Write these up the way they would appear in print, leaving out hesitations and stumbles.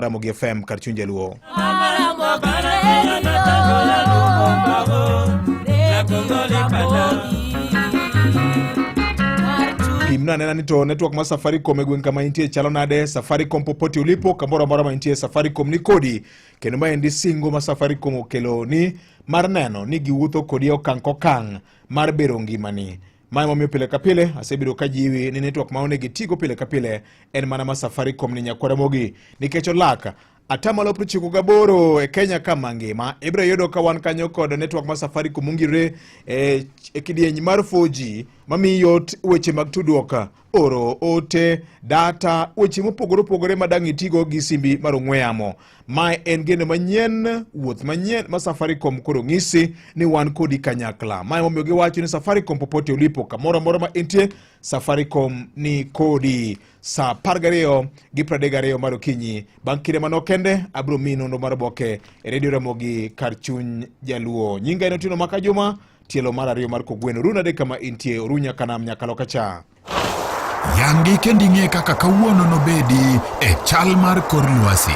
Ramogi FM kar chunje luo. Pimna nena nito network ma Safaricom egwen kama intie chalo nade. Safaricom popote ulipo kambora mora ma intie Safaricom ni kodi kendo ma endi singo ma Safaricom okelo ni mar neno ni giwuotho kodi okang' kokang' mar bero ngimani. Mae momiyo pile ka pile asebedo ka jiwi ni network ma onegi tigo pile ka pile en mana ma Safaricom ni nyakwara mogi nikech olaka atamalo 98 e Kenya ka mangima ibiro yudo ka wan kanyo kod network ma Safaricom mungire e kidieny mar 4G mami yot weche mag tudruok, oro, ote, data, weche mopogore madang' itigo gi simbi mar ong'we yamo. Mae en geno manyien, wuoth manyien ma Safaricom koro ng'isi ni wan kodi kanyakla. Mae momiyo giwacho ni Safaricom popote ulipo kamoro moro ma intie Safaricom ni kodi. Sa 12:32 mar okinyi bang' kinde manokende abro minondo mar boke e Radio Ramogi kar chuny jaluo. Nyinga eno Tino Makajuma, tielo mar ariyo mar Kogweno runa de kama intie Orunya kanam nyakalo kacha. Yangi kending'e kaka kawuono nobedi e chal mar kor lwasi.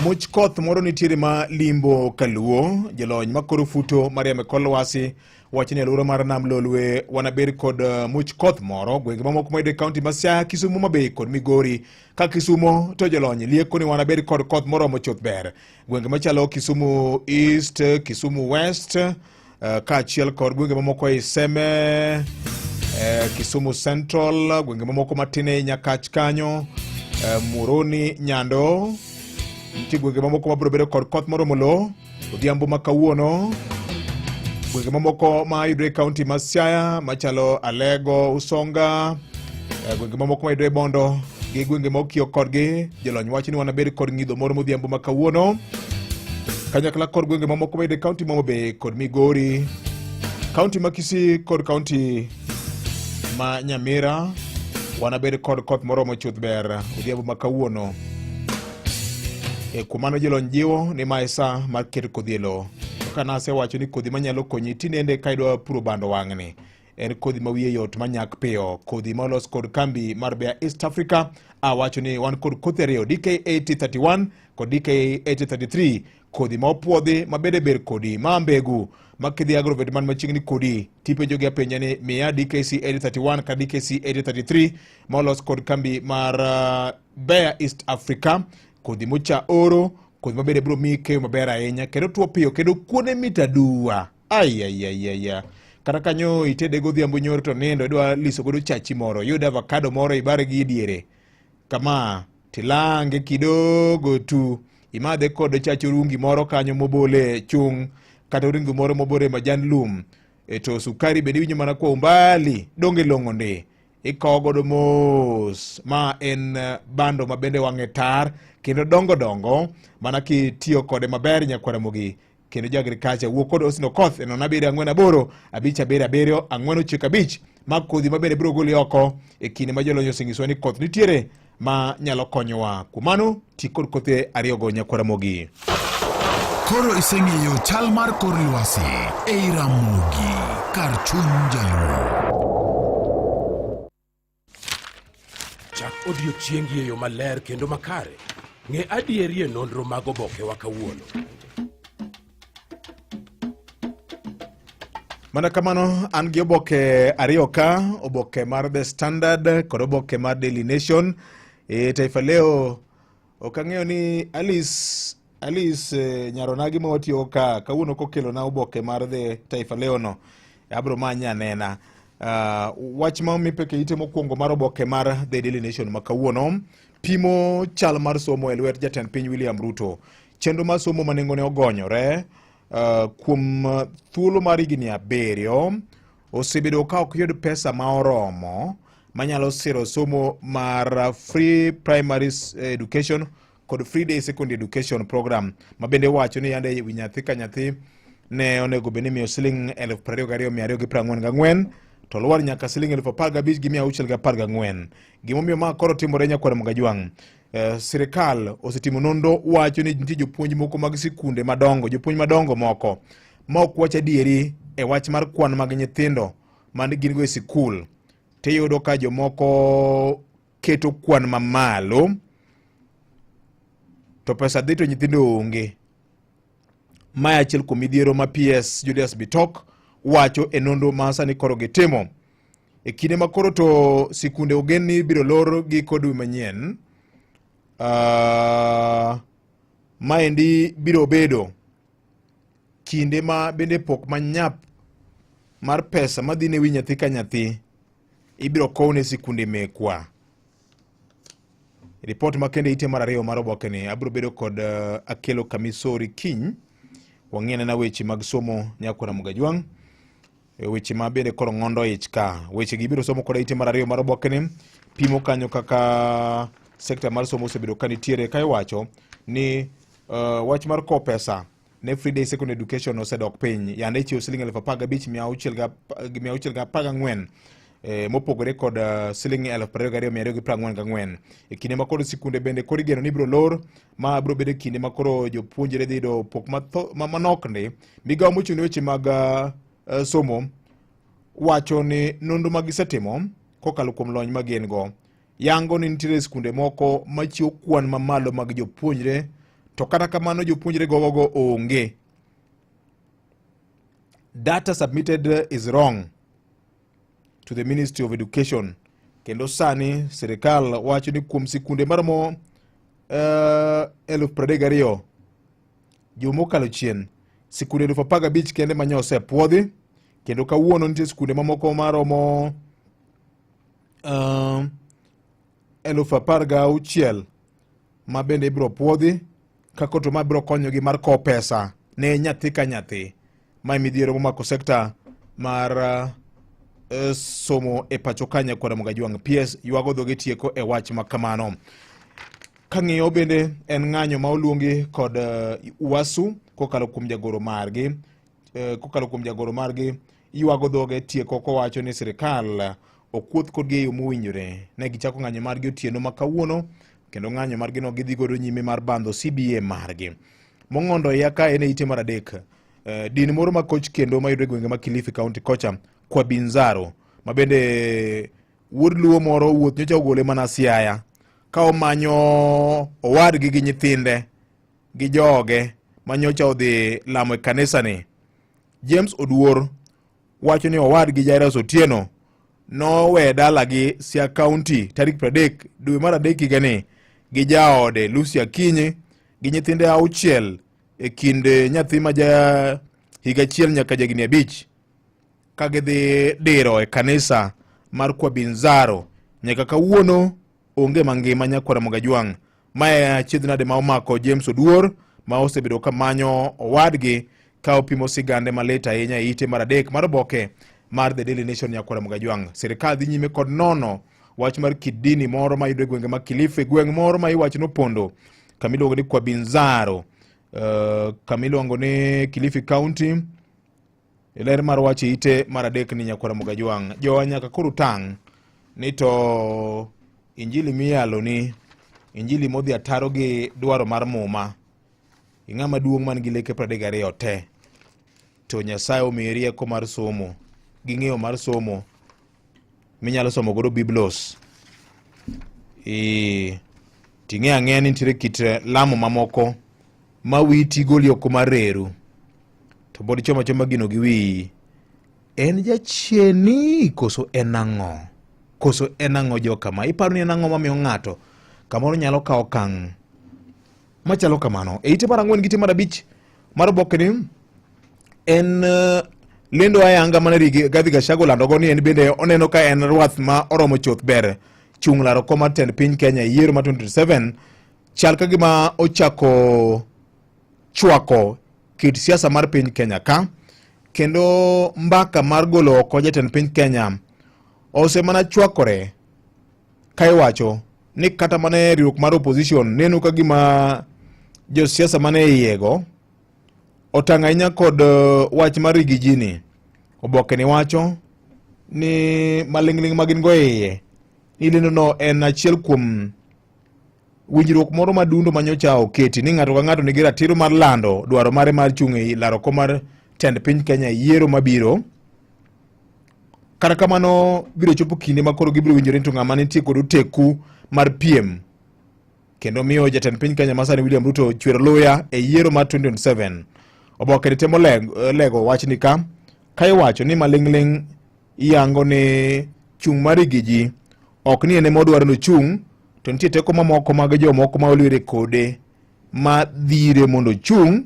Much koth moro nitiere ma limbo kaluo, jolony makoro futo mariame kor lwasi wachni alura mar nam Lolwe wanaber kod much koth moro gwenge mamoko mayude kaunti ma Siaya, Kisumu, Mabei kod Migori. Ka Kisumo to jolony lieko ni wanaber kod koth moro mochuth ber. Gwenge machalo Kisumu East, Kisumu West, kaachiel kod gwenge mamoko e Seme, Kisumu Central, gwenge mamoko matine Nyakach kanyo, Muroni, Nyando. Nitie gwenge mamoko mabiro bedo kod koth moro molo odhiambo ma kawuono. Gwenge mamoko ma yudre kaunti ma Siaya machalo Alego, Usonga, gwenge mamoko ma yudre Bondo gi gwenge mokio kodgi jolony wacho ni wanabed kod ng'idho moro modhiambo ma kawuono. Kanyakla kod gwenge mamoko ma yudre kaunti ma Mabei kod Migori, kaunti ma Kisii kod kaunti ma Nyamira wanabed kod koth moro mochuth ber odhiambo ma kawuono. Kumano jolony jiwo ni maesa mar keto kodhi e lo. Kanase wacho ni kodhi manyalo konyi tinende kaidwa puro bando wang'ni en kodhi ma wiye yot manyak piyo, kodhi molos kod kambi mar Bea East Africa. Wacho ni wan kod kothe ariyo, DK8031 kod DK8033, kodhi ma opuodhi ma bede ber kodi ma mbegu ma kidhi agrovet man machiegni kodi tipenjo gi apenja ni miya DKC8031 ka DKC8033 ma olos kod kambi mar Bea East Africa. Kodhi mocha oro, kodhi mabede bro mike maber ahinya kendo tuo piyo kendo kuone mitadua. Kata kanyo itede godhiambo nyoro to nindo idwa liso godo chachi moro, yud avocado moro ibare gi diere kama tilange kidogo tu imadhe kod chachi rungi moro kanyo mobole chung kata rungi moro mobore majan lum. To sukari bende winyo mana kwa umbali donge longonde ikawo godo mos. Ma en bando mabende wang'e tar kendo dongo mana kitiyo kode maber nyakwara mogi. Kendo jagri kacha wuok kod Osino Koth eno nabiri 4 abich abiri abiriyo 4 ma kodhi mabende biro goli oko e kinde ma jolonyo singiswa ni koth nitiere ma nyalo konyowa. Kumano ti kod kothe ariyogo nyakwara mogi. Koro iseng'eyo chal mar kor lwasi e Ramogi kar chuny jaluo. Chak odiochiengi e yo maler kendo makare. Ng'e adieri e nonro mag oboke wa kawuono. Mana kamano an gi oboke ariyo ka, oboke mar The Standard kod oboke mar Daily Nation. Taifa Leo okang'eyo ni Alice nyaronagi ma watiyo ka kawuono kokelo na oboke mar The Taifa Leo no. Abro manya nena. Wach ma mipeke ite mokwongo mar oboke mar The Daily Nation ma kawuono pimo chal mar somo e lwet jatend piny William Ruto. Chenro mar somo manengone ogonyore kuom thuolo mar higni 7 osebedo ka ok yud pesa ma oromo manyalo siro somo mar Free Primary Education kod Free Day Secondary Education Program mabende wacho ni yande wi nyathi ka nyathi ne onego beni miyo siling 22,244 to luar nyaka siling 15,614. Gimomiyo ma koro timore nyakwara Mgajwang'. Sirikal osetimo nondo wacho ni nitie jopuonj moko mag sikunde madongo, jopuonj madongo moko ma ok wacho adieri e wach mar kwan mag nyithindo man gin go e sikul. Tiyudo ka jomoko keto kwan mamalo to pesa dhi to nyithindo onge. Mae achiel kuom midhiero ma PS Julius Bitok wacho e nonro ma sani koro gitimo. E kinde ma koro to sikunde ogen ni biro lor gi kod dwe manyien, maendi biro bedo kinde ma bende pok manyap mar pesa madhi ne wi nyathi ka nyathi ibiro kowne sikunde mekwa. Report makende ite mar ariyo mar oboke ni abiro bedo kod Akelo Kamisori kiny. Wang'ene na weche mag somo Nyakwana Mugajwang'. Weche ma bende koro ng'ondo ich ka. Weche gi biro somo kod ite mar ariyo mar oboke ni. Pimo kanyo kaka sekta mar somo osebedo ka nitiere ka iwacho ni wach mar kowo pesa ne free day secondary education osedok piny. Yande ichiwo siling 15,614 mopogore kod siling 22,244. E kinde ma koro sikunde bende koro igeno ni biro lor, ma biro bedo kinde ma koro jopuonjre dhi yudo pok manok ndi. Migawo mochung' ne weche mag somo wacho ni nonro ma gisetimo kokalo kuom lony ma gin go yango ni nitiere sikunde moko machiwo kwan mamalo mag jopuonjre, to kata kamano jopuonjre gogo onge. Data submitted is wrong to the Ministry of Education. Kendo sani serikal wacho ni kuom sikunde maromo 32,000 jomokalo chien, sikunde 15,000 kende manyo osepuodhi, kendo kawuono nitie sikunde mamoko maromo 16,000 ma bende ibiro puodhi kako to ma biro konyogi mar kowo pesa ne nyathi ka nyathi. Ma midhiero momako sekta mar somo e pacho ka Nyakwana Mugajwang'. PS ywago dhoge tieko e wach makamano. Kang'iyo bende en ng'anyo ma oluongi kod UASU kokalo kuom jagoro margi ywago dhoge tieko kowacho ni sirikal okuoth kodgi e yo mowinjore. Ne gichako ng'anyo margi otieno ma kawuono, kendo ng'anyo margi no gidhi godo nyime mar bandho CBA margi. Mong'ondo ya ka ene ite mar adek. Din moro ma koch kendo ma yudre gwenge ma Kilifi County kocha kwa Binzaro, ma bende wuod luo moro wuoth nyocha ogole mana Siaya ka omanyo owadgi gi nyithinde gi joge manyocha odhi lamo e kanisa ni. James Oduor wacho ni owadgi Jairus Otieno nowe dalagi Siaya County tarik 30 dwe mar adek higani gi jaode Lucy Akinyi gi nyithinde 6 e kinde nyathi ma ja higa achiel nyaka jagni 5 ka gidhi diro e kanisa mar kwa Binzaro. Nyaka kawuono onge mangima Nyakwana Mugajwang'. Mae achiedh nade ma omako James Oduor ma osebedo ka manyo owadgi ka opimo sigande maleta ahinya e ite mar adek mar oboke mar The Daily Nation Nyakwana Mugajwang'. Sirikal dhi nyime kod nono wach mar kidini moro ma yudre gwenge ma Kilifi, gweng' moro ma iwacho nopondo kamiluongo ni kwa Binzaro, kamiluongo ni Kilifi County. Ler mar wach ite mar adek ni Nyakwana Mugajwang'. Jo nyaka koro tang' ni to injili miyalo ni injili modhi ataro gi dwaro mar muma. Ing'ama duong' man gi leke 32 te. To Nyasaye omiyi rieko mar somo gi ng'eyo mar somo minyalo somo godo Biblos. Ting'e ang'e ni nitiere kit lamo mamoko ma witi goli oko mar reru. To bod choma gino gi wi en jachieni koso enang'o. Koso enang'o joka ma iparo ni enang'o mamiyo ng'ato kamoro nyalo kawo okang' machalo kamano. E ite mar 4 gi ite mar 5 mar oboke ni en lendo ayanga maneri Rigathi Gachagua landogo ni en bende oneno ka en rwath ma oromo choth ber chung' laro kom mar tend piny Kenya yiero ma 2027 chal ka gima ochako chwako kit siasa mar piny Kenya ka, kendo mbaka mar golo oko jatend piny Kenya ose mana chwakore ka iwacho ni kata mane riwruok mar opposition neno ka gima jo siasa mane iyego otang' ahinya kod wach mar Rigijini. Oboke ni wacho ni maling'ling' magin go iye ni lendo no en achiel kuom winjruok moro madundo manyocha oketi ni ng'ato ka ng'ato nigi ratiro mar lando dwaro mare mar chung' e laro kom mar tend piny Kenya yiero mabiro. Kata kamano biro chopo kinde ma koro gibiro winjore to ng'ama nitie kod oteku mar piem kendo miyo jatend piny Kenya masani William Ruto chwero luya e yiero mar 2027. Oboke ni temo lego wach ni ka iwacho ni maling'ling iyango ni chung' mar Rigiji ok ni ene modwaro no chung', to nitie teko mamoko mag jomoko ma olwere kode ma dhire mondo chung'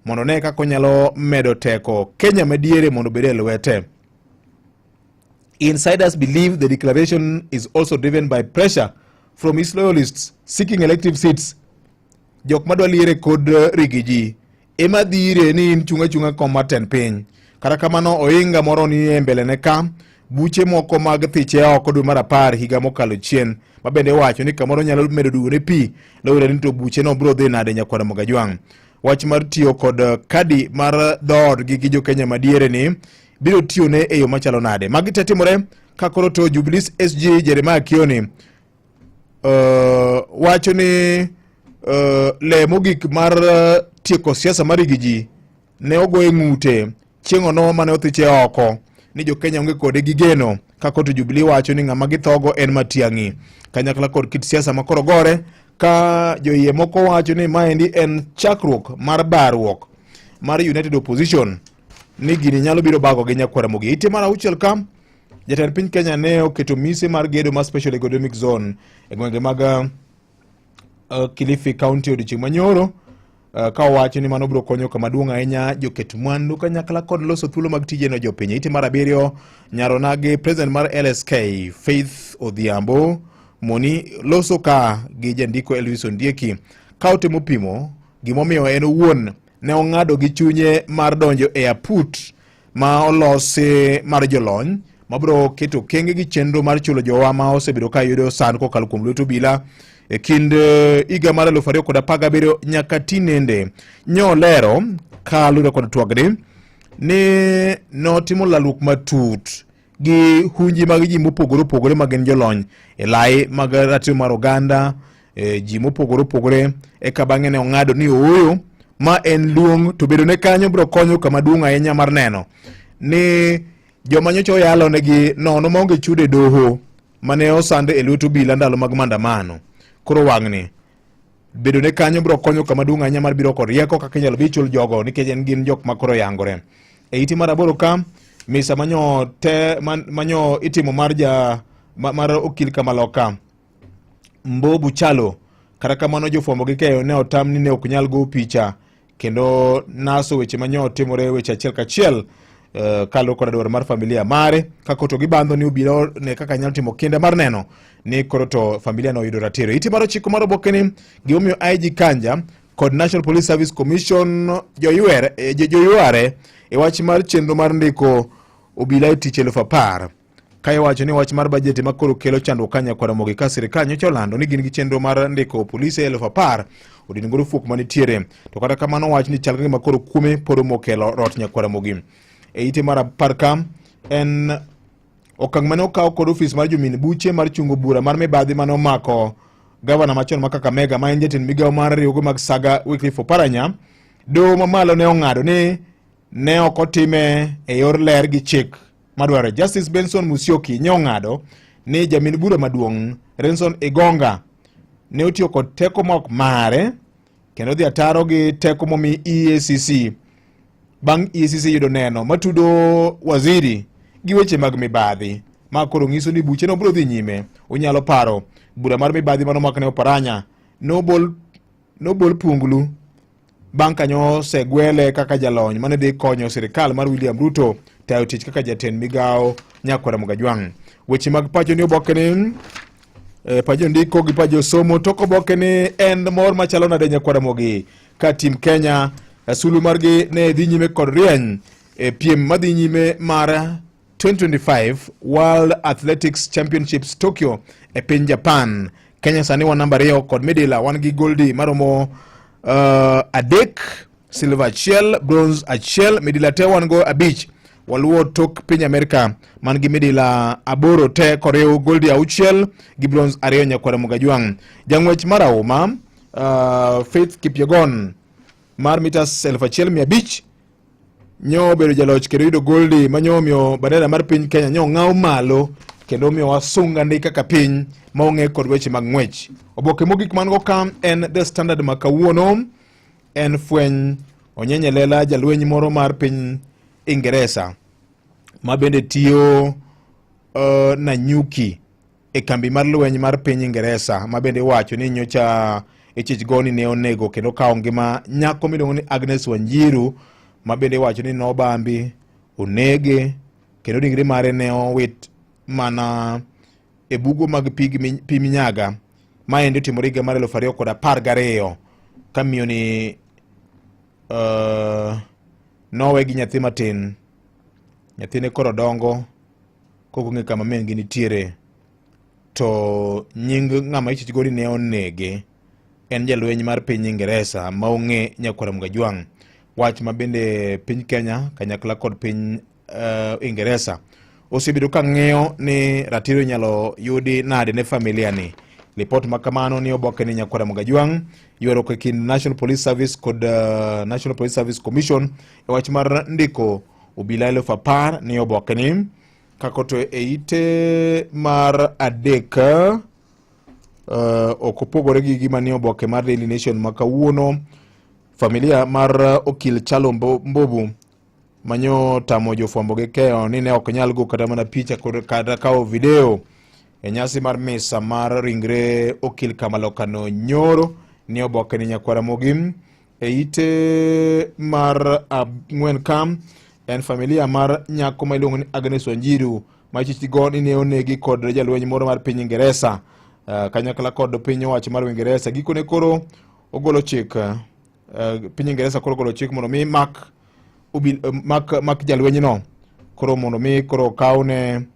mondo ne kako nyalo medo teko Kenya mediere mondo bede lwete. Insiders believe the declaration is also driven by pressure from his loyalists seeking elective seats. Jok madwa liere kod Rigiji ema dhire ni chunga combatant piny. Kata kamano oinga moro ni e mbele ne ka buche moko mag thiche oko dwe mar 10 higa mokalo chien, ma bende wacho ni kamoro nyalo medo duone pi lawre ni to buche no bro dhi nade nyakwara Mogajwang. Wach mar tiyo kod kadi mar dhood gi jo Kenya madiere ni biro tiyo ne e yo machalo nade. Magi te timore ka koro to Jubilee SG Jeremiah Kioni wacho ni le mogik mar tieko siasa mar Rigiji ne ogoye ng'ute chieng'o no mane othiche oko ni jo Kenya onge kode gi geno. Ka koro to Jubilee wacho ni ng'ama githogo en Matiang'i. Kanyakla kod kit siasa makoro gore ka joyie moko wacho ni maendi en chakruok mar barruok mar United Opposition ni gini nyalo biro bago gi nyakwara Mogi. Ite mar 6 kam jatend piny Kenya ne oketo mise mar gedo mar Special Economic Zone e gwenge mag Kilifi County odiochieng' manyoro, ka wacho ni mano biro konyo kama duong' ahinya joket mwandu kanyakla kod loso thuolo mag tije no jopiny. Ite mar 7 nyaronagi president mar LSK Faith Odhiambo moni loso ka gi jandiko Elvis Ondieki ka otimo pimo gimomiyo en owuon ne ong'ado gi chunye mar donjo e aput ma olosi mar jolony mabro keto kenge gi chenro mar chulo jowa ma osebedo ka yudo san kokalo kuom lweto bila e kind higa mar 2017 nyaka tinende. Nyolero ka lura kod twagni ni notimo lalruok matut gi hunji mag ji mopogore opogore mag jolony e lai mag ratiro mar oganda, ji mopogore opogore e ka bang'e ne ong'ado ni ooyo ma en luong to bedo ne kanyo bro konyo kama duong' ahinya mar neno ni joma nyocha oyalo negi nono maonge chude doho mane osande e lweto bila ndalo mag maandamano. Koro wang'ni bedo ne kanyo bro konyo kama duong' ahinya mar biro kod rieko kaka inyalo bichul jogo nikech en gin jok makoro yangore. E iti mar 8 ka misa manyo itimo mar okil Kamaloka Mbobu Chalo, kata kamano jofwambo gi keyo ne otam ni ne ok nyal go picha kendo naso weche manyo timore weche achiel kachiel kalo kod dwaro mar familia mare kako to gibando ni ubiro ne kaka nyalo timo kinde mar neno ni koro to familia no yudo ratiro. Iti mar 9 mar oboke ni gimomiyo IG Kanja kod National Police Service Commission joyware e wach mar chenro mar ndiko obila e tich 10,000 ka iwacho ni wach mar bajeti makoro kelo chandruok kanya kwara Mogi ka sirikal nyocha olando ni gin gi chenro mar ndiko polise 10,000 odin goro fuok manitiere to kata kamano wach ni chalgi makoro kume poro mokelo rot nyakwara Mogi. E ite mar 10 kam en okang' mane okaw kod ofis mar jomin buche mar chungo bura mar mibadhi mane omako gavana machon ma Kakamega ma en jatend migawo mar riwruoge mag Saga Wycliffe Oparanya. Doho mamalo ne ong'ado ni ne ok otime e yor ler gi chik madware. Justice Benson Musyoki ne ong'ado ni jamin bura maduong' Renson Igonga ne otiyo kod teko mok mare kendo dhi ataro gi teko momi EACC bang' EACC yudo neno matudo waziri gi weche mag mibadhi ma koro ng'iso ni buche no biro dhi nyime. Unyalo paro bura mar mibadhi mano makne Oparanya nobol punglu bang' kanyo segwele kaka jalony mane dhi konyo sirikal mar William Ruto tayo tich kaka jatend migawo nyakwara Mogajwang'. Weche mag pacho ni oboke ni pajo ndiko gi pajo somo toko oboke ni en mor machalo nade nyakwara Mogi ka tim Kenya sulu margi ne dhi nyime kod rieny e piem madhi nyime mar 2025 World Athletics Championships Tokyo e piny Japan. Kenya sani wan namba 2 kod medila wan gi goldi maromo 3, silver 1, bronze 1, medila te wan go 5. Waluo tok piny Amerika man gi medila 8 te koreo goldi 6 gi bronze 2 nyakwara Mogajwang'. Jang'wech marauma Faith Kipyegon mar mitas 1,500 nyo bedo jaloch kendo yudo goldi manyo miyo bandera mar piny Kenya nyo ng'aw malo kendo miyo wasunga ndi kaka piny maonge kod weche mag ng'wech. Oboke mogik man go kam en The Standard ma kawuono, en fweny onyenye lela jalweny moro mar piny Ingeresa ma bende tiyo Nanyuki e kambi mar lweny mar piny Ingeresa, ma bende wacho ni nyocha e chich goni ne onego kendo kawo ngima nyako miluongo ni Agnes Wanjiru, ma bende wacho ni nobambi, onege, kendo ringre mare ne owit mana e bugo mag pi minyaga. Ma ende otimore higa mar 2012 ka miyo ni nowe gi nyathi matin. Nyathine koro dongo koko ng'e kama min gi nitiere, to nying ng'ama ichich goni ne onege en jalweny mar piny Ingeresa ma ong'e Nyakwar Mgajwang'. Wach ma bende piny Kenya kanyakla kod piny Ingeresa osebedo ka ng'eyo ni ratiro inyalo yudi nade ne familia ni. Report ma kamano ni oboke ni Nyakwar Mgajwang' ywaruok e kind National Police Service kod National Police Service Commission e wach mar ndiko obila 10,000 ni oboke ni. Kakoto e ite mar adek okopogore gi gima ni oboke mar Daily Nation ma kawuono. Familia mar okil Chalo Mbobu manyo tamo jofwambo gi keyo ni ne ok nyal go kata mana picha kata kawo video e nyasi mar misa mar ringre okil Kamalokano nyoro ni oboke ni Nyakwar Mogim. E ite mar ang'wen kam en familia mar nyako ma iluongo ni Agnes Wanjiru ma ichich goni ne onegi kod jalweny moro mar piny Ingeresa kanyakla kod piny owacho mar Uingeresa. Gikone koro ogolo chik, piny Ingeresa koro ogolo chik mondo mi mak jalweny no, koro mondo mi koro kawne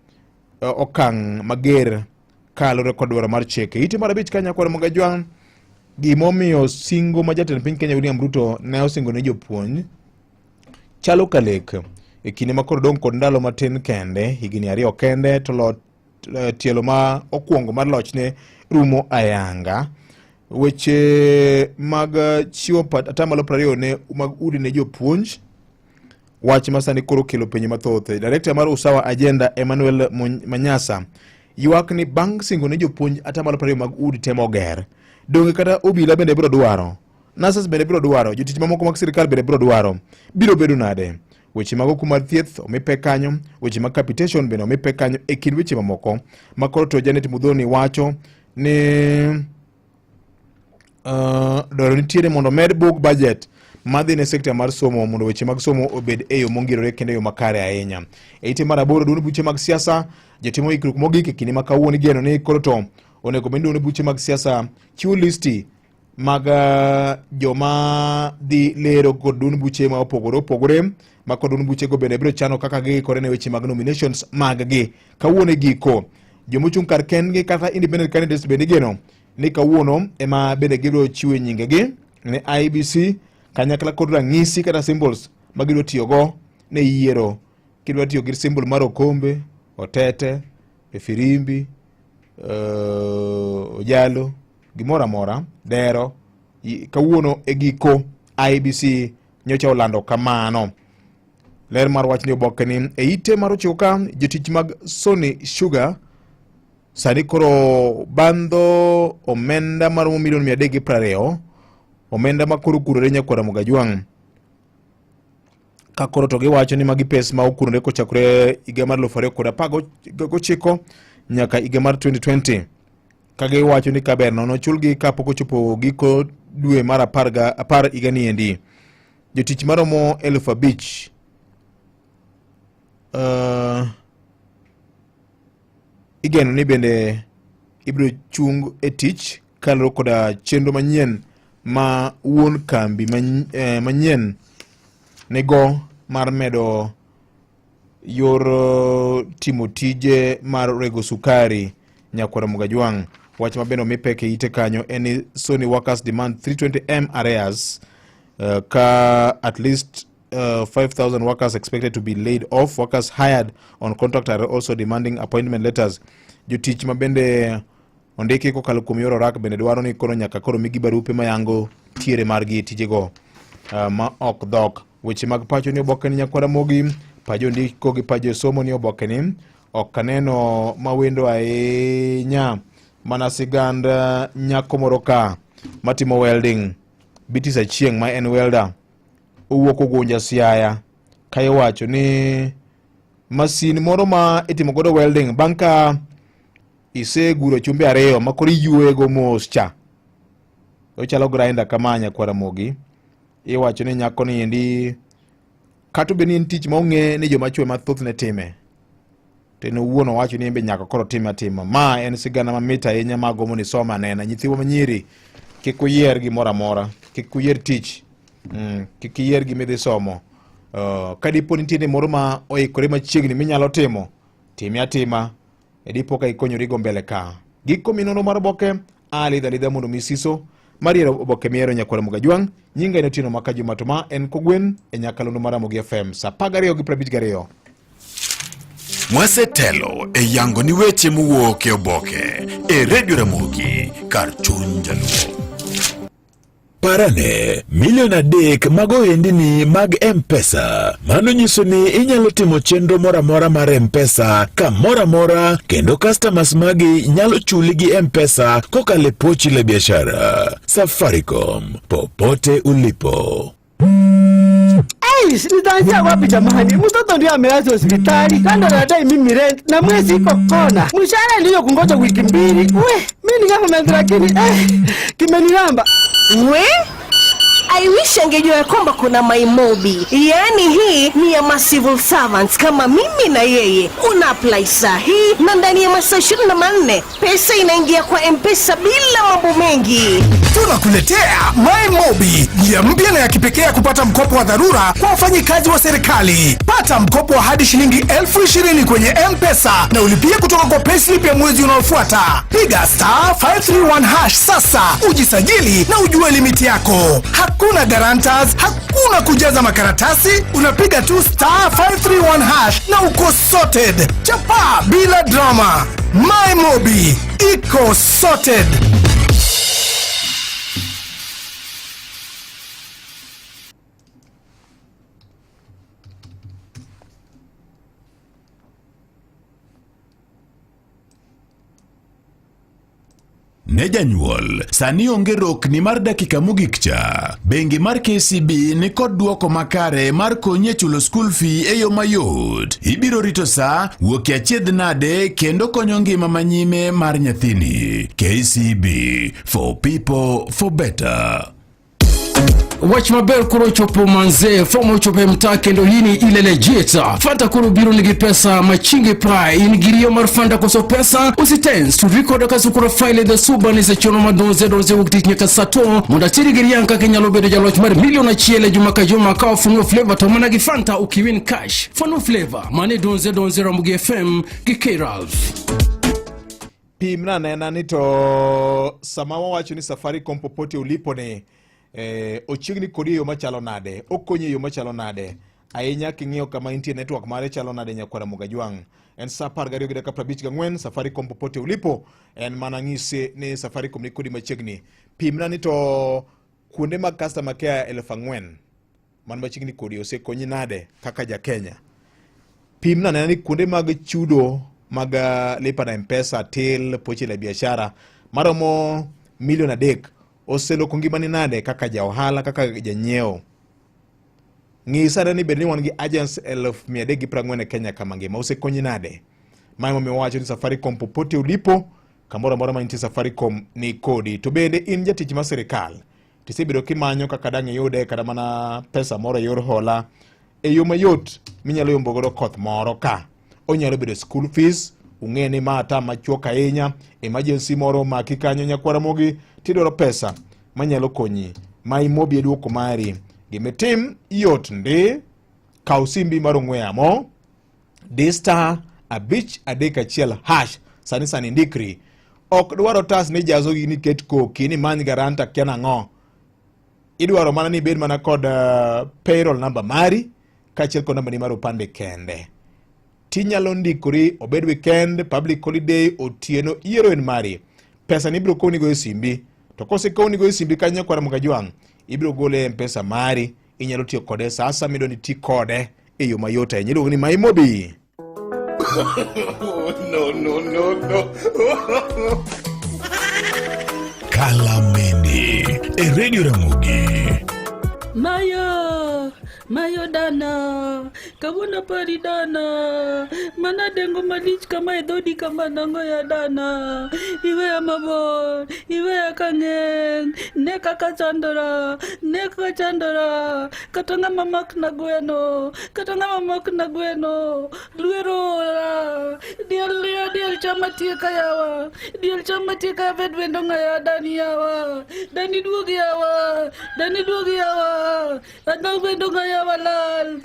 okang' mager kalore kod dwaro mar chik. Ite mar abich ka Nyakwar Mgajwang' gimomiyo singo ma jatend piny Kenya William Ruto ne osingo ne jopuonj chalo kalek e kinde ma koro dong' kod ndalo matin kende, higni 2 kende, to tielo ma okwongo mar lochne rumo ayanga. Weche mag chiwo atamalo 20 ne mag udi ne jopuonj, wach masani koro kelo penjo mathoth. Director mar Usawa Agenda Emmanuel Manyasa ywak ni bang' singo ne jopuonj atamalo 20 mag udi temo ger, donge kata obila bende biro dwaro, NSSAS bende biro dwaro, jotich mamoko mag sirkal bende biro dwaro, biro bedo nade? Weche mag kumar thieth omipe kanyo, weche mag capitation bende omipe kanyo, e kind weche mamoko ma koro to Janet Mudhoni wacho ni dwaro nitiere mondo med book budget madhi ne sekta mar somo mondo weche mag somo obed e yo mongirore kendo yo makare ahinya. E ite mar 8 duond buche mag siasa jotimo ikruok mogik e kinde ma kawuono geno ni koro to onego bende duond buche mag siasa chiwo listi mag joma dhi lero kod duond buche ma opogore ma kod duond buche go bende biro chano kaka giikore ne weche mag nominations mag gi kawuono giko. Jomochung' kar kendgi kata independent candidates bende geno ni kawuono ema bende gibiro chiwo nyinge gi ne IBC kanyakla kod rang'isi kata symbols ma gibiro tiyogo ne yiero. Kidwa tiyo gi symbol mar okombe, otete, firimbi, ojalo, gimora mora, dero, kawuono e giko IBC nyocha olando kamano. Ler mar wach ni oboke ni e ite mar ochoka jotich mag Sony Sugar sani koro bando omenda mar $320,000, omenda ma koro kurore Nyakwar Mgajwang'. Ka koro to giwacho ni magi pes ma okurore kochakore higa mar 2019 nyaka higa mar 2020. Ka giwacho ni kaber no chulgi kapok ochopo giko dwe mar 10 higa ni endi. Jotich maromo 5,000 igeno ni bende ibiro chung e tich kaloro koda chenro manyien ma wuon kambi manyien nego mar medo yor timo tije mar rego sukari Nyakwar Mgajwang'. Wach ma bende omipeke ite kanyo en Sony workers demand 320M arrears, ka at least 5,000 workers expected to be laid off. Workers hired on contract are also demanding appointment letters. Jotich ma bende ondiki kokalo kuom yor orak bende dwaro ni koro nyaka koro migi barupe mayango tiere margi tijego ma ok dhok. Weche mag pacho ni oboke ni Nyakwar Mogim, pajo ndiko gi pajo somo ni oboke ni ok kaneno mawendo ahinya mana sigand nyako moro ka matimo welding bitis achieng ma en welder owuok ogunja Siaya ka iwacho ni masin moro ma itimo godo welding banka iseguro chumbe ariyo makoro iyuego mos cha ochalo grinder kamanya kwara mogi iwacho ni nyako ni endi kato be ni en tich ma ong'e ni joma chwe mathoth ne time teno wuono wacho ni embe nyaka koro time atima ma en sigana mamit ahinya magomo ni soma nena nyithiwa manyiri kik uyier gimoro amora kik uyier tich kik iyier gimidhi somo kadipo nitie moro ma oikore machiegni minyalo timo time atima edipo ka ikonyori go mbele ka giko minono mar boke alidha mondo misiso mariero oboke miero nyakwara Mugajwang nyinga ino tino maka Jumatoma en Kogwen e nyakalondo mar Ramogi FM sa 12:52 Mwasetelo e yango ni weche muwuok e oboke e Radio Ramogi kar chuny jaluo. Parane, milion 3 mag ohendni mag M-Pesa. Mano nyiso ni inyalo timo chenro mora mar M-Pesa kamora kendo customers magi nyalo chuli gi M-Pesa kokale pochi la biashara. Safaricom, popote ulipo. Nitaanzia wapi jamani? Mtoto ndio amelazwa hospitali, kando na dai mimi rent na mwezi iko kona. Mshahara ndio kungoja wiki 2. Mimi ni kama lakini kimenilamba. I wish angejua kwamba kuna MyMobi. Yaani hii ni ya civil servants kama mimi na yeye. Una apply sahi na ndani ya masaa 24 pesa inaingia kwa M-Pesa bila mambo mengi. Tunakuletea MyMobi, njia mpya na ya kipekee ya kupata mkopo wa dharura kwa wafanyikazi wa serikali. Pata mkopo wa hadi shilingi 20,000 kwenye M-Pesa na ulipie kutoka kwa payslip ya mwezi unaofuata. Piga *531# sasa ujisajili na ujue limiti yako. Hakuna guarantors, hakuna kujaza makaratasi, unapiga tu *531# na uko sorted. Chapa bila drama. MyMobi, iko sorted. Ne janyuol, sani onge rokni mar dakika mogik cha. Bengi mar KCB ni kod duoko makare mar konye chulo school fee e yo mayot. Ibiro rito sa, wuoki achiedh nade kendo konyo ngima manyime mar nyathini. KCB, for people, for better. Watch mabel kuro chopo manze fomo chope mtake ndo hini ile legita fanta kuro biro nigi pesa machingi prai inigirio marfanda koso pesa usitens to record akasukura file the suba ni se chono madonze wukti nyaka sato mundatiri girianka kenyalo bedo jaloch mar miliona chiele jumaka juma ka funyo flavor to managi fanta ukiwin cash funyo flavor mane donze Ramogi FM Kikerals Pimna nena nito samawa wacho ni Safaricom popote ulipo ne ochigni kodi yo machalo nade okonye yo machalo nade ainya king'io kama intie network mare chalo nade nyakwara Mugajwang en sa 12:54 Safaricom popote ulipo en manang'ise ni Safaricom ni kodi machiegni pimna ni to kuonde mag customer care 4,000 man machiegni kodi osekonyi nade kaka ja Kenya pimna nena ni kuonde mag chudo mag lipa na M-Pesa till pochi la biashara maromo milion 3 oselo kongimani nade kaka ja ohala kaka ja nyeo ng'isa ni bedni wan gi agents 1,340 Kenya kama ngima osekonyi nade maimo miwacho ni Safaricom popote ulipo kamoro ma inti Safaricom ni kodi to bende in jatich ma serikal tisebedo kimanyo kaka dang' yude kada mana pesa moro yor hola e yo mayot minyalo yombo godo koth moro ka onyalo bedo school fees ung'eni mata machuok ahinya emergency moro maki kanyo nyakwara Ramogi tidoro pesa manyalo konyi MyMobi e duoko mari gimetim yot ndi kaw simbi mar ong'we yamo *531# sani ndikri ok dwaro tas ni jazo gi niket koki ni many garanta kiana ng'o idwaro mana ni bed mana kod payroll number mari kachiel kod namba ni mar opande kende tinyalo ndikori obed weekend public holiday otieno iero en mari pesa ni biro koni go e simbi to kose koni go e simbi kanyo kwa Mugajwang ibiro gole M-Pesa mari inyalo tiyo kode sasa mido ni ti kode e yo mayota inyalo ni MyMobi No. Kalameni e Radio Ramogi. Mayo dana, kabuna pari dana, mana dengo malich kama edodi kama nango ya dana, iwe ya mabor, iwe ya kangen, neka kachandora, katanga mamak na gweno, luero la, dial chamatie kayawa, vedwendo ngaya dani yawa, dani duogi yawa, adang vendo ngaya walal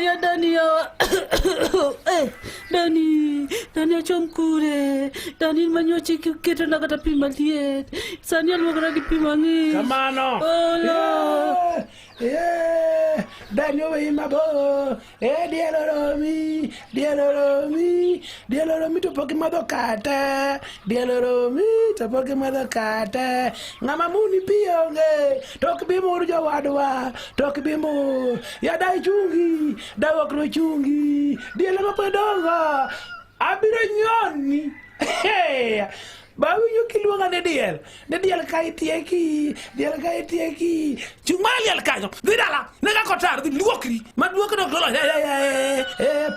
ya dani yawa. Dani achomkure, Dani manyochi kito na kata pima liet, sani alwakara ki pima ngi. Kamano. Dani owe imabo, dialoromi topoki madokata, ngama muni pionge, toki bimo uruja wadwa, ya dai chungi, dawakro chungi, dialoro pedonga, abiro nyoni. Bawi yukiluanga ne diel kaitieki, chumali alkajo, vidala, nega kotar, di luokri, maduoke no kolo,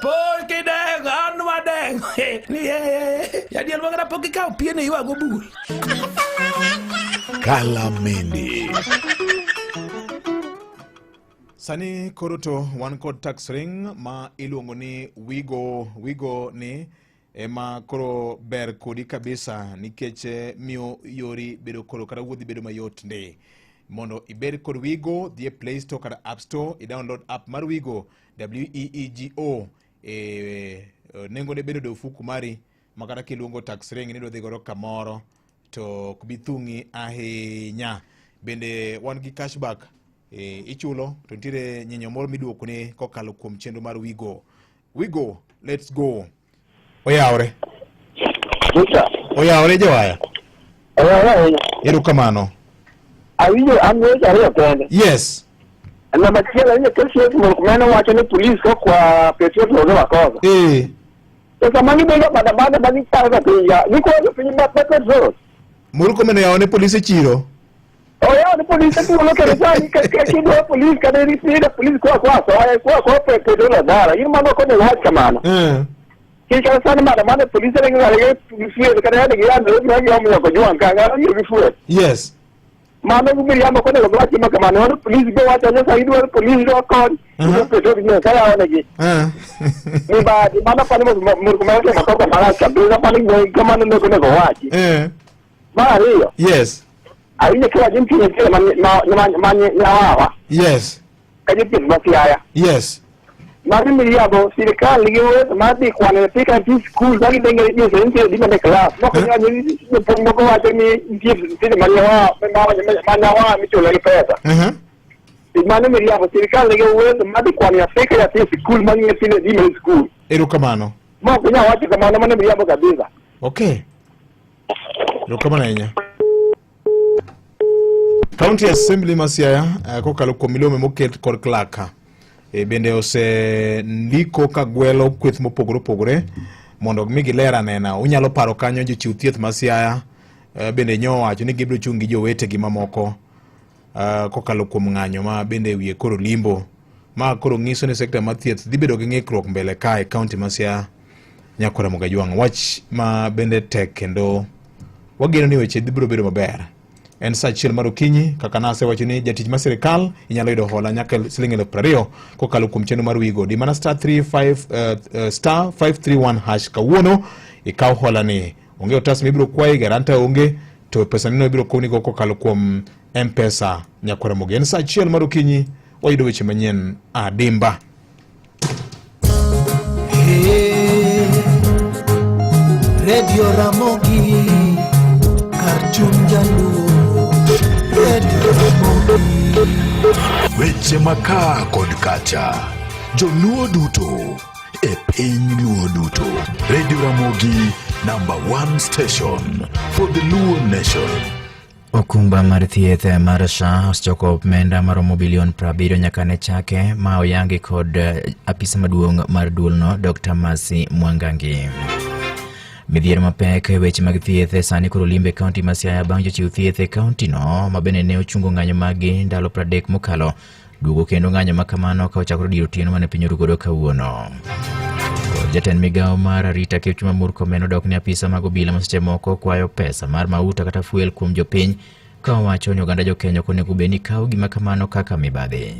por ke deng, anwa deng, ya diel wangana poki kao piene iwa go bugul. Kalameni. Sani koroto wan kod tax ring ma iluongo ni wigo ni ema koro ber kodi kabisa nikech miyo yori bedo koro kata wuodhi bedo mayot nde mondo ibed kod wigo dhie Play Store kata App Store i-download app mar wigo WEEGO nengo ne bedo dofuku mari makata kiluongo tax ring nido dhi goro kamoro to kubithungi ahinya bende wan gi cashback ichulo to nitire nyinyo moro miduoko ne kokalo kuom chenro mar wigo let's go. Oyaore jawaya. Erokamano. Awinjo amwe ariyo kende. Yes. Na machielo ni kesi mo kumena wacho ni police kwa petrol no wakoza. Sasa mangi bega bada bani para pia. Niko pinyi petrol. Muru komene yaone police chiro. Ni police tu lo kere sani kesi do police kada ni police kwa petrol na dara. Yini mano ko ne wacha kamano. Kika sana mada police lengi wale fuel kada hadi ya ndo ya ko juan kanga ni fuel. Yes. Mano ngumiri yamo ko ne lo wacha makamano no police go wacha no saidu wale police do kon. Ko petrol ni kaya ona gi. Ni ba di mana pani mo kumara ke makoko mara kabisa pani go kamano no ko ne go wacha. Mario. Yes. Awinyo kwa jinsi ni Yes. Kajiti masiaya. Yes. Mari miliabo serikali ngiwe mati kwa ne pika ti school bagi dengere ni sense di mane class mo ko nyani ni pongo ko wacha ni ti manyawa michola pesa. Mane miliabo serikali ngiwe mati kwa ne pika ya ti school mani ti di mane school. Erokamano. Mo ko nya wacha kama mane miliabo kabisa. Okay. Erokamano enya. County Assembly Masiaya kokalo kuom milome moket kod klaka bende ose ndiko kagwelo kweth mopogore mondo migi lera nena unyalo paro kanyo jochiw thieth Masiaya bende nyo wacho ni gibiro chungi jowete gi mamoko kokalo kuom ng'anyo ma bende wiye koro limbo ma koro ng'iso ni sekta mar thieth dhi bedo gi ng'ikruok mbele kae County Masiaya nyakora Mogajwang' wach ma bende tek kendo wageno ni weche dhi biro bedo maber. En sachiel mar okinyi kaka nase wacho ni jatich mar sirikal inyalo yudo hola nyaka $20,000 kokalo kuom chenro mar wigo di mana star 531 hash kawuono ikaw hola ni onge otas mibiro kwayi garanta onge to pesa nino ibiro kowni go kokalo kuom M-Pesa nyakora Mogi. En sachiel mar okinyi wayudo weche manyien adimba. Radio Ramogi Karchunjalu Weche maka kod kacha Joluo duto e piny Luo duto. Radio Ramogi #1 station for the Luo nation. Okumba mar thieth mar SHA osechoko omenda maromo bilion 70 nyaka ne chake ma oyangi kod apisa maduong' mar duolno Dr. Mercy Mwangangi. Midhiero mapek e weche mag thieth sani koro limbe kaunti ma Siaya bang' jochiw thieth e kaunti no ma bende ne ochungo ng'anyo magi ndalo 30 mokalo. Duogo kendo ng'anyo ma kamano ka ochakore diro otieno mane piny orugodo kawuono. Jatend migawo mar arita Kipchumba Murkomen odok ne apisa mag obila ma seche moko kwayo pesa mar mauta kata fuel kuom jopiny ka owacho ni oganda Jo-Kenya onego bed ni kawo gima kamano kaka mibadhi.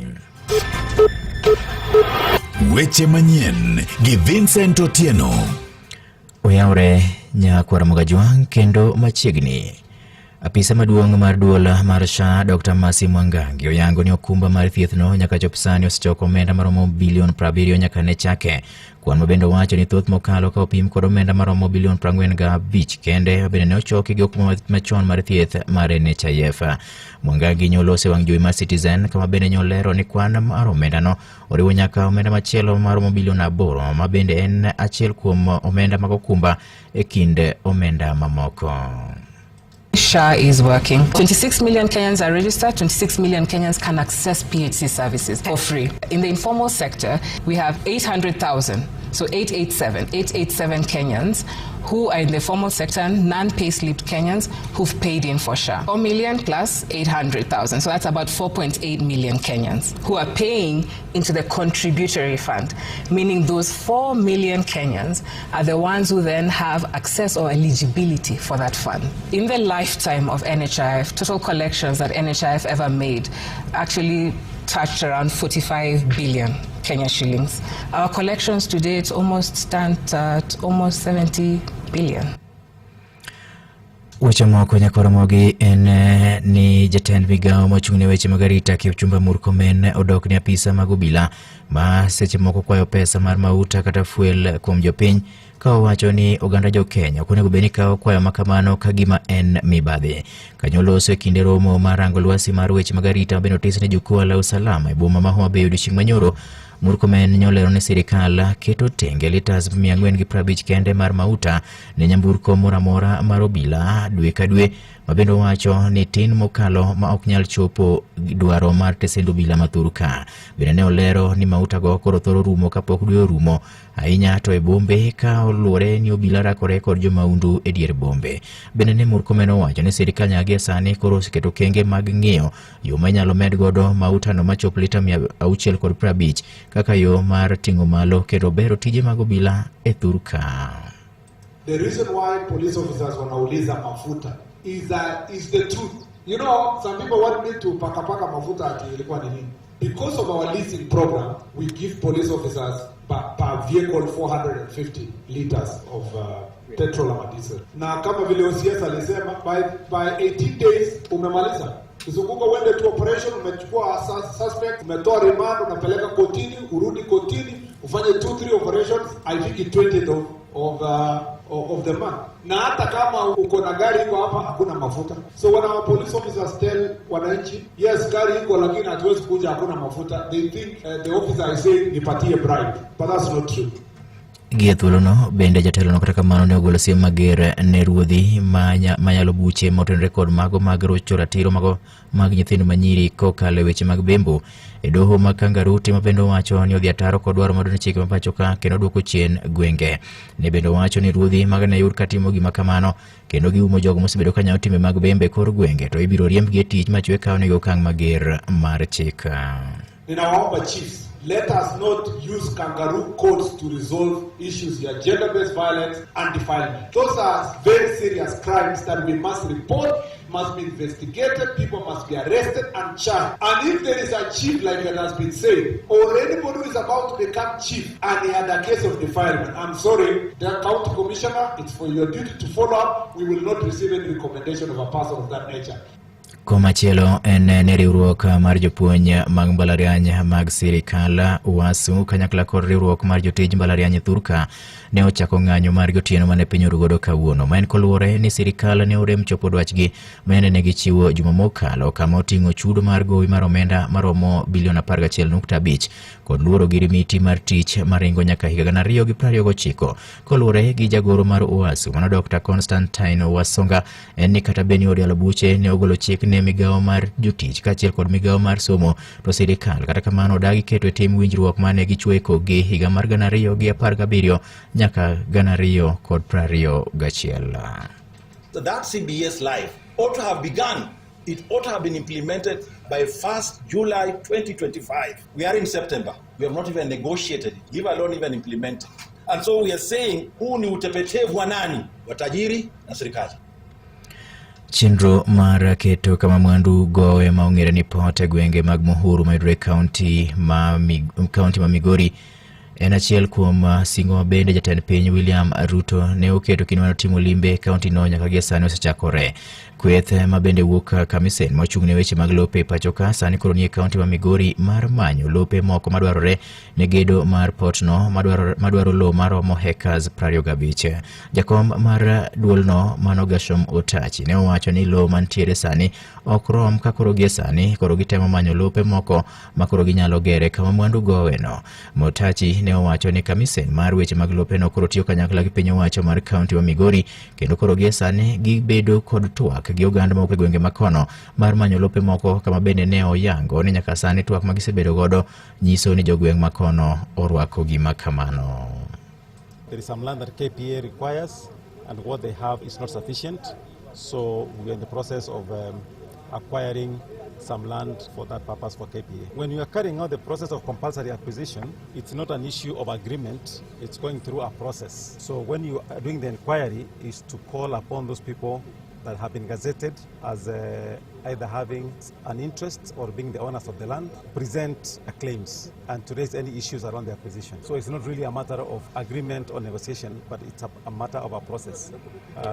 Weche manyien gi Vincent Otieno. Oyawre nyakwar Mogajwang kendo machiegni. Apisa maduong' mar duol mar SHA Dr. Mercy Mwangangi oyango ni okumba mar thiethno nyaka chop sani osechoko omenda maromo bilion 70 nyaka ne chake. Kwan mabende wacho ni thoth mokalo ka opim kod omenda maromo bilion 45 kende bende ne ochoki gi okumba machon mar thieth mar NHIF. Mwangangi nyolose wang' jowi mar Citizen kama bende nyolero ni kwan mar omenda no oriwo nyaka omenda machielo maromo bilion 8 ma bende en achiel kuom omenda mag okumba e kind omenda mamoko. SHA is working. 26 million Kenyans are registered. 26 million Kenyans can access PHC services for free. In the informal sector, we have 800,000, so 887 Kenyans who are in the formal sector, non-pay-slipped Kenyans who've paid in for SHA. 4 million plus 800,000, so that's about 4.8 million Kenyans who are paying into the contributory fund, meaning those 4 million Kenyans are the ones who then have access or eligibility for that fund. In the lifetime of NHIF, total collections that NHIF ever made actually touched around 45 billion Kenya shillings. Our collections to date almost stand at almost 70 billion. Weche moko nyakoromogi en ni jatend migawo mochung'ne weche mag arita Kipchumba Murkomen odok ne apisa mag obila ma seche moko kwayo pesa mar mauta kata fuel kuom jopiny ka owacho ni oganda Jo-Kenya onego bed ni kawo kwayo makamano ka gima en mibadhi. Kanyoloso e kinde romo mar rango lwasi mar weche mag arita bende otis ne jukwaa la usalama e boma ma Homa Bay odiochieng' manyoro. Murkomen nyolero ni sirikal keto tenge litas 450 kende mar mauta ne nyamburko moramora mar obila dwe ka dwe, ma bende wacho ni tin mokalo ma ok nyal chopo dwaro mar tesend obila mathuruka. Bende ne olero ni mauta go koro thoro rumo kapok dwe orumo, ahinya to e bombe ka oluore ni obila rakore kod jomaundu e dier bombe. Bende ne Murkomen owacho ni sirikal nyaka sani koro oseketo kenge mag ng'iyo yo manyalo med godo mauta no machop lita 650 kaka yo mar ting'o malo kendo bero tije mag obila e thurka. The reason why police officers wanauliza mafuta is the truth. You know, some people want me to paka mafuta ati ilikuwa ni nini. Because of our leasing program, we give police officers per vehicle 450 liters of petrol and diesel. Na kama vile OCS alisema, by 18 days umemaliza. Kizunguka uende tu operation, umechukua suspect, umetoa remand, unapeleka kotini, urudi kotini, ufanye 2-3 operations, I think in 20th of the month. Na hata kama uko na gari iko hapa hakuna mafuta. So when our police officers tell wananchi, yes gari iko lakini hatuwezi kuja hakuna mafuta, they think the officer is saying nipatie bribe, but that's not true. Giethulono bende jatelo no kata kamano ne ogolo siem mager ne ruodhi manyalo buche motenore kod mago mag rocho ratiro mago mag nyithindo manyiri kokalo weche mag bembo e doho mag Kangaruti, ma bende wacho ni odhi ataro kod dwaro madone chike mapacho ka kendo duoko chien gwenge. Ne bende wacho ni ruodhi mag ne yud katimo gima kamano kendo giumo jogo mosebedo kanyawo timbe mag bembe kor gwenge to ibiro riembgi e tich machwe kawo ne okang' mager mar chik. Ninawaomba chiefs, let us not use kangaroo courts to resolve issues here, gender-based violence and defilement. Those are very serious crimes that we must report, must be investigated, people must be arrested and charged. And if there is a chief, like it has been said, or anybody who is about to become chief and he had a case of defilement, I'm sorry, the county commissioner, it's for your duty to follow up. We will not receive any recommendation of a person of that nature. Komachielo en ne riwruok mar jopuonj mag mbalariany mag sirikal UASU kanyakla kod riwruok mar jotij mbalariany Thurka ne ochako ng'anyo mar gotieno mane piny orugodo kawuono, ma en koluwore ni sirikal ne orem chopo dwachgi mane ne gichiwo juma mokalo kama oting'o chudo mar gowi mar omenda maromo bilion 11.5 kod luoro gi rimiti mar tich maringo nyaka higa 2029. Koluwore gi jagoro mar UASU mano Dr. Constantine Wasonga en ni kata beni odialo buche ne ogolo chik ne ne migawo mar jotich kaachiel kod migawo mar somo to sirikal kata kamano odagi keto e tim winjruok mane gichweko gi higa mar 2017 nyaka 2021. So that CBS Live ought to have begun. It ought to have been implemented by 1st July 2025. We are in September. We have not even negotiated it, leave alone even implemented. And so we are saying, huu ni utepetevu wa nani? Watajiri na serikali. Chenro mar keto kama mwandu gowe maongere ni pote gwenge mag Muhuru mayudore kaunti ma Migori en achiel kuom singo mabende jatend piny William Ruto ne oketo kinwano timo limbe kaunti no nyaka gie sani osechakore. Kweth mabende wuok kamisen mochung'ne weche mag lope pachoka sani koro nie kaunti ma Migori mar manyo lope moko madwarore ne gedo mar potno madwaro lo maromo hectares 25. Jakom mar duolno Mano Gashom Otachi ne owacho ni lo mantiere sani ok rom ka koro gie sani koro gitemo manyo lope moko ma koro ginyalo gere kama mwandu gowe no. Motachi ne owacho ni kamisen mar weche mag lope no koro tiyo kanyakla gi piny owacho mar kaunti ma Migori kendo koro gie sani gibedo kod twak gi oganda moko e gwenge makono mar manyo lope moko kama bende ne oyango ni nyaka sani twak magisebedo godo nyiso ni jogweng makono orwako gima kamano. There is some land that KPA requires and what they have is not sufficient, so we are in the process of acquiring some land for that purpose for KPA. When you are carrying out the process of compulsory acquisition, it's not an issue of agreement, it's going through a process. So when you are doing the inquiry is to call upon those people that have been gazetted as either having an interest or being the owners of the land, present claims and to raise any issues around the acquisition. So it's not really a matter of agreement or negotiation, but it's a matter of a process.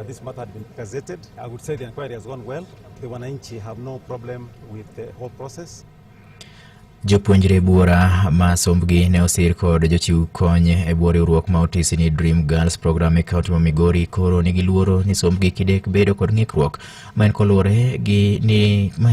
This matter had been gazetted. I would say the inquiry has gone well. The Wananchi have no problem with the whole process. Jopuonjre buora ma sombgi ne osir kod jochiw kony e buore riwruok ma otisi ni Dream Girls program e kaunti ma Migori koro nigi luoro ni sombgi kidek bedo kod ng'ikruok ma en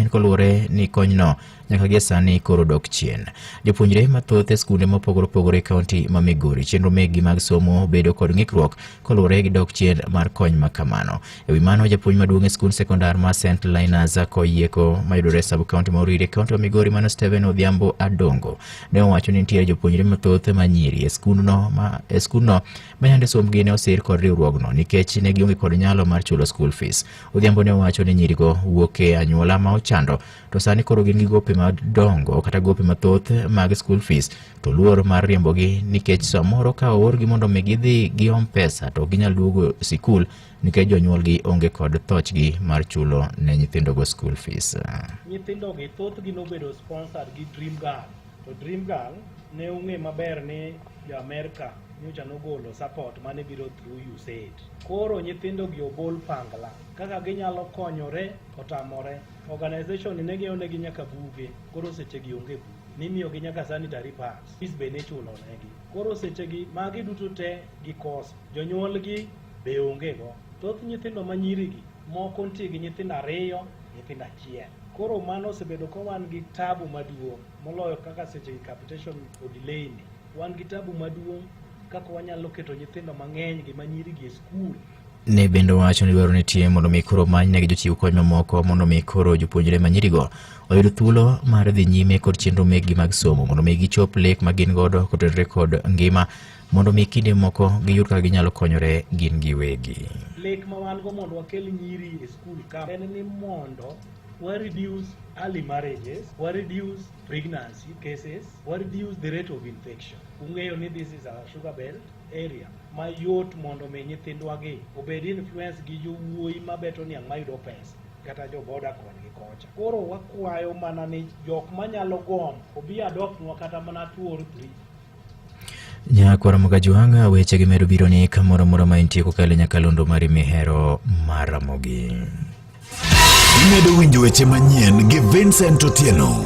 kolure ni konyno nyaka gie sani koro dok chien. Jopuonjre mathoth e skunde mopogore opogore e kaunti ma Migori chenro meggi mag somo bedo kod ng'ikruok kolure gi dok chien mar kony ma kamano. E wi mano japuonj maduong' e skund sekondar ma St. Linus Koyieko mayudore sub kaunti ma Orire kaunti ma Migori mano Steven Odhiambo Adongo ne owacho ni nitie jopuonjre mathoth manyiri e skundno ma yande sombgi ne osir kod riwruogno nikech ne gionge kod nyalo mar chulo school fees. Odhiambo ne owacho ni nyirigo wuok e anyuola ma ochando to sani koro gin gi gope madongo kata gope mathoth mag school fees to luor mar riembogi nikech samoro ka oorgi mondo mi gidhi giom pesa to ginyal duogo sikul nikech jonyuolgi onge kod thochgi mar chulo ne nyithindogo school fees. Nyithindogi thothgi nobedo sponsored gi Dream Girl to Dream Girl ne ong'e maber ni jo-Amerika nyocha nogolo support mane biro through USAID. Koro nyithindogi obol pangla kaka ginyalo konyore otamore. Organization ne gionegi nyaka buge, koro sechegi onge buge. Nimiyogi nyaka sanitary pads, fees be ne chulo negi. Koro sechegi magi duto te gikoso. Jonyuolgi be onge go. Thoth nyithindo manyirigi moko nitie gi nyithindo 2, nyithindo 1. Koro mano osebedo ka wan gi tabu maduong' moloyo kaka sechegi capitation odelay ni. Wan gi tabu maduong' kaka wanyalo keto nyithindo mang'eny gi manyirigi e skul. Ne bende wacho ni dwaro nitie mondo mi koro manyne gi jochiw kony mamoko mondo mi koro jopuonjre manyirigo oyud thuolo mar dhi nyime kod chenro meggi mag somo mondo mi gichop lek ma gin godo kotenore kod ngima mondo mi kinde moko giyud kaka ginyalo konyore gin giwegi. Lek ma wan go mondo wakel nyiri e skul ka en ni mondo we reduce early marriages, we reduce pregnancy cases, we reduce the rate of infection. Ung'eyo ni this is a sugar belt area ma yot mondo mi nyithindwagi obed influence gi jowuoyi mabeto niang' mayudo pesa kata jo boda koni gi kocha. Koro wakwayo mana ni jok manyalo gom obi adoptnwa kata mana 2 or 3. Nyakwara Mugajuanga weche gi medo biro ni kamoro moro ma intie kokale nyakalondo mari mihero maramogi. Imedo winjo weche manyien gi Vincent Otieno.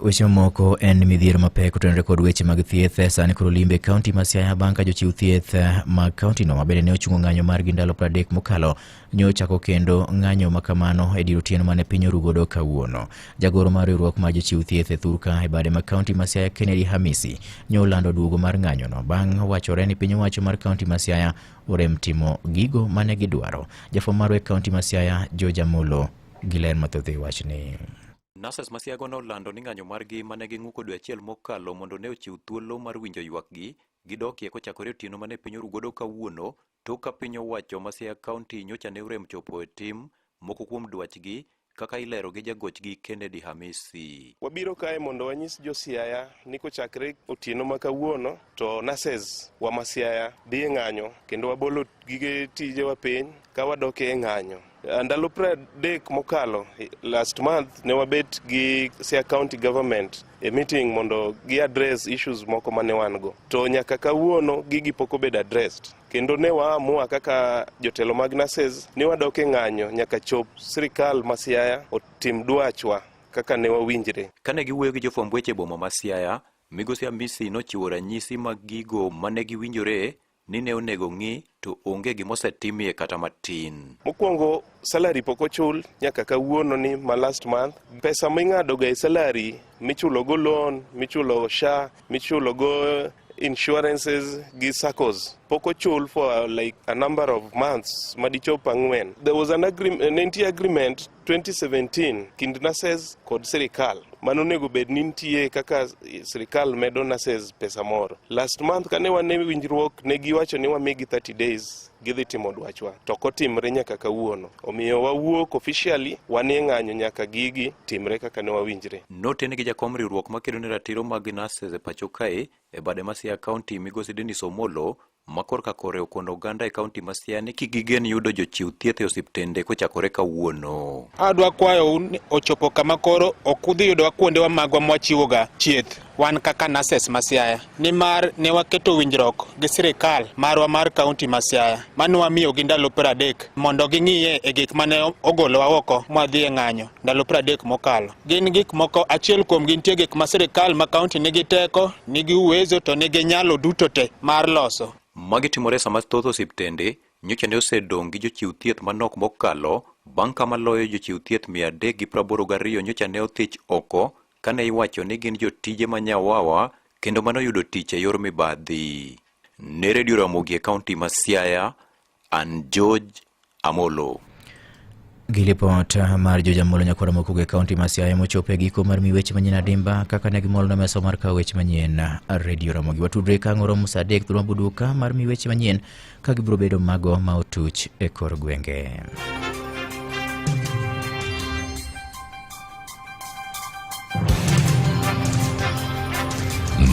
Weche moko en midhiero mapek kotenore kod weche mag thieth sani koro limbe kaunti ma Siaya banka jochiw thieth mag kaunti no mabende ne ochungo ng'anyo mar gi ndalo 30 mokalo nyochako kendo ng'anyo makamano e dier otieno mane piny orugodo kawuono. Jagoro mar riwruok mar jochiw thieth e Thurka e bade ma kaunti ma Siaya Kennedy Hamisi nyolando duogo mar ng'anyo no bang' wachore ni piny owacho mar kaunti ma Siaya orem timo gigo mane gidwaro. Jafwamb mar kaunti ma Siaya George Amolo giler mathoth e wachni. Nurses masiago nolando ni ng'anyo margi mane ging'uko dwe achiel mokalo mondo ne ochiw thuolo mar winjo ywakgi gidokie kochakore otieno mane piny orugodo kawuono tok ka piny owacho ma Siaya County nyocha ne orem chopo e tim moko kuom dwachgi kaka ilero gi jagochgi Kennedy Hamisi. Wabiro kae mondo wanyis jo Siaya ni kochakre otieno ma kawuono to nurses wa ma Siaya dhi e ng'anyo kendo wabolo gige tije wa piny ka wadok e ng'anyo. Ndalo 30 mokalo last month ne wabet gi Siaya County government a meeting mondo gi address issues moko mane wan go. To nyaka kawuono gigi pok obed addressed. Kendo ne waamua kaka jotelo mag nurses ni wadok e ng'anyo nyaka chop sirikal ma Siaya otim dwachwa kaka ne wawinjre. Kane giwuoyo gi jofwamb weche boma ma Siaya, Migosi Hamisi nochiwo ranyisi mag gigo mane giwinjore ni ne onego ng'i to onge gimosetimie kata matin. Mokwongo salary pok ochul nyaka kawuono ni ma last month. Pesa ming'ado ga e salary michulo go loan, michulo SHA, michulo go insurances gi SACCOs pok ochul for like a number of months madichop 4. There was an agreement 2017 kind nurses kod sirikal mano nego bed ni nitie kaka sirikal medo nurses pesa moro. Last month kane wane winjruok ne giwacho ni wamigi 30 days gidhi timo dwachwa to kotimre nyaka kawuono. Omiyo wawuok officially wanie ng'anyo nyaka gigi timre kaka ne wawinjre. Noten gi jakom riwruok makedo ne ratiro mag nurses e pacho kae e bade ma Siaya County Migosi Dennis Omolo makorka kore okono oganda e kaunti ma Siaya ni kigigen yudo jochiw thieth e osiptende kochakore kawuono. Adwa kwayo ochopo kama koro okudhi yudo kuondewa magwa mwachiwoga chieth wan kaka nurses ma Siaya nimar ne waketo winjruok gi sirikal marwa mar kaunti ma Siaya mane wamiyo gi ndalo 30 mondo ging'iye e gik mane ogolowa oko mwadhi e ng'anyo ndalo 30 mokalo. Gin gik moko achiel kuom gin tie gik ma sirikal ma kaunti nigi teko, nigi uwezo to nigi nyalo duto te mar loso. Magi timore sama thoth osiptende nyocha ne osedong' gi jochiw thieth manok mokalo bang' ka maloyo jochiw thieth 382 nyocha ne othich oko kane iwacho ni gin jotije manyawawa kendo mano yudo tich e yor mibadhi. Ne Radio Ramogi e kaunti ma Siaya, an George Amolo. Gilipot mar George Amolo nyakwara moko e kaunti ma Siaya mochopo e giko mar miweche manyien adimba kaka ne gimol na mesa mar weche manyien Radio Ramogi. Watudre ka ngoro Musa Dek thuolo buduka mar miweche manyien ka gibiro bedo mago ma otuch e kor gwenge.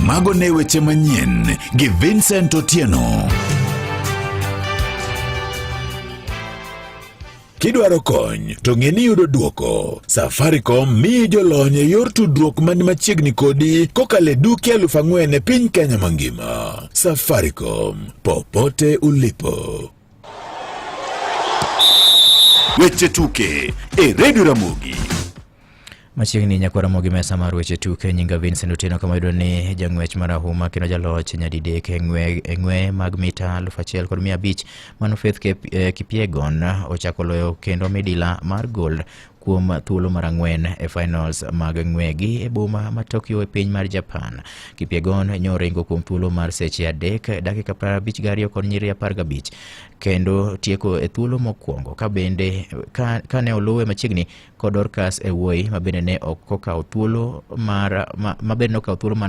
Mago ne weche manyien gi Vincent Otieno. Kidwaro kony to ng'eni yudo duoko. Safaricom miyo jolony e yor tudruok man machiegni kodi kokale duki 4,000 e piny Kenya mangima. Safaricom, popote ulipo. Weche tuke e Radio Ramogi. Machiegni nyakwara Ramogi mesa mar weche tuke nyinga Vincent Otieno kama yudo ni jang'wech marahuma kendo jaloch nyadidek e ng'we mag mita 1,500 mano Faith Kipyegon ochako loyo kendo midila mar gold kuom thuolo mar 4 e finals mag ng'wegi e boma ma Tokyo e piny mar Japan. Kipyegon nyoringo kuom thuolo mar seche 3 dakika 52 kod nyiri 15 kendo tieko e thuolo mokwongo ka bende kane oluwe machiegni kod Dorcas Ewoi ma bende ne okawo thuolo mar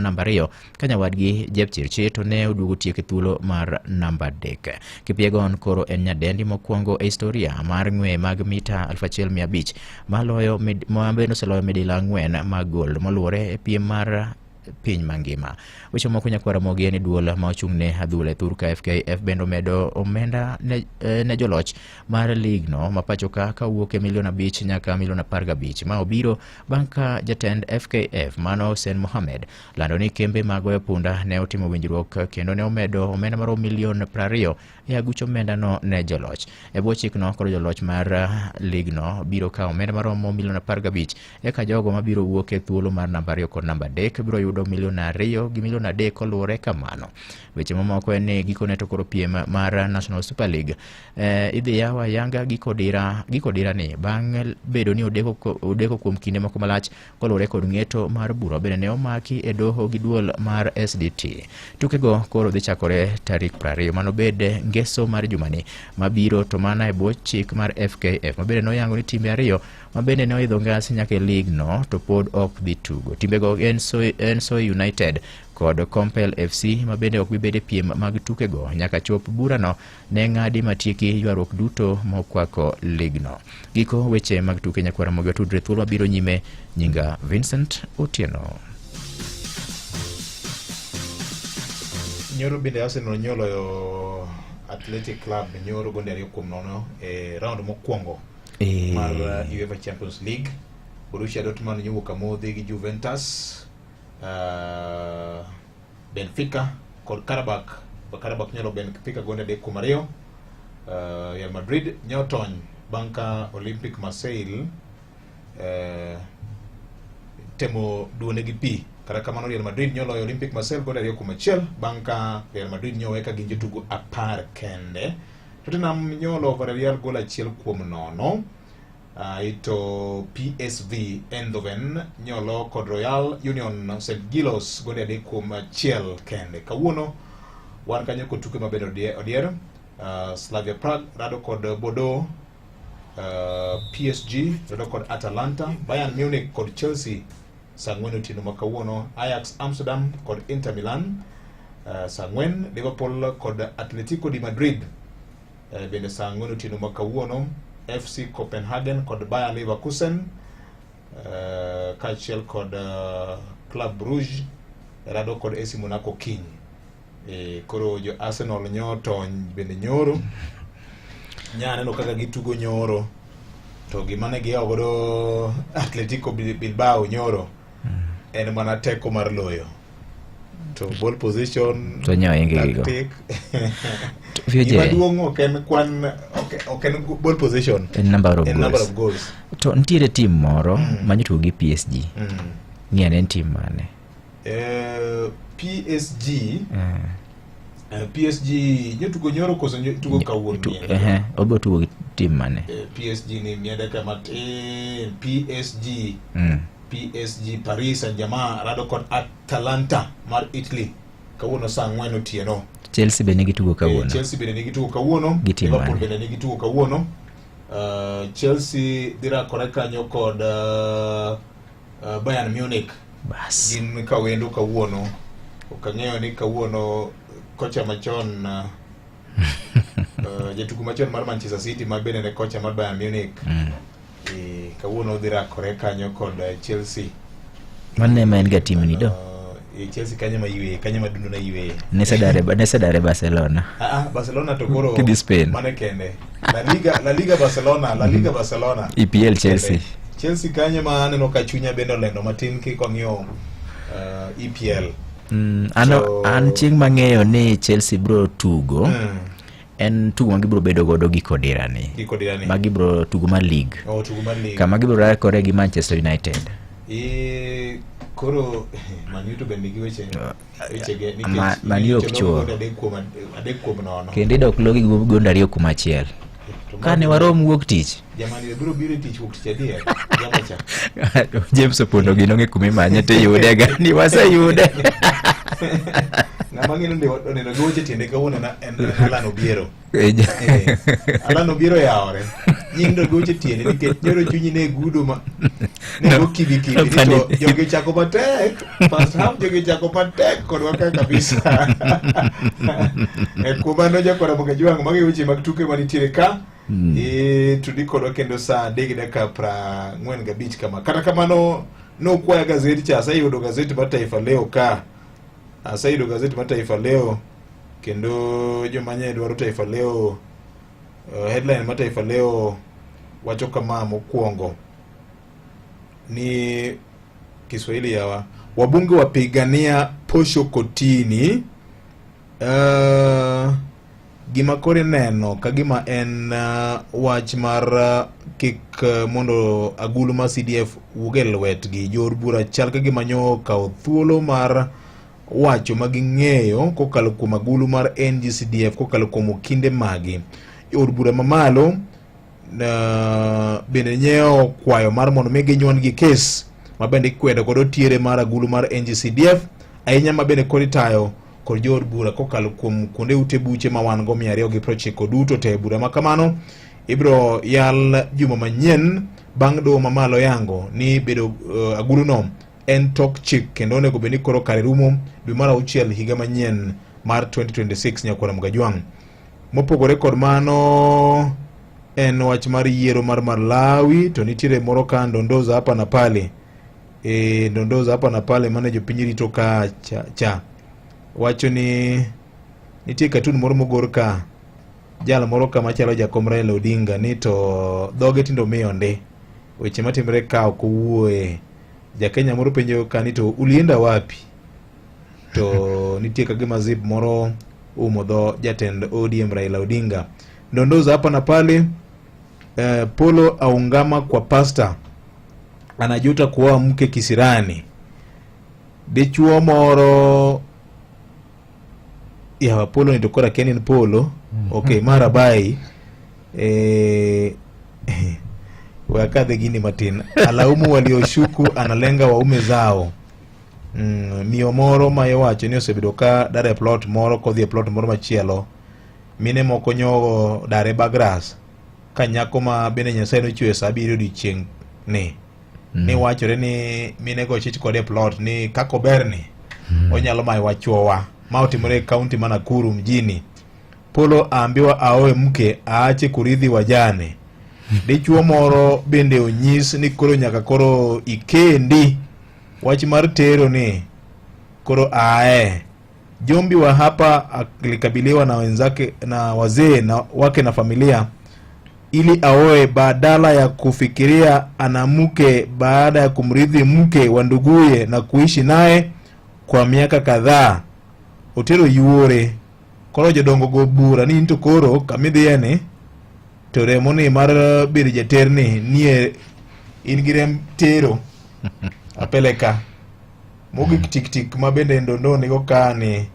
namba 2 ka nyawadgi Jepchirchir to ne oduogo tieko thuolo mar namba 3. Kipyegon koro en nyadendi mokwongo e historia mar ng'we mag mita 1,500 maloyo bende oseloyo midila 4 mag gold moluwore e piem mar piny mangima. Weche moko nyakwara Ramogi en duol ma ochung'ne adhula e thurka FKF bendo medo omenda ne joloch mar lig no ma pacho ka wuok e $5,000,000 nyaka $15,000,000 ma obiro bang' ka jatend FKF mano Hussein Mohamed lando ni kembe mag goyo punda ne otimo winjruok kendo ne omedo omenda mar $20,000,000 e aguch omenda no ne joloch. E bwo chik no koro joloch mar lig no biro kawo omenda mar $15,000,000 eka jogo mabiro wuok e thuolo mar namba 2 kod namba 3 biro yudo $2,000,000 gi $3,000,000 koluwore kamano. Weche mamoko en ni gikone to koro piem mar National Super League idhi yawa Yanga giko dira ni bang' bedo ni odeko kuom kinde moko malach koluwore kod ng'eto mar bura bende ne omaki e doho gi duol mar SDT. Tukego koro dhi chakore tarik 20 mano bed ngeso mar jumani mabiro to mana e bwo chik mar FKF ma bende noyango ni timbe ariyo mabende ne oidho ngas nyaka e lig no to pod ok dhi tugo. Timbego Enso United kod Compel FC mabende ok bibede piem mag tukego nyaka chop burano ne ng'adi matieki ywaruok duto mokwako lig no. Giko weche mag tuke nyakwara mogo tudre thuolo mabiro nyime. Nyinga Vincent Otieno. Nyoro bende Arsenal nyolo Athletic Club nyoro gonde 2-0 e round mokwongo mar UEFA Champions League. Borussia Dortmund nyowuok amodhi gi Juventus, Benfica kod Karabakh nyalo Benfica gonde 3-2. Real Madrid nyotony banka Olympic Marseille temo duone gi pi. Kata kamano Real Madrid nyolo Olympic Marseille gonde 2-1 banka Real Madrid nyoweka gi jotugo 10 kende. Tottenham nyolo Villarreal gol 1-0. Ito PSV Eindhoven nyolo kod Royal Union St. Gilos gonde 3-1 kende. Kawuono wan kanyo kod tuke mabedo odier. Slavia Prague rado kod Bordeaux, PSG rado kod Atalanta, Bayern Munich kod Chelsea sangwen otieno makawuono, Ajax Amsterdam kod Inter Milan sangwen, Liverpool kod Atletico de Madrid bende sangwen otieno makawuono, FC Copenhagen kod Bayer Leverkusen kaachiel kod Club Brugge rado kod AC Monaco kiny. Koro jo Arsenal nyotony bende nyoro nyaneno kaka gitugo nyoro, to gimane giyawo godo Atletico Bilbao nyoro en mana teko mar loyo, to ball position to nyoingi gimaduong' ok en ball position, en number of goals. To nitiere team moro manyotugo gi PSG, ng'iyane en team mane? PSG nyotugo nyoro koso nyotugo kawuono obo tugo gi team mane? PSG ni miende kama PSG Paris Saint-Germain rado kod Atalanta mar Italy kawuono saa 4 otieno. Chelsea bende gitugo kawuono. Chelsea bende gitugo kawuono. Liverpool bende gitugo kawuono. Chelsea dira kore kanyo kod Bayern Munich. Bas. Gin kawendo kawuono. Okang'eyo ni kawuono kocha machon jatugo machon mar Manchester City ma bende ne kocha mar Bayern Munich kawuono dira kore kanyo kod Chelsea. Manne ma en ga team ni do? Chelsea kanyo ma ywe, kanyo ma dundo na ywe. Nesa dare Barcelona. Barcelona to koro kidi Spain. Mane kende. La Liga Barcelona. EPL Chelsea. Chelsea kanyo ma aneno ka chunya bende olendo matin kikong'yo EPL. An chieng' mang'eyo ni Chelsea bro tugo en tugo ma gibro bedo godo gi kodirani ma gibro tugo mar league kama gibro rakore gi Manchester United. Koro Man U to bende gi weche ge Man U ok chuo kendo idok logi gonde 2-1 kane warom wuok tich jamani biro tich wuok tich adier jamacha James Opondo gino ng'e kumimanye te yude gani waseyude ng'ama ng'ino ndio goche tiende kawuono na Alan Obiero Alan Obiero yaore nyindo goche tiende nikech nyoro chunyi ne gudo ma ne gokibi to jogi chako patek first half jogi chako patek kod waka kabisa kumano jakora moga juang magi weche mag tuke manitiere ka tudi kodwa kendo saa 3:45 kama kata kamano no kwaya gazeti cha asayudo gazeti mar Taifa Leo ka asayudo gazeti mar Taifa Leo kendo jomanye dwaro Taifa Leo headline mar Taifa Leo wacho kama mokwongo ni Kiswahili yawa wabunge wapigania posho kotini gima kore neno kagima en wach mar kik mondo agulu ma CDF ugel wet gi jor bura chal kagima nyo kao thuolo mar wacho maging'eyo kokalo kuom agulu mar NGCDF kokalo kuom kinde magi jor bura mamalo bende nyeo kwayo mar mondo megi nyuan gi kes mabende kwedo godo tiere mar agulu mar NGCDF ahinya mabende kori tayo kod jor bura kokalo kuom kuonde ute buche ma wan go 290 duto te bura makamano ibro yal juma manyien bang' do mamalo yango ni bedo aguru no en tok chik kendo onego bed ni koro kare rumo dwe mar 6 higa manyien mar 2026 Nyakwara Mgajwang'. Mopogore kod mano en wach mar yiero mar Malawi, to nitiere moro ka ndondoza hapa na pale. Ndondoza hapa na pale mane jopiny rito ka cha. Wacho ni nitie katun moro mogor ka jal moro ka machalo Jakom Raila Odinga ni to dhoge tindo miyonde. Weche matimre ka ok owuoye. Jakenya moro penjo ka ni to ulienda wapi? To nitie kagima zip moro umodho jatend ODM Raila Odinga. Ndondoza hapa na pale. Polo aungama kwa pasta, anajuta kuoa mke kisirani. Dichuo moro ya Polo ni dokora Kenin Polo. Okay, marabai. Wakadhe gini matin. Alaumu walioshuku analenga waume zao. Miyo moro mayo wacho ni osebedo ka dare plot moro kodhi plot moro machielo. Mine moko nyogo dare bagras. Kanyako ma bene Nyasaye nochwe sa 7 odiechieng' ni wachore ni mine go chich kode plot ni kako berni onyalo mai wachowa ma otimore kaunti ma Nakuru mjini. Polo aambiwa aoe mke aache kuridhi wajane. Dichuo moro bende onyis ni koro nyaka koro ikendi. Wach mar tero ni koro Jombi wa hapa alikabiliwa na wenzake na wazee na wake na familia ili aoe badala ya kufikiria ana mke baada ya kumridhi mke wa nduguye na kuishi naye kwa miaka kadhaa. Otero yuore koro jodongo go bura ni into koro kamidhiene to remoni mar bir jaterni nie ingirem tero apeleka mogik tik mabende ndondo nigo kani.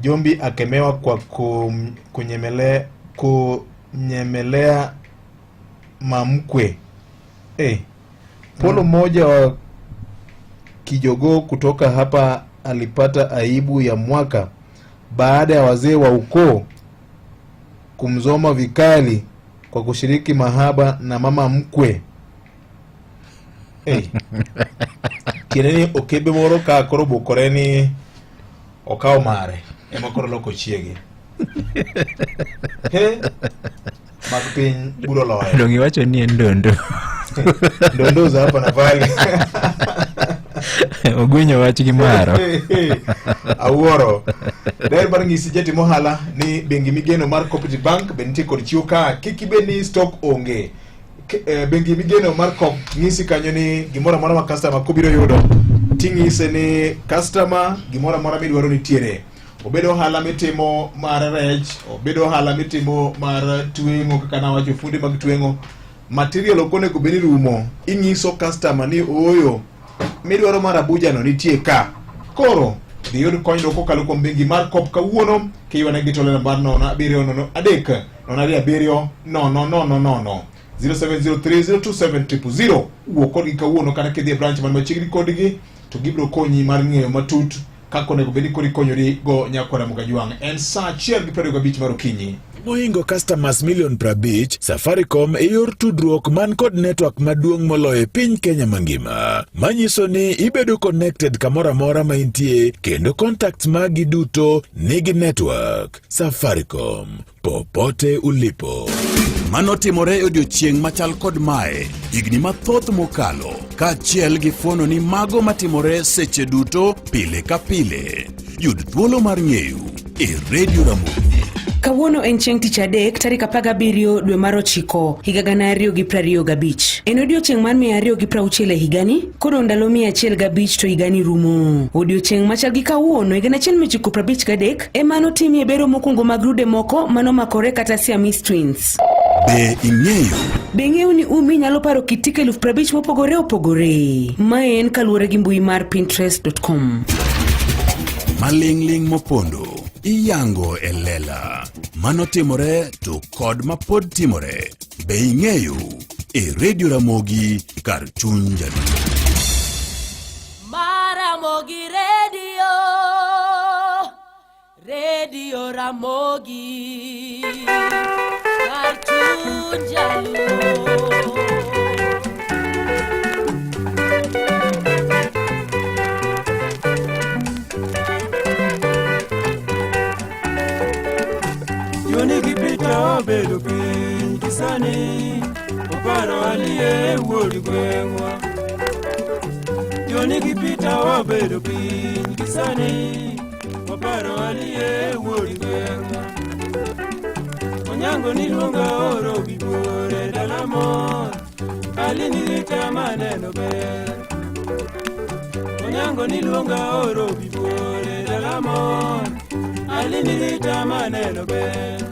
Jombi akemewa kwa kunyemelea mamkwe. Polo moja wa Kijogo kutoka hapa alipata aibu ya mwaka baada ya wazee wa ukoo kumzoma vikali kwa kushiriki mahaba na mama mkwe. Kineni okebe moro ka koro bokoreni okao mare ema koro loko chiege. Magpin buro loe. Dongi wacho ni ndondo. Ndondoza hapa na pale. Ogwinyo wach gi maro. Awuoro. Der bar ngisi jeti mohala ni bengi migeno mar Cooperative Bank bentie kod chiwo ka kikibeni stock onge. Bengi migeno mar Coop ngisi kanyo ni gimora mora ma customer kobiro yudo. Tingise ni customer gimora mora midwaro nitiere. Obedo hala mitimo mar rech, obedo hala mitimo mar twengo kaka na wacho fundi mag twengo. Material okone kubeni rumo. Ingiso customer ni oyo midwaro mar Abuja no nitie ka. Koro diyud konydo kokalo kuom bengi mar Coop kawuono kiywane gitole namba 07307 0703027000 wuok kodgi kawuono kana kidhi branch man machiegni kodgi to gibro konyi mar ng'eyo matut kako nego bedi kori konyori go Nyakwara Mgajwang'. En saa 1:25 mar okinyi. Moingo customers million 50, Safaricom yor tudruok man kod network maduong' moloyo piny Kenya mangima. Manyiso ni ibedo connected kamora mora ma intie kendo contacts magi duto nigi network. Safaricom, popote ulipo. Manotimore odiochieng' machal kod mae higni mathoth mokalo kaachiel gi fuono ni mago matimore seche duto pile ka pile. Yud thuolo mar ng'eyo e Radio Ramogi. Kawuono en chieng' tich adek tarik 17 dwe mar 9 higa 2025. En odiochieng' mar 260 higani, koro ndalo 105 to higani rumo. Odiochieng' machal gi kawuono higa 1953 ema notimie bero mokwongo mag rude moko manomakore kata Siamese Twins. Be ing'eyo ni umi nyalo paro kitike 50 mopogore opogore. Mae en kaluwore gi mbui mar pinterest.com. Maling'ling mopondo iyango e lela manotimore to kod mapod timore. Be ing'eyo e Radio Ramogi kar chuny jaduong'. Ramogi Radio Ramogi kar chuny jaduong'. obedo piny kisani oparo aliye wuod gweng'wa jonigi pita obedo piny kisani oparo aliye wuod gweng'wa Onyango niluonga oro bibore dala mor alini rita maneno ber Onyango niluonga oro bibore dala mor alini rita maneno ber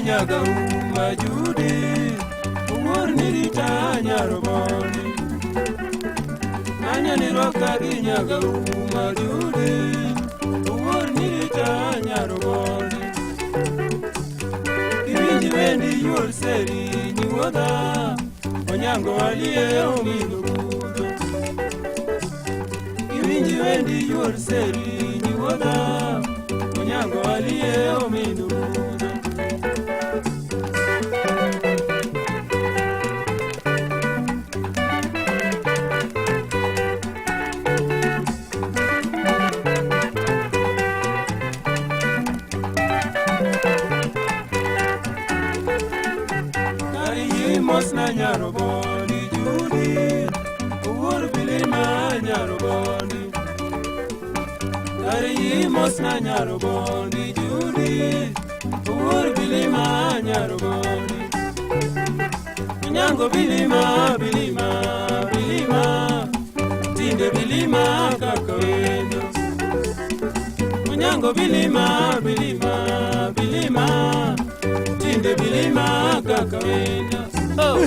Nyaga uma judi umur nirita nyaroboni Nanya niroka ginyaga uma judi umur nirita nyaroboni Kiwinji wendi yuol seri niwoda Onyango aliye omigo budo Kiwinji wendi yuol seri niwoda Onyango aliye omigo budo Mosna nyaroboni judi Uwur bilima nyaroboni Kari mosna nyaroboni judi Uwur bilima nyaroboni Nyango bilima bilima bilima Tinde bilima kakawendo Nyango bilima bilima bilima Tinde bilima kakawendo Oh!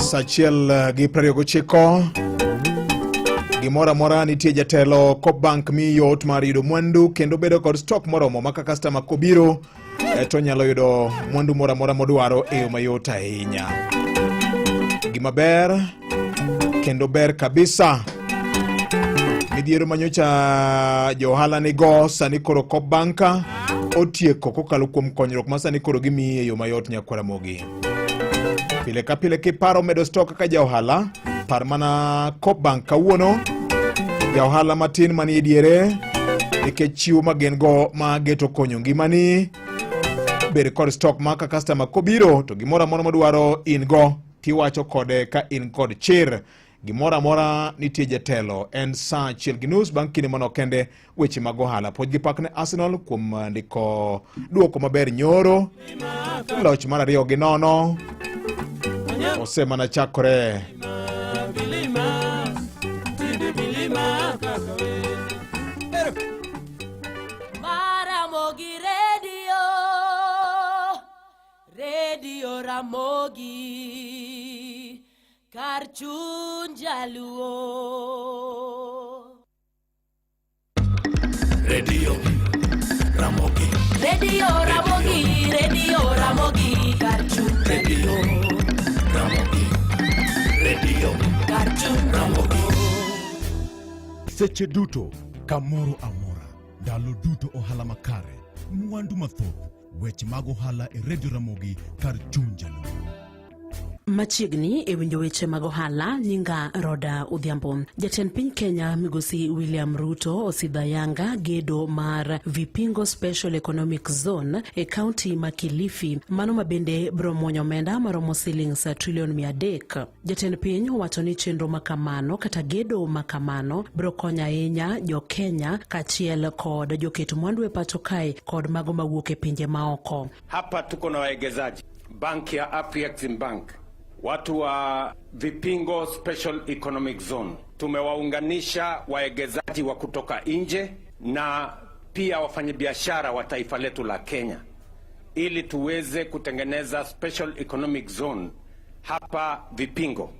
Sachiel gi 29 gimora mora nitie jatelo Cobank mi yot mar yudo mwandu kendo bedo kod stock moromo maka customer kobiro to nyalo yudo mwandu mora mora modwaro e yo mayot ahinya. Gima ber kendo ber kabisa midhiero manyocha johala nigo sani koro Cobank otieko kokalo kuom konyruok ma sani koro gimiye e yo mayot nyakwara mogi. Pile ka pile kiparo medo stock ka jaohala par mana Cobank kawuono jaohala matin mani diere nikech chiwo magen go ma geto konyo ngimani bere kod stock maka customer kobiro to gimora mora madwaro in go tiwacho kode ka in kod chir gimora mora nitie jatelo en sa chiel gi news bank kini mano kende weche mag ohala pod gi pak ne Arsenal kuom ndiko duoko maber nyoro loch mar 2-0 osema na chakore Ramogi Radio Ramogi kar chuny jaluo Radio Ramogi kar chuny Radio kar chuny Ramogi seche duto kamoro amora ndalo duto ohala makare mwandu mathoth weche mag ohala e Radio Ramogi kar chuny jaluo. Machiegni e winjo weche mag ohala nyinga Roda Odhiambo. Jatend piny Kenya Migosi William Ruto osidhayanga gedo mar Vipingo Special Economic Zone e kaunti ma Kilifi, mano mabende bro muonyo omenda maromo shillings trilion 300. Jatend piny owacho ni chenro makamano kata gedo makamano bro konyo ahinya jo Kenya kachiel kod joketo mwandu e pacho kae kod mago mawuok e pinje maoko. Hapa tuko na waegezaji bank ya Afrexim Bank, watu wa Vipingo Special Economic Zone. Tumewaunganisha waegezaji wa kutoka nje na pia wafanyabiashara wa taifa letu la Kenya ili tuweze kutengeneza Special Economic Zone hapa Vipingo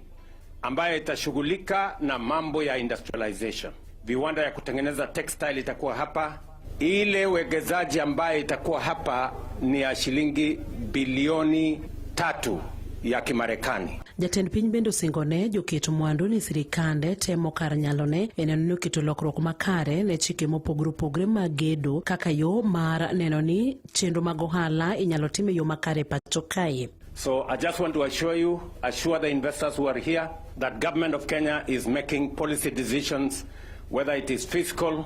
ambayo itashughulika na mambo ya industrialization. Viwanda ya kutengeneza textile itakuwa hapa. Ile wegezaji ambayo itakuwa hapa ni ya shilingi bilioni 3 ya Kimarekani. Jatend piny bendo singone joketo mwandu ni sirikande temo kar nyalone eneno keto lokruok makare ne chike mopogore mag gedo kaka yo mar neno ni chenro mag ohala inyalo time yo makare pacho kae. So I just want to assure the investors who are here that government of Kenya is making policy decisions, whether it is fiscal,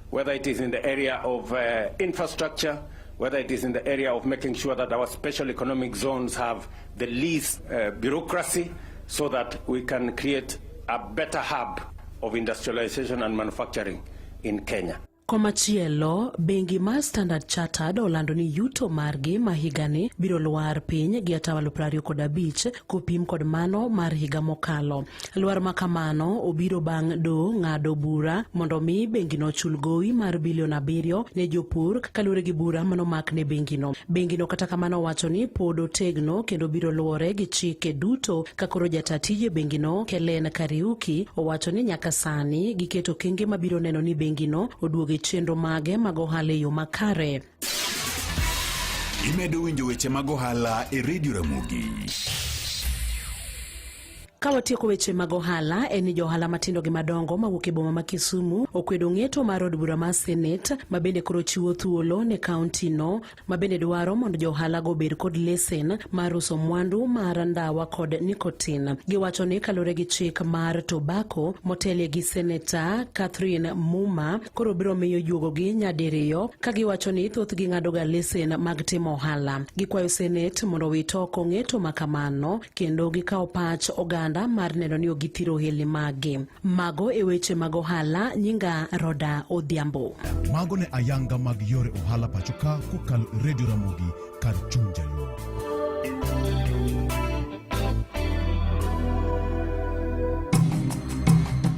whether it is in the area of infrastructure, whether it is in the area of making sure that our special economic zones have the least bureaucracy so that we can create a better hub of industrialization and manufacturing in Kenya. Komachielo, bengi mar Standard Chartered olando ni yuto margi mahigani biro luar piny gi atawalo 25 kopim kod mano mar higa mokalo. Luar makamano obiro bang' do ng'ado bura mondo mi bengi no chul gowi mar bilion 7 ne jopur kalure gi bura mano mak ne bengi no. Bengi no kata kamano wacho ni pod otegno kendo biro luore gi chike duto kakoro jatatije bengi no Kellen Kariuki owacho ni nyaka sani giketo kenge mabiro neno ni bengi no oduoge chenro mage mag ohala yo makare. Imedo winjo weche mag ohala e Radio Ramogi. Kawatieko weche mag ohala en johala matindo gi madongo mawuok e boma ma Kisumu okwedo ng'eto mar od bura mar Senate mabende koro chiwo thuolo ne kaunti no mabende dwaro mondo johala go bed kod lesen mar uso mwandu mar ndawa kod nicotine. Giwacho ni kalore gi chik mar tobacco motelie gi Senator Catherine Muma koro biro miyo juogo gi nyadiriyo ka giwacho ni thoth gi ng'ado ga lesen mag timo ohala. Gikwayo Senate mondo witoko ng'eto makamano kendo gikaw pach oganda mar neno ni ogithiro heli mage. Mago e weche mag ohala nyinga Roda Odhiambo. Mago ne ayanga mag yore ohala pachoka kokalo Radio Ramogi kar chuny jaluo.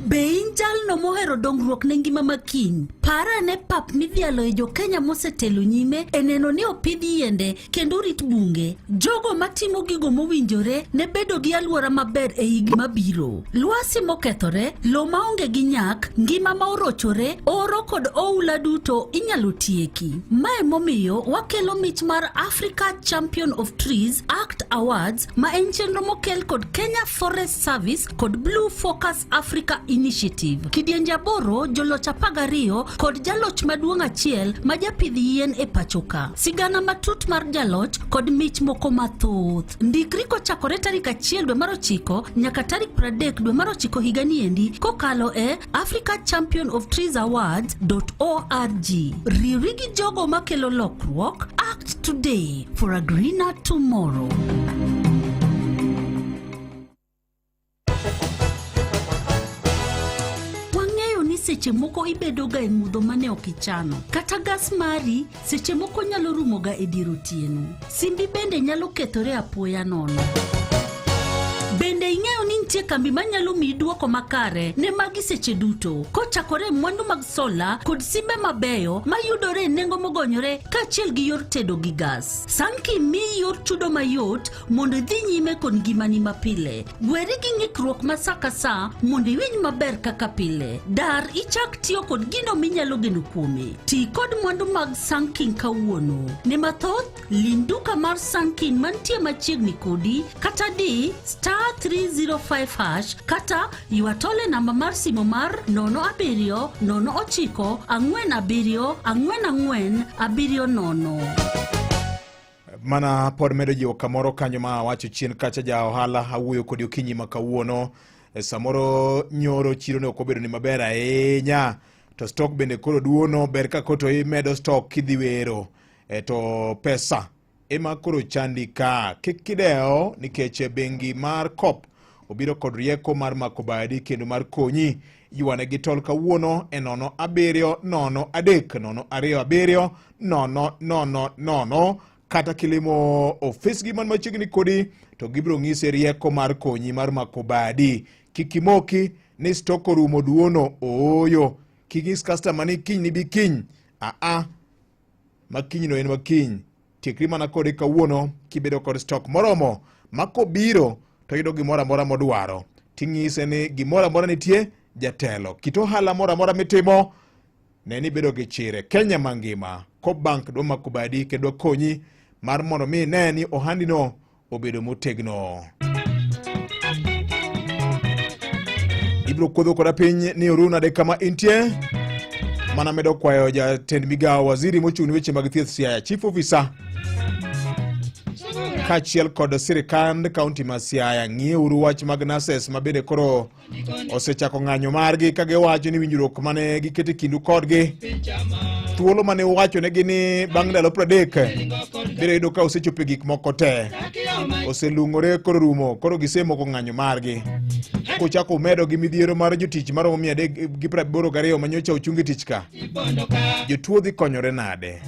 Bein jalno mohero dongruok ne ngima makiny. Para ne pap midhialo e jo Kenya mosetelo nyime eneno ni opidhi yiende kendo rit bunge. Jogo matimo gigo mowinjore ne bedo gi aluora maber e higi mabiro. Luasi mokethore, lo maonge gi nyak, ngima ma orochore, oro kod oula duto inyalo tieki. Mae momiyo wakelo mich mar Africa Champion of Trees Act Awards ma en chenro mokel kod Kenya Forest Service kod Blue Focus Africa Initiative. Kidienja boro joloch 12 kod jaloch maduong' achiel ma japidh yien e pachoka. Sigana matut mar jaloch kod mich moko mathoth. Ndikri kochakore tarik 1 dwe mar 9 nyaka tarik 30 dwe mar 9 higani endi kokalo e africachampion-of-trees-awards.org. Riwri gi jogo makelo lokruok. Act today for a greener tomorrow. Seche moko ibedo ga e mudho mane okichano kata gas mari seche moko nyalo rumo ga e dier otieno. Simbi bende nyalo kethore apoya nono. Bende ing'eyo ni nitie kambi manyalo miyi duoko makare ne magi seche duto kochakore mwandu mag sola kod simbe mabeyo mayudore e nengo mogonyore kaachiel gi yor tedo gi gas. Sanki miyi yor chudo mayot mondo idhi nyime kod ngimani mapile. Gweri gi ng'ikruok ma saa ka saa mondo iwinj maber kaka pile. Dar ichak tiyo kod gino minyalo geno kuome. Ti kod mwandu mag Sankin kawuono. Ne mathoth lim duka mar Sankin mantie machiegni kodi kata di *305# kata yuatole namba mar simo mar 0709 47 44 70. mana pod medo jiwo kamoro kanyo ma wacho chien kacha ja ohala awuoyo kodi okinyi makawuono samoro nyoro chiro ne okobedo ni maber ahinya to stock bende koro duono ber ka koto imedo stock kidhi wero to pesa ema koro chandi ka kikideo nikech bengi mar COP obiro kod rieko mar mako badi kendo mar konyi yuane gi tol kawuono e 070232700 kata kilimo ofis gi man machiegni kodi to gibiro ng'ise rieko mar konyi mar mako badi kikimoki ni stock orumo duono oyo kigis customer ni kiny ni bi kiny makiny no en makiny tikri mana kodi kawuono kibedo kod stock moromo mako biro to yudo gimoro amora modwaro ting'ise ni gimoro amora nitie jatelo kito hala moro amora mitimo ne ni bedo gi chire Kenya mangima COP Bank do mako badi kendo konyi mar mondo mi ne ni ohandi no obedo motegno. Ibro kodho koda piny ni oruna de kama intie mana medo kwayo jatend migawo waziri mochung' ni weche mag thieth Siaya Chief Officer kachiel kod sirikand kaunti ma Siaya ng'ieuru wach mag nurses mabende koro osechako ng'anyo margi kagiwacho ni winjruok mane gikete kindu kodgi thuolo mane wacho negi ni bang' ndalo 30 biro yudo ka osechope gik moko te oselungore koro rumo koro gisemoko ng'anyo margi kochako medo gi midhiero mar jotich maromo 382 manyocha ochungi tich ka jotuo dhi konyore nade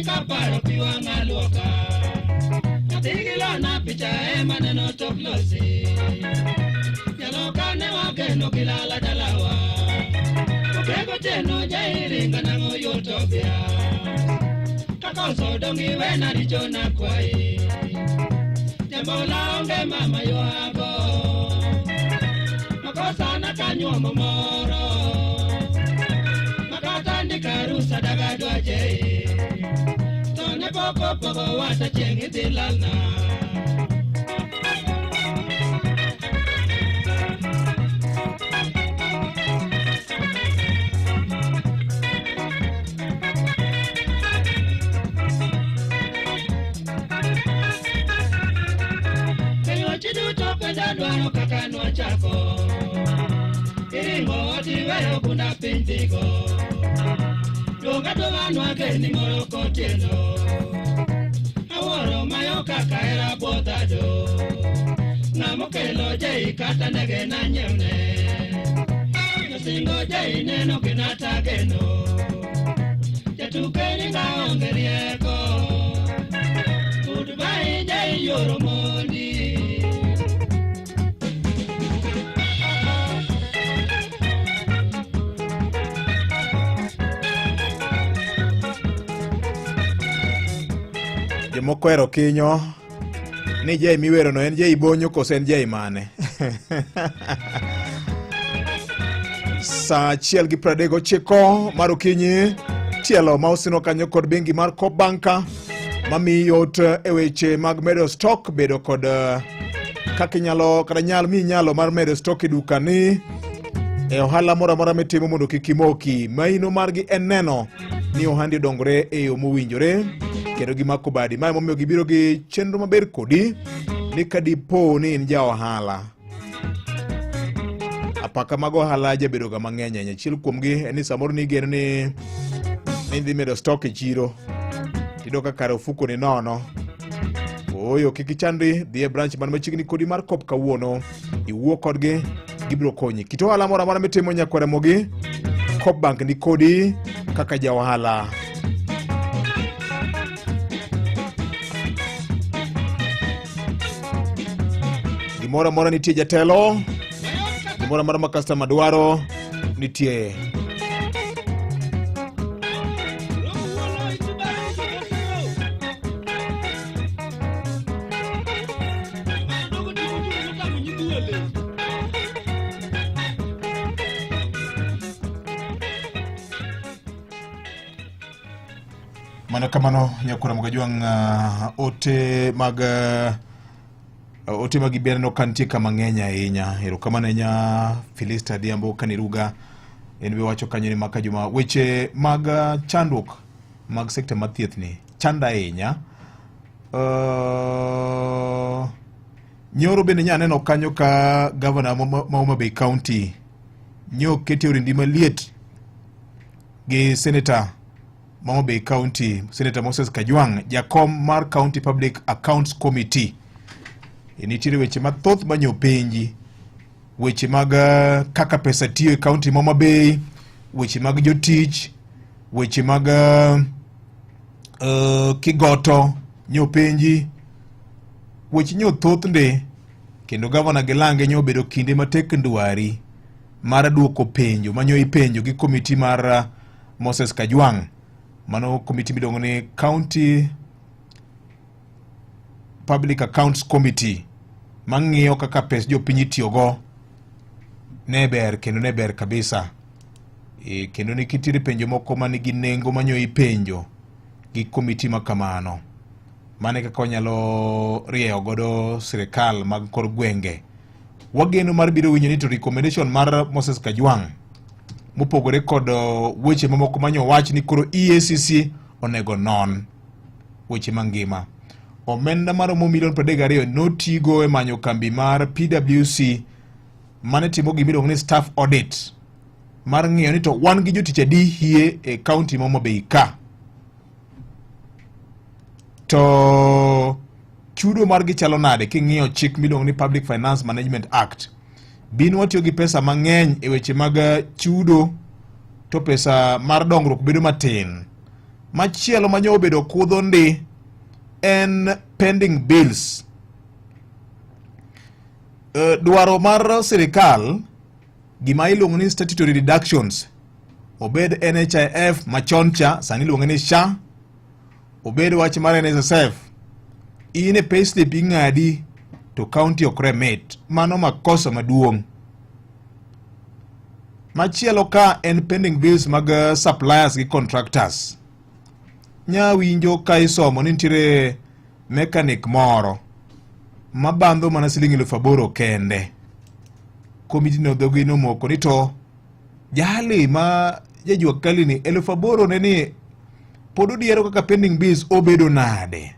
Kaparo piwanga luoka Tigilo na picha maneno toklosi Yaloka ne wakeno kilala dalawa Ukego teno jairinga na ngoyotopia Kakoso dongi wena rijona kwai Jambola onge mama yoago Makosa na kanywa momoro Makata ndikarusa dagadwa jei Poco wata chengi dilana Kayo chidu tope dadwano kakanwa chako Iringo otiweyo kuna pintigo Dunga dunganwa keni ngoro kotieno Aworo mayo kaka era botado Namokelo jai kata nege na nyemne Nasingo jai neno kinata geno Jatukeni nga ongerieko Goodbye jai yoro mondi Jomoko ero kinyo ni jai miwero no en jai bonyo kose en jai mane Saa 1:39 mar okinyi tielo ma osino kanyo kod bengi mar COP Bank mami yot e weche mag medo stock bedo kod kaka inyalo kata nyalo mar medo stock e dukani e ohala moro amora mitimo mondo kik imoki maino margi en neno ni ohandi dongore e yo mowinjore kendo gimako badi mae momiyo gibiro gi chenro maber kodi ni kadipo ni in ja ohala apaka mag ohala jabedo ga mang'eny ahinya. Achiel kuomgi en ni samoro ni igeno ni dhi medo stock e chiro tido ka kare ofuko ni nono oyo kik ichandri dhi e branch man machiegni kodi mar COP kawuono iwuo kodgi gibiro konyi kit ohala moro amora mitimo nyakwaremogi COP Bank ni kodi kaka ja ohala. Gimoro amora nitie jatelo, gimoro amora ma customer dwaro nitie. Mana kamano nyakura Mogajwang ote mag iberno kantie kama ng'eny ahinya. Erokamano nya Filista Diambo Kaniruga en be wacho kanyo ni maka juma weche mag chandruok mag sekta mag thieth ni chanda ahinya. Nyoro bende nyaneno kanyo ka governor ma Homa Bay County nyo kete orindi maliet gi senator Homa Bay County, Senator Moses Kajwang, jakom mar County Public Accounts Committee. Nitiere weche mathoth manyo penji, weche mag kaka pesa tiyo e county Homa Bay, weche mag jotich, weche mag kigoto nyo penji, weche nyo thoth nde, kendo governor Gelange nyo bedo kinde matek ndwari mar duoko penjo, manyo ipenjo gi committee mar Moses Kajwang. Mano committee midongo ni County Public Accounts Committee mang'iyo kaka pes jopiny itiyogo ne ber kendo ne ber kabisa. Kendo ni kitiri penjo moko manigi nengo manyo ipenjo gi committee makamano. Mane kaka wanyalo rieyo godo sirikal mag kor gwenge. Wageno mar biro winjo ni to recommendation mar Moses Kajwang mopogore kod weche mamoko manyo wach ni koro EACC onego non weche mangima. Omenda mar $1.32 million notigo e manyo kambi mar PWC mane timo gimiluongo ni staff audit mar ng'iyo ni to wan gi jotich adi hie e county Homa Bay ka. To chudo margi chalo nade king'iyo chik miluongo ni Public Finance Management Act. Bin watiyo gi pesa mang'eny e weche mag chudo to pesa mar dongruok bedo matin. Machielo manyo bedo kudho ndi en pending bills. Dwaro mar sirikal gima iluongo ni statutory deductions, obed NHIF machoncha sani iluongo ni SHA, obed wach mar NSSF, ine payslip ing'adi to county ok remit. Mano makosa maduong'. Machielo ka en pending bills mag suppliers gi contractors. Nya winjo ka isomo ni nitiere mechanic moro mabandho mana $8,000 kende. Komiti no dhogi no moko ni to jali ma jajwa kali ni $8,000 ne ni pod odiero kaka pending bills obedo nade.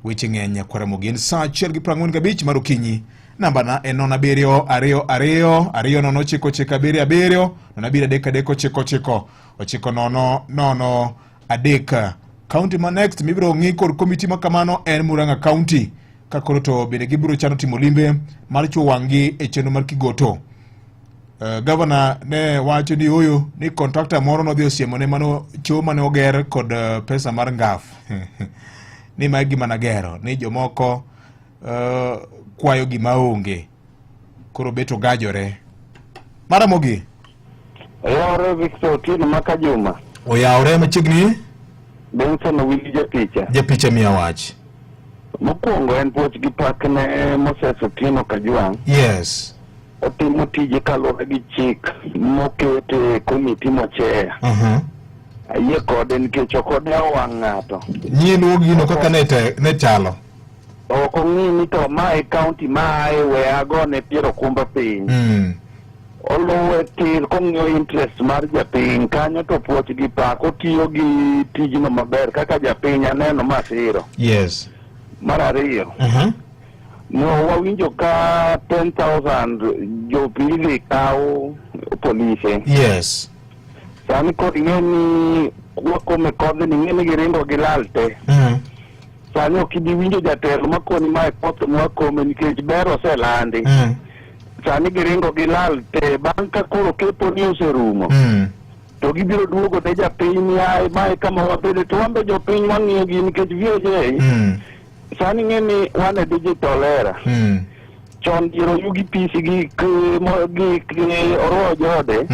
Weche ng'eny nyakwara mogin saa 1:45 mar okinyi. Namba na en 07222 090 County ma next mibiro ng'i kod komiti makamano en Murang'a County. Kakoro to bende gibiro chano timo limbe mar chuo wang'gi e chenro mar Kigoto. Governor ne wacho ni oyo ni contractor moro no dhi osiemo ne mano chuo mane oger kod pesa mar ngaf. Ni magi managero ni jomoko kwayo gima onge koro beto gajore. Maramogi oyawre Victor Tino maka Juma. Oyawre machiegni Benson Wili japicha miya wach. Mokwongo en puoch gi pak ne Moses Tino Kajwang. Yes. Otimo tije kaluwore gi chik mokete komiti mocheya. Ayie kode nikech ok odewo wang' ng'ato. Nyien gino kaka ne chalo. Ok ong'i ni to mae county mae we agone piero kumba piny. Oluwe tir kong'iyo interest mar japiny kanyo to puoch gi pak otiyo gi tijno maber kaka japiny aneno masiro. Yes. Mar ariyo. No wawinjo ka 10,000 jopili kawo polise. Yes. Sani kod ng'eni wakome kodhi ni ng'eni giringo gilal te. Sani ok ibi winjo jatelo makoni mae koth mwakome nikech ber oselandi. Sani giringo gilal te bang' ka koro kepo ni oserumo. To gibiro duogo ne japiny ae mae kama wabede to wambe jopiny wang'iyo gi nikech VOJ. Sani ng'eni wane digital era. Chon jiro yugi pisi gi oro jode.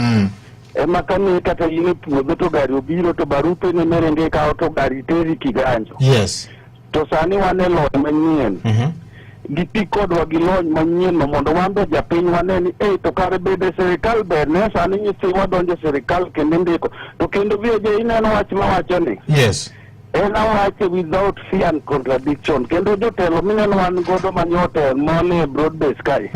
Ema kani kata yine puodho to gari obiro to barupe ne merenge kao to gari teri Kiganjo. Yes. To sani wane lony manyien. giti kodwa gi lony manyien mondo wambe japiny waneni to kare bede sirikal ber ne sani nyithiwa donjo sirikal kendo ndiko to kendo vieje ineno wach mawacho ni yes en awache without fear and contradiction kendo jotelo mineno wan godo manyote mole broad base kae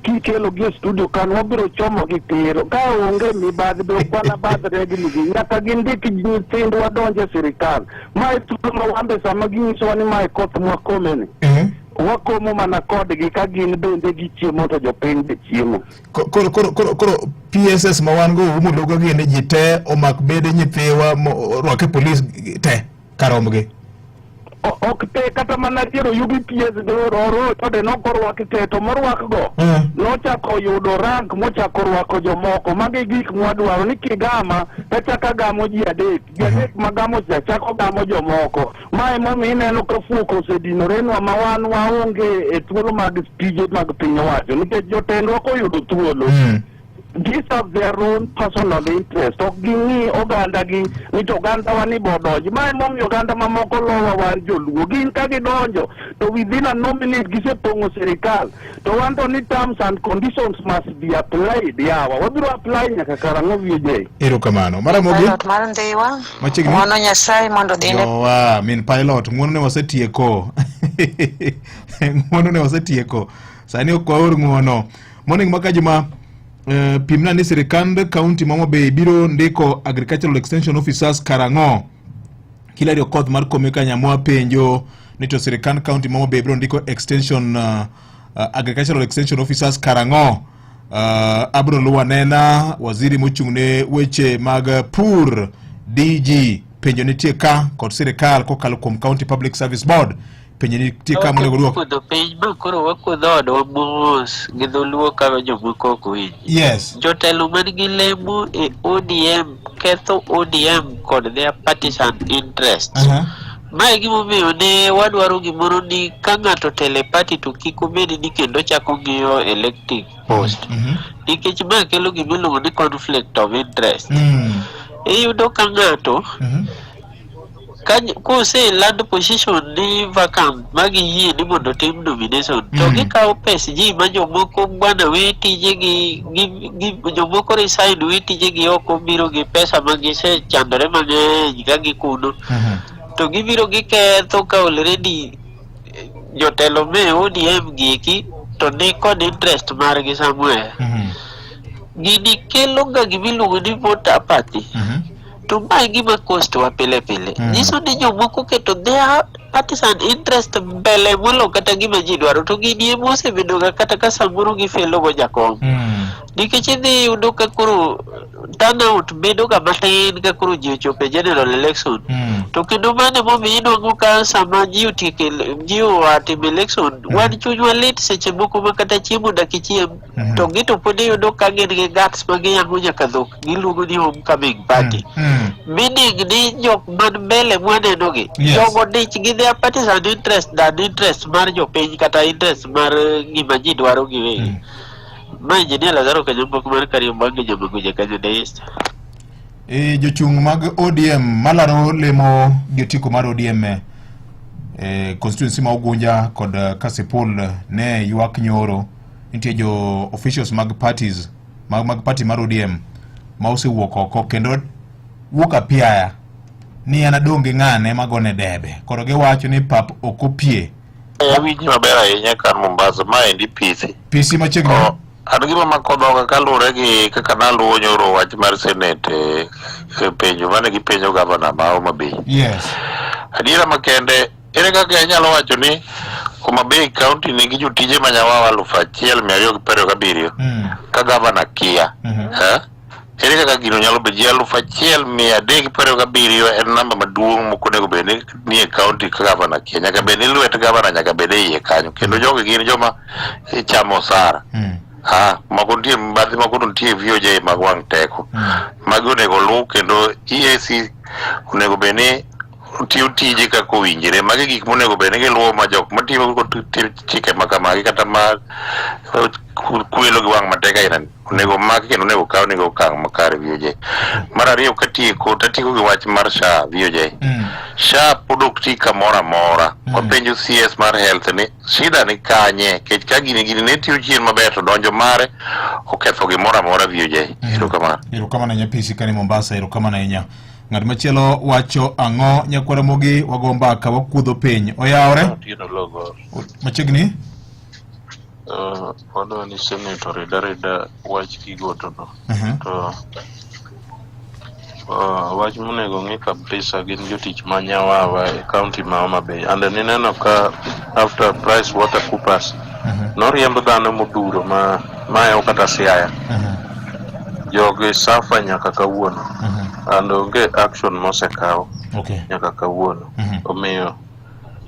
kikelo gi studio kan wabiro chomo gi tiro ka onge mibadhi biro kwana badre gi nigi nyaka gindiki nyithindwa donje sirikal mae tulo wambe sama ginyiso ni mae koth mwakomeni wakomo mana kodgi ka gin bende gichiemo to jopiny be chiemo koro PSS ma wan go umulogo gi ne ji te omak bede nyithiwa rwake polis te karomgi ok te kata mana tiero yugi pies roro to de nokorwaki te to morwakgo nochako yudo rank mochako rwako jomoko magi gik mwadwaro ni kigama tachaka gamo ji adek magamo chako gamo jomoko mae momi ineno ka fuko osedinorenwa ma wan waonge e thuolo mag tije mag piny owacho nikech jotendwa koyudo thuolo these have their own personal interest. Ok ging'i oganda gi ni to oganda wani bodonjo. Mae momi oganda mamoko lowa wan joluo. Gin ka gidonjo to within a nominate gisepong'o sirikal. To wan to ni terms and conditions must be applied yawa. Wabiro apply nyaka karang'o vijay. Erokamano. Maramogi. Pilot mar Ndhiwa. Ng'wono Nyasaye mondo dine. Jowa min pilot ng'wono ne wasetieko. Ng'wono ne wasetieko. Sani ok waor ng'wono. Morning makajuma. Pimna ni sirikand county Mama Bay biro ndiko agricultural extension officers karang'o Kilario koth mar komeka nyamwa penjo ni to sirikand county Mama Bay biro ndiko extension agricultural extension officers karang'o Abro Luwanena waziri mochung'ne weche mag pur DG penjo nitie ka kod sirikal kokalo kuom county public service board penjo nitie ka monego duok kudo piny ma koro wakudhodo wamos gi dholuo ka jomoko kuwinj. Yes. Jotelo man gi lemo e ODM ketho ODM kod their partisan interests. Mae gimomiyo ne wadwaro gimoro ni ka ng'ato tele party to kik obed ni kendo chako ng'iyo elective post. Nikech ma kelo gimiluongo ni conflict of interest. Iyudo ka ng'ato kose land position ni vacant magi yie ni mondo tim nomination to gikawo pes ji ma jomoko bwana we tije gi jomoko resign we tije gi oko biro gi pesa ma gisechandore mang'eny ka gikuno to gibiro giketho ka already jotelo me ODM giki to ni kod interest margi somewhere. Gini kelo ga gimiluongo ni vote apathy. To mae gima cost wa pile pile. Nyiso ni jomoko keto their partisan interest mbele molo kata gima ji dwaro to gini emo osebedo ga kata ka samoro gifelo go jakom. Nikech idhi yudo ka koro turnout bedo ga matin ka koro ji ochopo general election. To kendo mane momi inwang'o ka sama ji atimo election wan chunywa lit seche moko ma kata chiemo dak ichiem to gito pod iyudo ka gin gi guts ma giyang'o nyaka dhok giluongo ni homecoming party. Meaning ni jok man mbele mwaneno gi jogo dich gi their partisan interest than interest mar jopiny kata interest mar gima ji dwaro giwegi. Ma Engineer Lazaro Kanyambo mar Kariombangi Jamaguja Kenya East. Jochung' mag ODM malaro lemo jotiko mar ODM constituency ma Ugunja kod Kasipul ne ywak nyoro nitie jo officials mag parties mag party mar ODM ma osewuok oko kendo wuok apiaya ni ana donge ng'ane magone debe koro giwacho ni pap okopie. Winji maber ahinya kan Mombasa ma endi PC machiegni. An gima makodhoga kalure gi kaka naluwo nyoro wach mar Senate penjo mane gipenjo gavana ma Homa Bay. Yes. Adiera makende ere kaka inyalo wacho ni Homa Bay County nigi jotije manyawawa 1,227 ka gavana kia. Ere kaka gino nyalo bedo 1,327 en namba maduong' mokonego bed ni e county ka gavana kia nyaka bed ni lwet gavana nyaka bed e iye kanyo kendo jogi gin joma chamo osara. Mago nitie mbadhi mago nitie VOJ mag wang' teko magi onego luw kendo EAC onego bed ni tiyo tije kaka owinjore. Magi gik monego bed ni giluwo ma jok matimo chike ma kamagi kata ma kuelo gi wang' mateka inan onego mak kendo onego kaw nego okang' makare VOJ. Mar ariyo katieko gi wach mar SHA VOJ. SHA pod ok ti kamoro amora. Wapenjo CS mar health ni shida ni kanye kech ka gini ne tiyo chien maber to donjo mare oketho gimoro amora VOJ. Erokamano nyapisi kani Mombasa, erokamano ahinya. Ng'at machielo wacho ang'o nyakwara mogi wago mbaka wakudho piny oyawre machiegni wado ni senator reda wach kigoto no to wach monego ng'i kabisa gin jotich manyawawa e county ma Homa Bay and nineno ka after PricewaterhouseCoopers noriemb dhano modhuro ma kata Siaya jogi safa nyaka kawuono and onge action mosekaw nyaka kawuono omiyo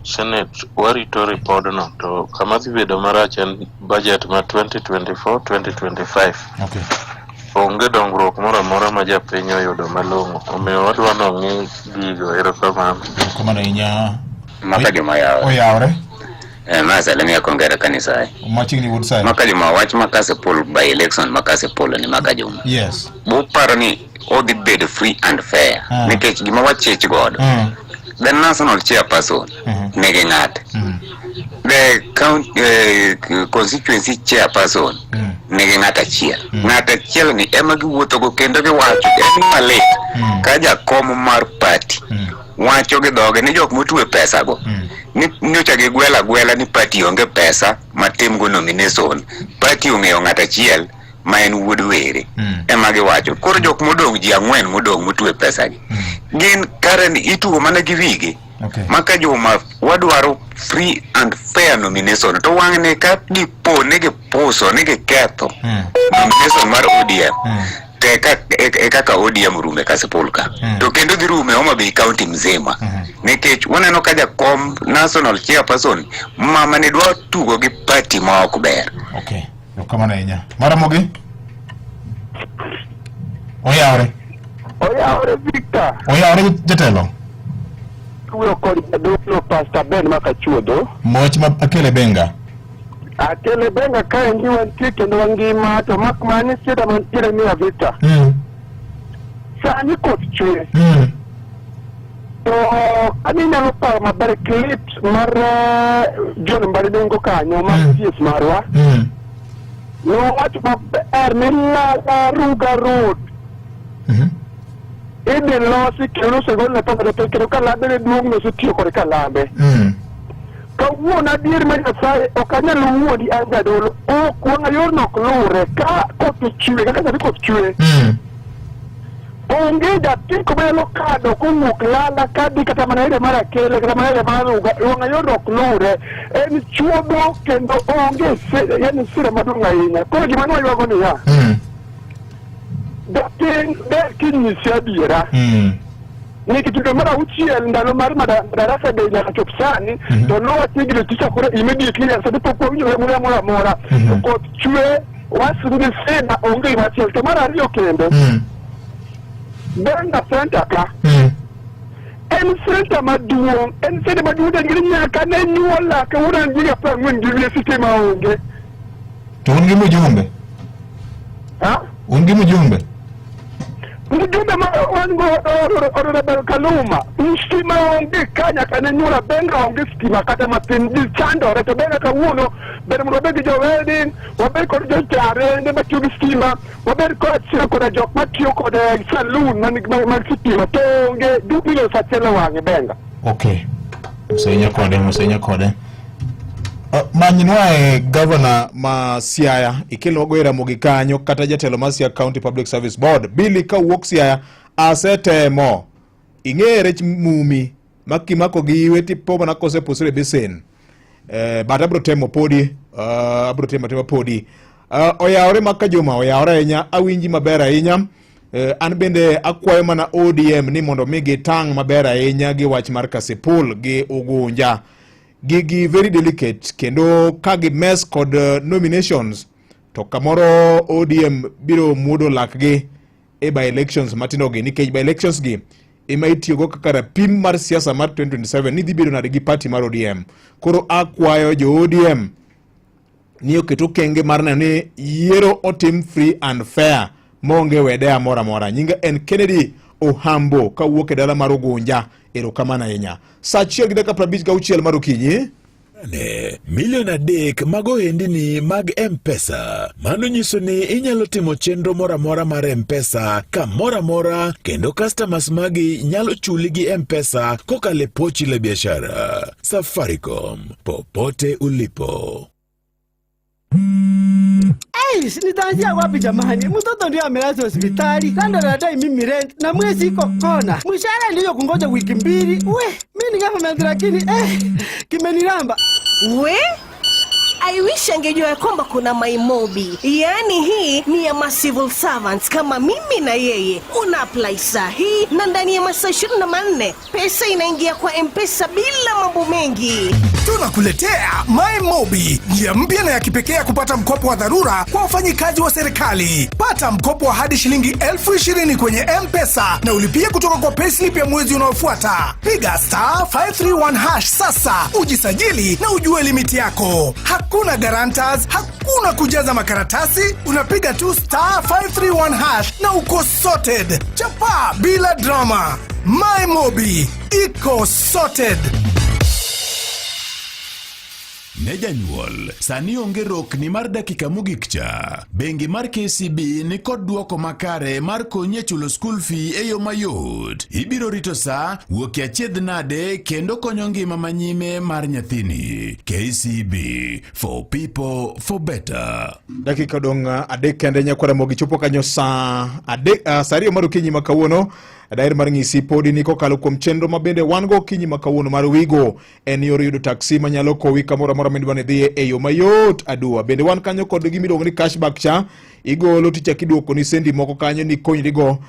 Senate warito report no to kama dhi bedo marach en budget ma 2024-2025 onge dongruok moro amora ma japiny oyudo malong'o omiyo wadwa nong'i gigo. Erokamano ahinya. Maka Juma oyawre masalani ya kongera kanisa machiegni Woodside. Maka Juma wach makasepol by election makasepol ni Maka Juma. Yes. Buparo ni odhi bedo free and fair nikech gima wachich godo the national chairperson nigi ng'ate the constituency chairperson nigi ng'at achiel. Ng'at achiel ni ema giwuotho go kendo giwacho en malit ka jakom mar party wacho gi dhoge ni jok motwe pesa go ni nyocha gi gwela ni party onge pesa matim go nomination. Party ong'eyo ng'at achiel ma en wuod were ema giwacho. Koro jok modong ji ang'wen modong motwe pesa gi gin karen itugo mana gi wigi. Maka Juma wadwaro free and fair nomination to wang'ne ka dipo nigi puso nigi ketho nomination mar ODM te kaka ODM rume kasepol ka to kendo dhi rume Homa Bay County mzima nikech waneno ka jakom national chairperson mama ne dwa tugo gi party ma ok ber. Erokamano ahinya. Maramogi oyawre Victor oyawre jatelo kuyo kod jadolo Pastor Ben Makachuodho moch ma Akele Benga ka endi wantie kendo wangima to mak mani sieda mantiere miya Victor sani koth chwe to anyalo paro maber clip mar John Mbaridengo kanyo mar CS marwa nowacho maber ni Lala Ruga Road idhi losi kendo segol na pesa to kendo kalambe ne duong' no sitiyo kod kalambe kawuono adier ma Nyasaye ok anyal wuodi an jadolo ok wang'a yorno ok lure ka koth chwe kaka sani koth chwe onge jatiko manyalo kado kowuok Lala kadhi kata mana ere mar Akele kata mana ere mar Ruga wang'a yorno ok lure en chuodho kendo onge yani sira maduong' ahinya. Koro gima nwaywago niya Dating ber kinyisi adiera nikech dwe mar auchiel ndalo mar madarasa be nyaka chop sani to nowachi gino ticha koro immediately sani pok wawinjore moro amora koth chwe wasuru ni sena onge gimachiel. To mar ariyo kendo Benga Center ka en center maduong' to nyaka ne nyuola kawuono en jiga 40 gi wiye site maonge. To un gi mujumbe mjumbe ma wango Honorable Kaluma stima onge kanya kana nyura Benga onge stima kata matin di chandore to Benga kawuono ber mondo bedi jo wedding waber kod jo chare ne matiyo gi stima waber kod sira kod jok matiyo kod saloon mag stima to onge dupilo sachelo wange Benga. Musenya kode manyinwae governor ma Siaya ikelo go Ramogi kanyo kata jatelo ma Siaya County Public Service Board Billy kawuok Siaya asetemo ing'ere mumi makimako gi weti po mana kose posre besen but abro temo podi oyawre Maka Juma oyawre ahinya awinji maber ahinya an bende akwayo mana ODM ni mondo migi tang' maber ahinya gi wach mar Kasipul gi Ugunja gigi very delicate kendo kagi mess kod nominations to kamoro ODM biro mudo lakgi e by elections matino gi nikech by elections gi ema itiyogo kaka rapim mar siasa mar 2027 ni dhi bedo nade gi party mar ODM. Koro akwayo jo ODM ni oketo kenge mar neno ni yiero otim free and fair monge wedea mora nyinga en Kennedy Ohambo kawuok e dala mar Ugunja. Erokamano ahinya. Saa 1:56 mar okinyi. Milion 3 mag ohendni mag M-Pesa. Mano nyiso ni inyalo timo chenro mora mar M-Pesa kamora kendo customers magi nyalo chuli gi M-Pesa kokale pochi la biashara. Safaricom, popote ulipo. Nitaanzia wapi jamani? Mtoto ndio amelazwa hospitali. Kando nadai mimi rent na mwezi iko kona. Mshahara ndio kungoja wiki 2. Mimi ni government lakini kimeniramba. I wish angejua kwamba kuna MyMobi. Yaani hii ni ya civil servants kama mimi na yeye. Una apply sahi na ndani ya masaa 24 pesa inaingia kwa M-Pesa bila mambo mengi. Tunakuletea MyMobi, njia mpya na ya kipekee kupata mkopo wa dharura kwa wafanyikazi wa serikali. Pata mkopo wa hadi shilingi 20,000 kwenye M-Pesa na ulipie kutoka kwa payslip ya mwezi unaofuata. Piga *531# sasa ujisajili na ujue limiti yako. Hakuna guarantors, hakuna kujaza makaratasi, unapiga tu *531# na uko sorted. Chapa bila drama. MyMobi, iko sorted. Ne janyuol, sani onge rokni mar dakika mogik cha. Bengi mar KCB ni kod duoko makare mar konye chulo school fee e yo mayot. Ibiro rito sa, wuoki achiedh nade kendo konyo ngima manyime mar nyathini. KCB, for people, for better. Dakika dong 3 kende nyakwara mogi chopo kanyo sa 2 mar okinyi makawuono. Dair mar ng'isi podi ni kokalo kuom chenro mabende wango kinyi makawuono mar Wigo en yor yudo taksi manyalo kowi kamora midwane dhie e yo mayot adua. Bende wan kanyo kod gimiluongo ni cashback cha igolo ticha kiduoko ni sendi moko kanyo ni konyrigo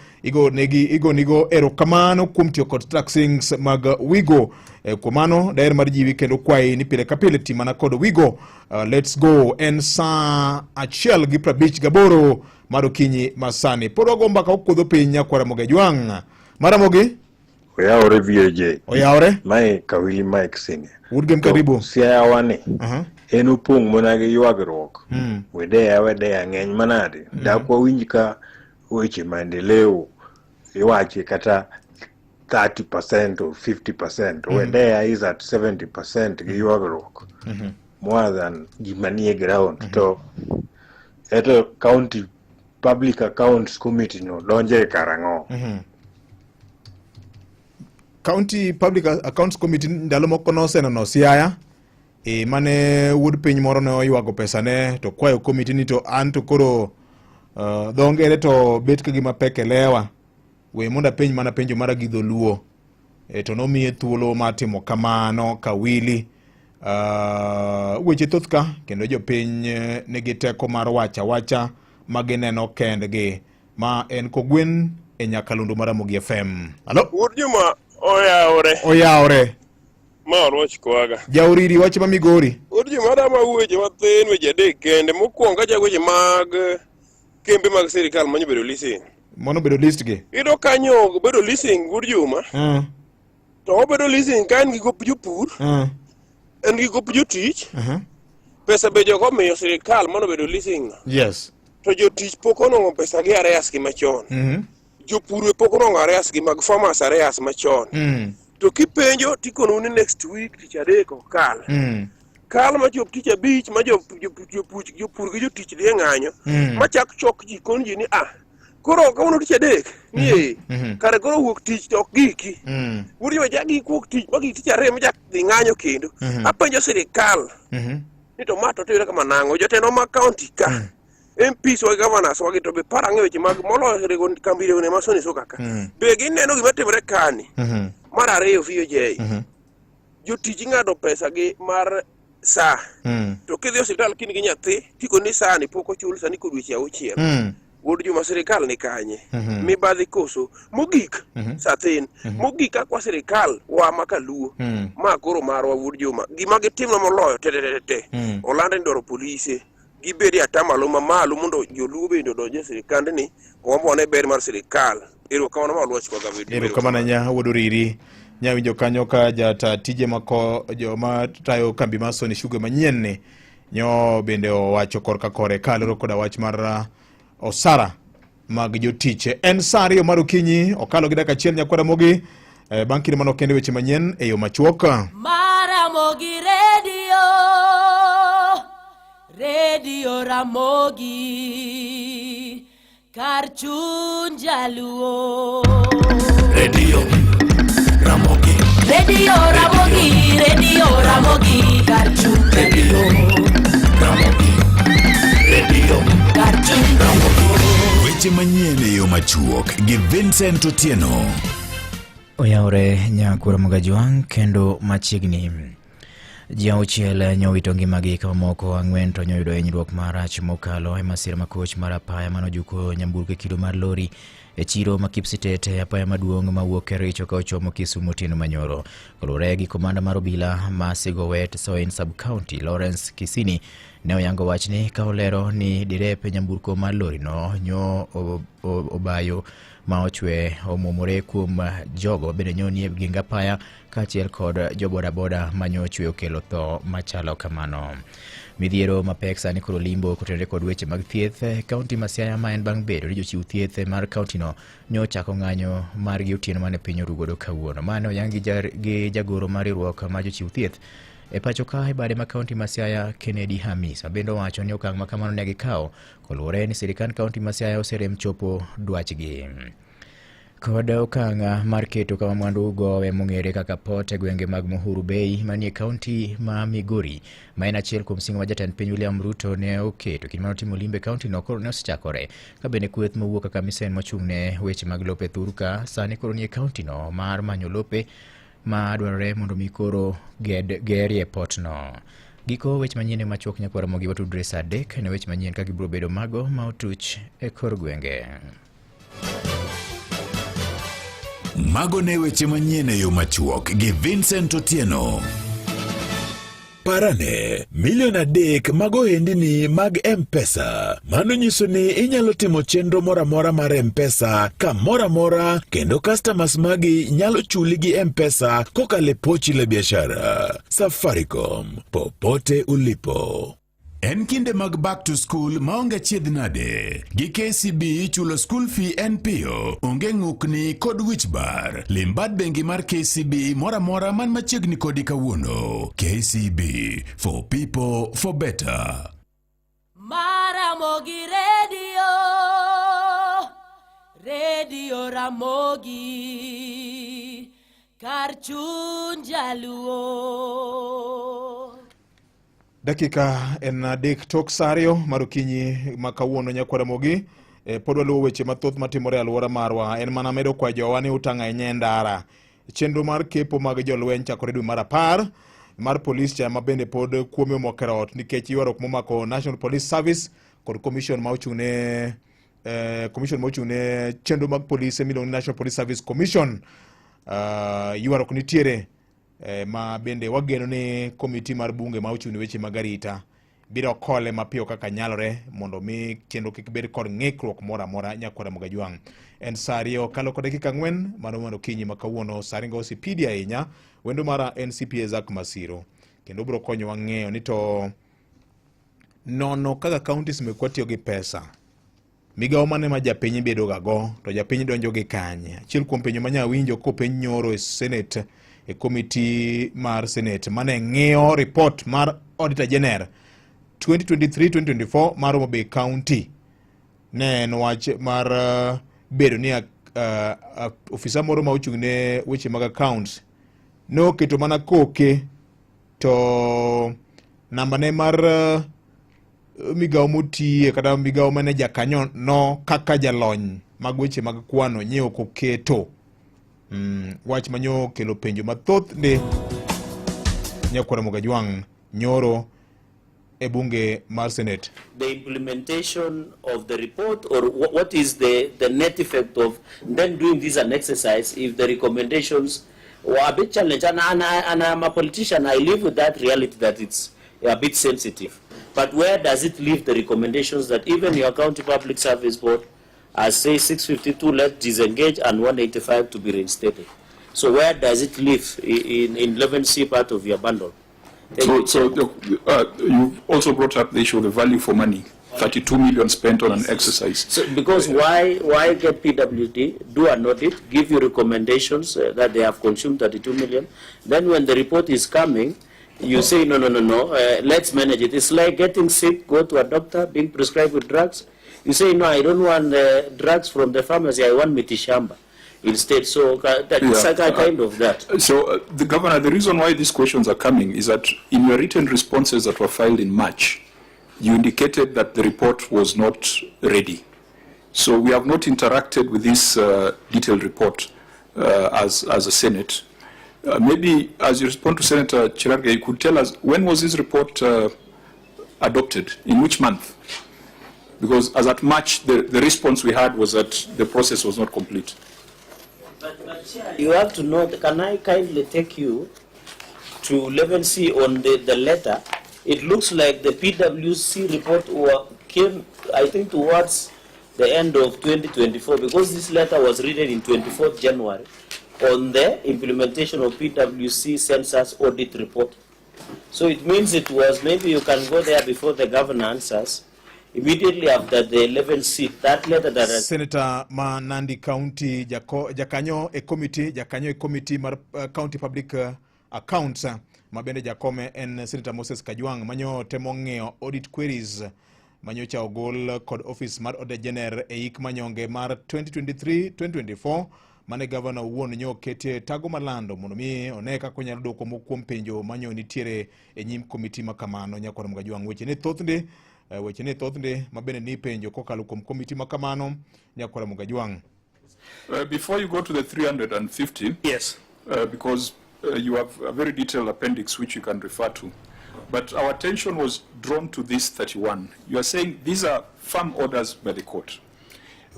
nigo erokamano kuom tiyo kod taxings mag Wigo. Kuom mano dair mar jiwi kendo kwayi ni pile kapile timana kod Wigo. Let's go en saa 1:58 mar okinyi masani. Pod wagomba ka okudho piny nyakwara moge jwang'. Maramogi? Oyaore VJ. Oyaore? Mae Kawili Mike Senior. Udgem karibu. Siaya wane. En upong monage yuagruok. Wedea ng'eny manade. Dakwa winji ka weche maendeleo iwache kata 30% or 50%. Wedea is at 70% gi yuagruok. More than gimanie ground. To eto county Public Accounts Committee no donje karango. County Public Accounts Committee ndalo moko no seno no siaya mane wood piny moro no yuago pesa ne to kwayo committee ni to anto koro dongere to bet ka gima peke lewa we monda piny mana penjo mara gi dholuo to no miye thuolo matimo kamano Kawili weche thothka kendo jo piny nigi teko mar wacha magineno kendgi ma en Kogwen e Nyakalondo Maramogi FM. Halo? Urjuma oyaore. Ma roch kwaga. Jauriri wache mamigori. Urjuma dama weche mathin weche adek kende mokwongo acha weche mag kembe mag sirikal manyo bedo leasing. Mono bedo list gi. Ido kanyo bedo leasing Urjuma. To bedo leasing kan gi gop jopur. En gi gop jotich. Pesa be jogo miyo sirikal mono bedo leasing. Yes. To jotich pok onong'o pesa gi areas gi machon. Jopur pok onong'o areas gi mag farmers areas machon. To kipenjo tikono ni next week tich adek okal. Kal ma jop tich abich ma jopur gi jotich dhi ng'anyo machak chok ji kon ji ni koro kawuono tich adek nie kare koro wuok tich to ok giki. Wuri wa jagi wuok tich ma tich ariyo ma jak dhi ng'anyo kendo. Apenjo sirikal ni to ma to tiyudo kama nang'o jotelo ma county ka MPs wa governors wagi to be parang'e weche mag moloyo rego kambire one masoni so kaka be gineno gima timore kani. Mar ariyo VJ jotich ng'ado pesa gi mar saa to kidhi hospital kini gi nyathi tiko ni saa ni pok ochul sani kod weche 6 Wuod Juma sirikal ni kanye mibadhi koso mogik sathin mogik kwa sirikal wa makaluo ma koro marwa Wuod Juma gima gitimno moloyo te Olande ndoro polise gibedi atamalo mamalo mondo joluo bende donje sirikand ni ombo ne ber mar sirikal. Erokamano maluoch kwa David. Erokamano nya Wuod Oriri nyawinjo kanyo ka jata tije mako joma tayo kambi masoni shugo manyien ni nyo bende owacho korka kore kaloro koda wach mar osara mag jotiche. En saa ariyo mar okinyi okalo gi dakika achiel nyakwara mogi bang' kinde mano kende weche manyien e yo machuok. Ramogi Radio Ramogi kar chuny jaluo. Radio Ramogi kar chuny Radio kar chuny Weche manyien e yo machuok gi Vincent Otieno. Oyaore Nyakwara Mogajwang kendo machiegni. Ji auchiel nyowito ngimagi kama moko ang'wen to nyoyudo hinyruok marach mokalo e masira makoch mar apaya manojuko nyamburko kido mar lori e chiro ma Kipsitete apaya maduong' mawuok Kericho ka ochomo Kisumu otieno manyoro. Kaluwore gi komanda mar obila ma Sigowet Soin Sub-County Lawrence Kisini ne oyango wachni ka olero ni direpe nyamburko mar lori no nyo obayo ma ochwe omomore kuom jogo bende nyonie ginga paya kaachiel kod jobodaboda manyo ochwe okelo tho machalo kamano. Midhiero mapek sani koro limbo kotenore kod weche mag thieth kaunti ma Siaya ma en bang' bedo ni jochiw thieth mar kaunti no nyo chako ng'anyo mar gi otieno mane piny orugodo kawuono. Mane oyangi gi jagoro mar riwruok mar jochiw thieth e pacho ka e bade ma kaunti ma Siaya Kennedy Hamis bende wacho ni okang' ma kamano ne gikawo koluwore ni sirikand kaunti ma Siaya oserem chopo dwachgi. Kod okang' mar keto kama mwandu gowe mong'ere kaka pot e gwenge mag Muhuru Bay manie kaunti ma Migori ma en achiel kuom singo ma jatend piny William Ruto ne oketo kinde mane otimo limbe kaunti no koro ne osechakore ka bende kweth mowuok kaka misen mochung' ne weche mag lope thurka sani koro nie kaunti no mar manyo lope ma dwarore mondo mi koro gerie pot no. Giko weche manyien machuok Nyakwara Mogi watudre saa 3 ne weche manyien ka gibiro bedo mago ma otuch e kor gwenge. Mago ne weche manyien e yo machuok gi Vincent Otieno. Parane, milion 3 mag ohendni mag M-Pesa. Mano nyiso ni inyalo timo chenro moramora mar M-Pesa kamoramora kendo customers magi nyalo chuli gi M-Pesa kokale pochi la biashara. Safaricom, popote ulipo. En kinde mag back to school maonge chiedh nade. Gi KCB chulo school fee en piyo, onge ng'ukni kod wich bar. Limbad bengi mar KCB moramora man machiegni kodi kawuono. KCB, for people, for better. Ramogi Radio Ramogi kar chuny jaluo. Dakika en 3 tok sario marukinyi makawuono Nyakwara Mogi pod waluwo weche mathoth matimore alwora marwa. En mana medo kwa jowa ni utang'a e ndara. Chenro mar kepo mag jolweny chakore dwe mar 10 mar polis cha ma bende pod kuome mokerot nikech ywarruok momako National Police Service kod commission ma ochung'ne chenro mag polise miluongo ni National Police Service Commission. Ywarruok nitiere ma bende wageno ni komiti mar bunge ma ochung'ne weche mag arita biro kole mapiyo kaka nyalore mondo mi chenro kik bed kod ng'ikruok moro amora. Nyakwara Mogajwang. En saa 2 kalo kod dakika 4 mano kinyi makawuono saringo osipidi ahinya wendo mara NCPA Zak Masiro kendo biro konyo wang'eyo ni to nono kaka counties mekwa tiyo gi pesa. Migawo mane ma japiny bedo gago to japiny donjo gi kanye. Achiel kuom penjo manya winjo ko piny nyoro e Senate e komiti mar Senate mane ng'iyo report mar Auditor General 2023-2024 mar Homa Bay County. Ne en wach mar bedo ni ofisa moro ma ochung'ne weche mag accounts no keto mana koke to namba ne mar migawo motiye kata migawo manager kanyo no kaka jalony mag weche mag kwano nyeo koketo. Wach manyo kelo penjo mathoth ne Nyakwara Mogajwang nyoro e bunge mar Senate. The implementation of the report, or what is the net effect of then doing this an exercise if the recommendations were a bit challenged, and I'm a politician, I live with that reality that it's a bit sensitive. But where does it leave the recommendations that even your county public service board has say 652 let's disengage and 185 to be reinstated? So where does it leave in 11C part of your bundle? So you've also brought up the issue of the value for money. 32 million spent on an exercise. So because why get PWD, do an audit, give you recommendations that they have consumed 32 million. Then when the report is coming, you say, no, let's manage it. It's like getting sick, go to a doctor, being prescribed with drugs. You say, no, I don't want drugs from the pharmacy, I want mitishamba instead. So that's kind of that. So the governor, the reason why these questions are coming is that in your written responses that were filed in March, you indicated that the report was not ready. So we have not interacted with this detailed report as a Senate. Maybe as you respond to Senator Chirarga, you could tell us when was this report adopted, in which month? Because as at March, the response we had was that the process was not complete. But you have to know, can I kindly take you to 11C on the letter? It looks like the PWC report came, I think, towards the end of 2024, because this letter was written in 24th January on the implementation of PWC census audit report. So it means it was, maybe you can go there before the governor answers, immediately after the 11C, that letter that... Senator Nandi County, Jakanyo a committee mar County Public Accounts, mabende jakome en Senator Moses Kajwang, manyo temongeo audit queries, manyo cha ogol kod office mar Ode Jener eik manyonge mar 2023-2024, mane governor uwon nyo kete tago malando monomi oneka konyalo doko mokuom penjo manyo nitiere enyim committee makamano nyakoro Mgajwang. Weche ne thothne mabende ni penjo kokalo kuom committee makamano nyakoro Mgajwang. Before you go to the 350, yes, because you have a very detailed appendix which you can refer to, but our attention was drawn to this 31. You are saying these are firm orders by the court.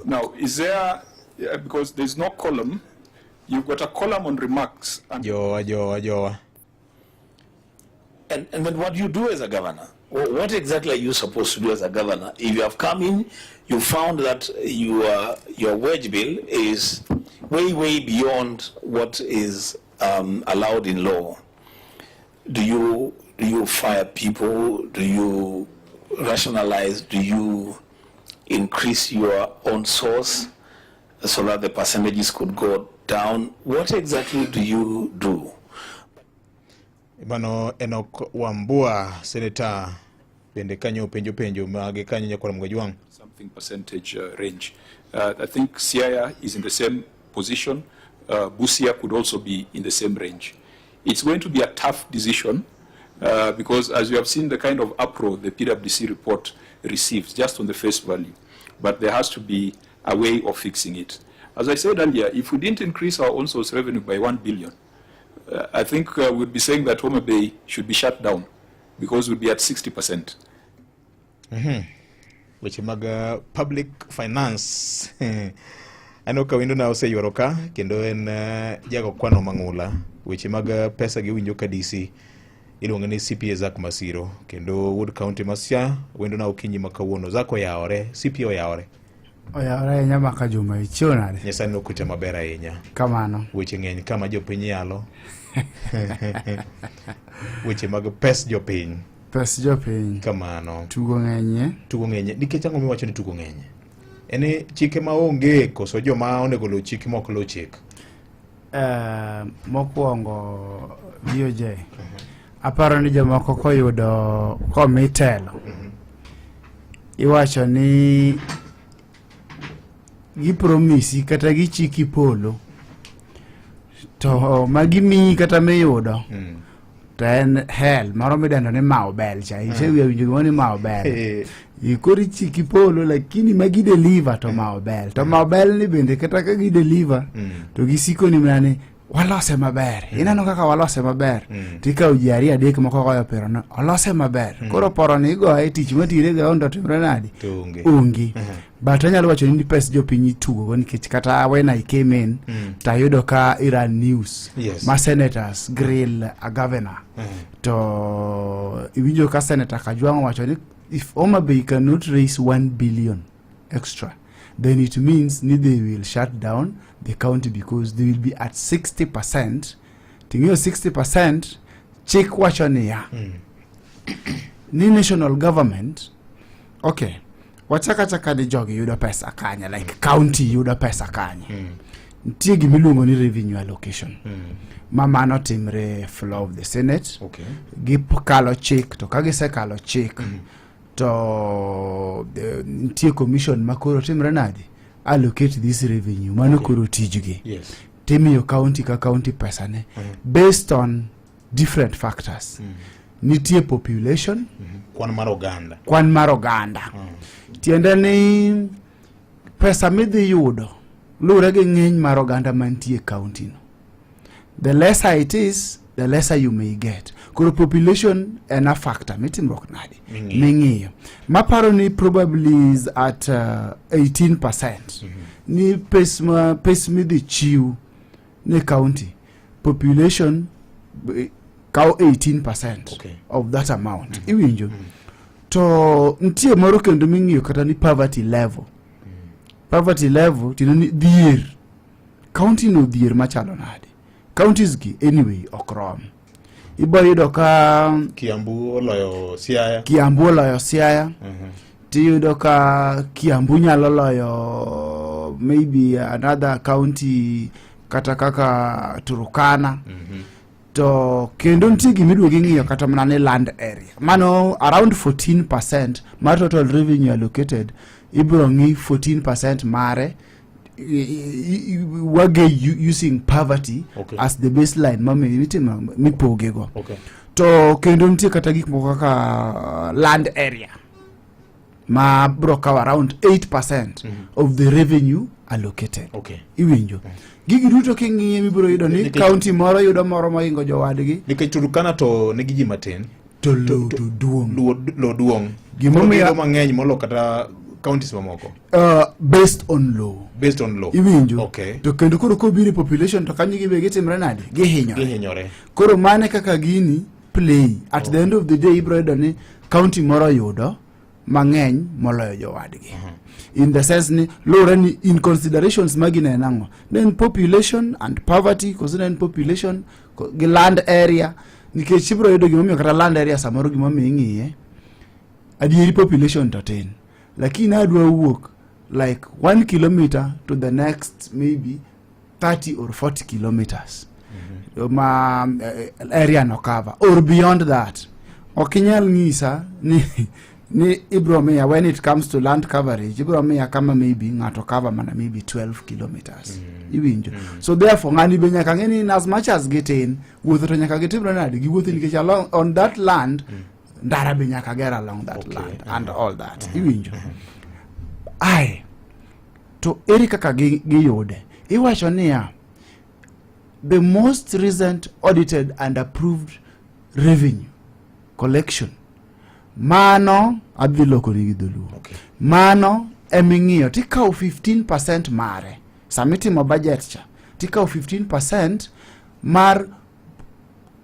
Now, is there, because there's no column, you've got a column on remarks. And And then what do you do as a governor? What exactly are you supposed to do as a governor? If you have come in, you found that your wage bill is way beyond what is allowed in law. Do you fire people? Do you rationalize? Do you increase your own source so that the percentages could go down? What exactly do you do? Bano Enoch Wambua, Senator, bende kanyo penjo mage kanyo nyakora Mgajwang. Something percentage range. I think Siaya is in the same position. Busia could also be in the same range. It's going to be a tough decision because as you have seen the kind of uproar the PWC report receives just on the face value, but there has to be a way of fixing it. As I said earlier, if we didn't increase our own source revenue by 1 billion, I think we'd be saying that Homa Bay should be shut down because we'd be at 60%. Which maga public finance. Ano kawindo na ose yoroka kendo en jago kwano mangula which maga pesa gi winjo ka DC iluonga ni CPA Zak Masiro kendo Wood County Masya wendo na okinyi makawuono zako yaore CPO yaore. Oyawre nyama ka juma ichionade. Nyasani okute maber ahinya. Kamano. Weche ng'eny kama jopiny yalo. Weche mag pes jopiny. Pes jopiny. Kamano. Tugo ng'enye. Tugo ng'enye. Nikech ang'o miwacho ni tugo ng'enye? Ene chike maonge koso joma onego luw chik mok luw chik. Mokwongo BOJ. Aparo ni jomoko koyudo komitelo. Iwacho ni gipromisi kata gichiki polo to magimi kata miyudo to en hell maro midendo ni maobel cha isewiya winjo ni maobel ikori chiki polo lakini magi deliver to maobel to maobel ni bende kata ka gi deliver to gisiko ni mane walose maber inano kaka walose maber tika ujari adek moko goyo pero no walose maber koro poro ni go e tich matire ga ondo timre nadi ungi but anyalo wacho ni pes jopiny tugo go nikech kata when I came in tayudo ka Iran news ma senators grill a governor to iwinjo ka senator Kajwang wacho ni if Homa Bay cannot raise 1 billion extra, then it means they will shut down the county because they will be at 60%. To 60%, chik wacho niya ni national government okay wachaka ni jogi yudo pesa kanya like county yudo pesa kanya nitie gimiluongo ni revenue allocation mano timre floor of the senate gikalo chik to kagisekalo chik to nitie commission makoro timre nadi allocate this revenue mano koro tijgi timiyo county ka county pesa ne based on different factors nitie population kwan mar oganda tiende ni pesa midhi yudo lure gi ng'eny mar oganda mantie county no. The lesser it is, the lesser you may get. Koro population en a factor mitimrok nadi ming'iyo maparo ni probably is at 18%. Ni pes midhi chiw ni county population kao 18% of that amount. Iwinjo to ntie moro kendo ming'iyo kata ni poverty level. Poverty level tino ni dhier county no dhier machalo nadi. Counties gi anyway okrom. Ibo yudo ka Kiambu oloyo Siaya. Tiyudo ka Kiambu nyalo loyo maybe another county kata kaka Turukana. To kendo nitie gimiduogo ng'iyo kata mana ni land area. Mano around 14% mar total revenue allocated ibro ng'i 14% mare wage using poverty as the baseline mipogego. To kendo nitie kata gik moko kaka land area ma broke around 8% of the revenue allocated. Iwinjo gigi duto king'iye mibiro yudo ni county moro yudo moro moingo jowadgi nikech Turkana to nigi ji matin to duong gimomiyo mang'eny molo kata counties mamoko based on law iwinjo to kendo koro kobiri population to kanyo gibe gitimre nadi gihinyore koro mane kaka gini play at the end of the day ibro yudo ni county moro yudo mang'eny moloyo jowadgi in the sense ni lore ni in considerations magine nango then population and poverty consider population gi land area nikech ibro yudo gimomiyo kata land area samoro gimomiyo ing'iye adieri population to tin lakini adwa wuok like 1 kilometer to the next maybe 30 or 40 kilometers ma area no cover or beyond that okinyal ng'isa ni Ibromia when it comes to land coverage Ibromia kama maybe ngato cover mana maybe 12 kilometers iwinjo so therefore ngani be nyaka ngeni as much as getting wuotho to nyaka getibro nadi gi wuotho nikech along on that land ndara be nyaka get along that land and all that iwinjo ai to eri kaka giyude iwacho niya the most recent audited and approved revenue collection mano adhi loko ni gidholuo mano eming'iyo tikao 15% mare samitimo budget cha tikao 15% mar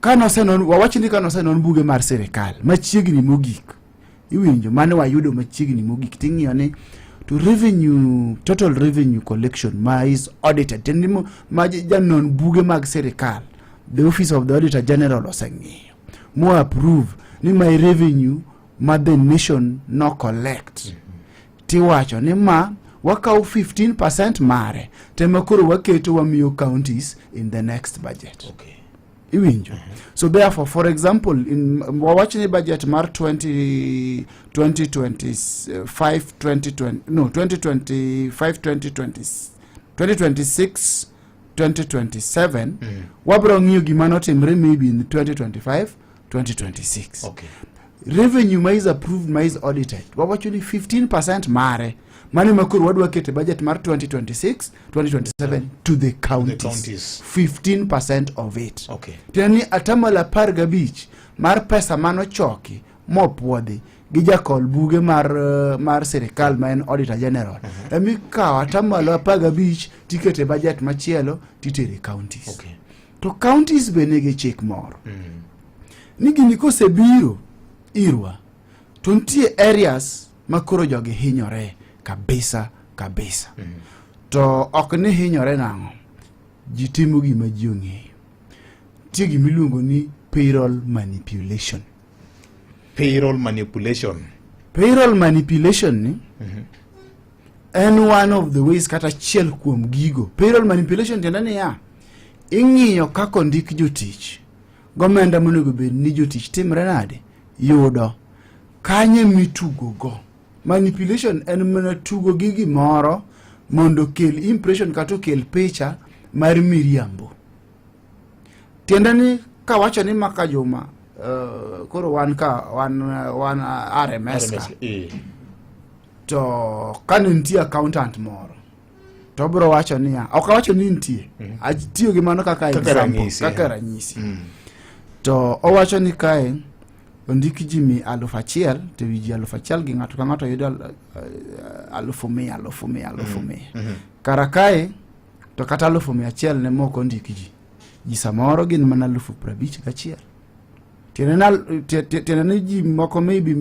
kanosenon wawachni kanosenon buge mar serikal machiegni mogik iwinjo mane wayudo machiegni mogik ting'iyo ni to revenue total revenue collection ma is audited tendimo ma janon buge mag serikal the office of the auditor general oseng'iyo mo approve ni my revenue ma the nation no collect tiwacho ni ma wakao 15% mare tema koro waketo wamiyo counties in the next budget iwinjo so therefore for example in wawachni budget mar 2025 2026 2027 wabro ng'iyo gima notimre maybe in 2025 2026 revenue ma is approved ma is audited wawachni 15% mare mane makuru wadwa kete budget mar 2026 2027 to the counties 15% of it tani atamala par gabich mar pesa mano choki mopuodhi gi jakol buge mar serikal ma en auditor general emi ka atamala par gabich tikete budget machielo titere counties to counties benege chik moro nigi nikose biro irwa to ntie areas makoro jogi hinyore kabisa to ok ni hinyore nang'o ji timo gima ji ong'eyo tie gimiluongo ni payroll manipulation. Payroll manipulation. Payroll manipulation ni and one of the ways kata chiel kuom gigo. Payroll manipulation tiende ni ya ing'iyo kako ndik jotich. Gomenda monego bed ni jotich timre nade yudo kanye mitugo go. Manipulation en mana tugo gi gimoro mondo kel impression kata kel picha mar miriambo. Tiende ni kawacho ni Maka Juma koro wan RMS ka. To kane nitie accountant moro to bro wacho ni ok wacho ni nitie atiyo gi mano kaka ranyisi to owacho ni kae ondiki ji 1,000 to wiji 1,000 gi ng'ato ka ng'ato yudo 1,100 kara kae to kata 1,100 ne moko ondiki ji samoro gin mana 51,000. Tiene ji moko maybe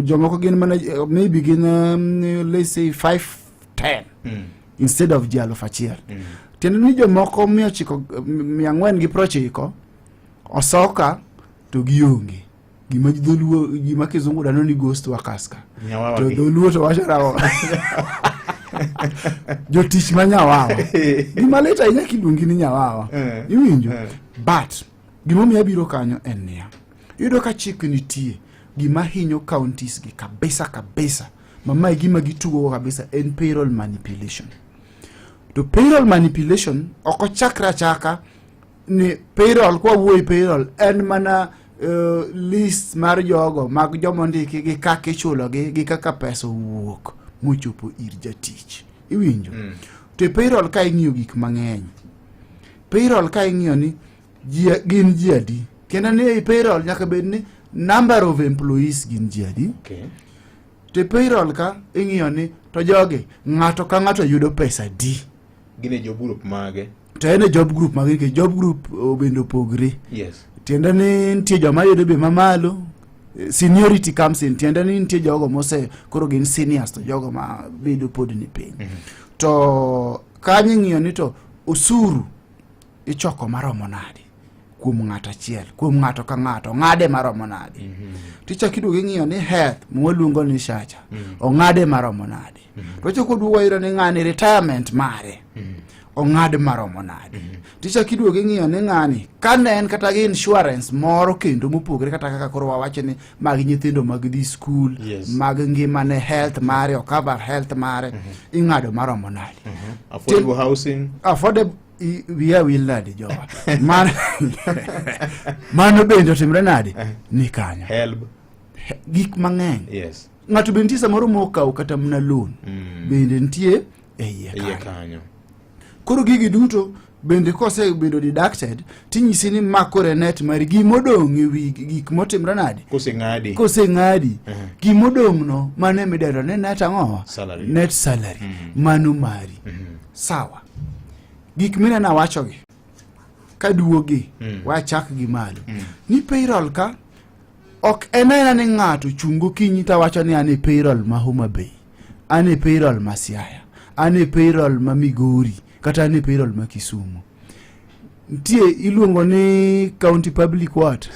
jomoko gin mana maybe gin let's say 5-10 instead of ji 1,000. Tiene ni jomoko 490 osoka to gionge gima dholuo gima kizungu dano ni ghost wakaska to dholuo to wacho rawo jotich manyawawa gima leta ina kiluongi ni nyawawa iwinjo but gima mi abiro kanyo en niya yudo ka chik nitie gima hinyo counties gi kabisa mama gima gitugo kabisa en payroll manipulation. To payroll manipulation oko chaka ni payroll kwa wuoi payroll en mana list mar jogo mag jomondiki gi kaka ichulo gi kaka pesa wuok mochopo ir jatich iwinjo. To payroll ka ing'iyo gik mang'eny, payroll ka ing'iyo ni gin ji adi, kendo ni payroll nyaka bed ni number of employees gin ji adi. To payroll ka ing'iyo ni to joge ng'ato ka ng'ato yudo pesa di, gine job group mage, to ene job group mage ke job group obendo pogre. Yes. Tiende ni nitie joma yudo be mamalo, seniority comes in. Tiende ni nitie jogo mose koro gin seniors to jogo ma bedo pod ni piny. To kanyo ng'iyo ni to osuru ichoko maromo nade kuom ng'ato achiel, kuom ng'ato ka ng'ato ng'ade maromo nade. Ticha kiduogo ing'iyo ni health mwaluongo ni SHA ong'ade maromo nade. To chako duogo iro ni ng'ani retirement mare ong'ad maromo nade. Ticha kiduogo ing'iyo ni ng'ani kane en kata gi insurance moro kendo mopogre kata kaka koro wawacho ni mag nyithindo mag di school, mag ngimane health mare o cover health mare ing'ado maromo nade. Affordable housing, affordable wiya wil nade jowa mano bende otimre nade ni kanyo help gik mang'eny. Yes. Ng'ato bende nitie samoro mokaw kata mna loan bende nitie e iye kanyo. Koro gigi duto bende kose bedo deducted tinyisi ni makore net mari gimodong' e wi gik motimre nade kose ng'adi gimodong' no mane midero ne net ang'owa net salary mano mari. Sawa, gik mina na wachogi kaduogi wachak gi malo ni payroll ka ok enena ni ng'ato chungo kinyi ta wacho ni ane payroll ma Homa Bay, ane payroll ma Siaya, ane payroll ma Migori kata ane payroll ma Kisumu. Ntie iluongo ni county public what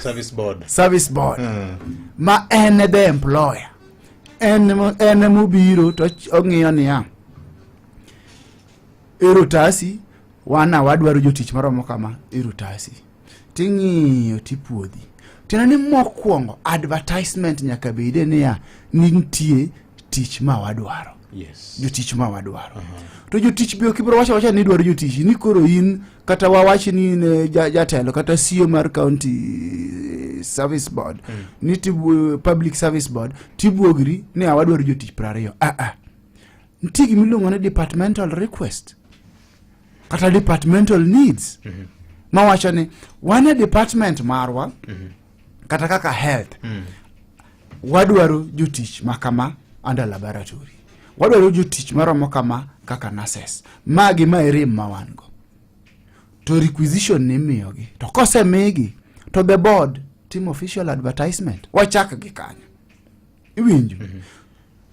service board ma en the employer en mobiro to ong'iyo niya erotasi wana wadwaro jotich maromo kama erotasi ting'iyo tipuodhi. Tena ni mokwongo advertisement nyaka bede niya nitie tich ma wadwaro. Yes. Jotich ma wadwaro. To jotich be kibro wacha ni dwaro jotich ni koro in kata wawachi ni ne jatelo kata CEO mar county service board ni tibu public service board tibuogri ni awadwaro jotich 20. Ntigi miluongo ni departmental request kata departmental needs. Ma wacho ni wane department marwa kata kaka health wadwaro jotich makama under laboratory, wadwaro jotich maromo kama kaka nurses magi ma erim mawango. To requisition ni miyogi to kose migi to the board team official advertisement wachak gi kanyo iwinjo.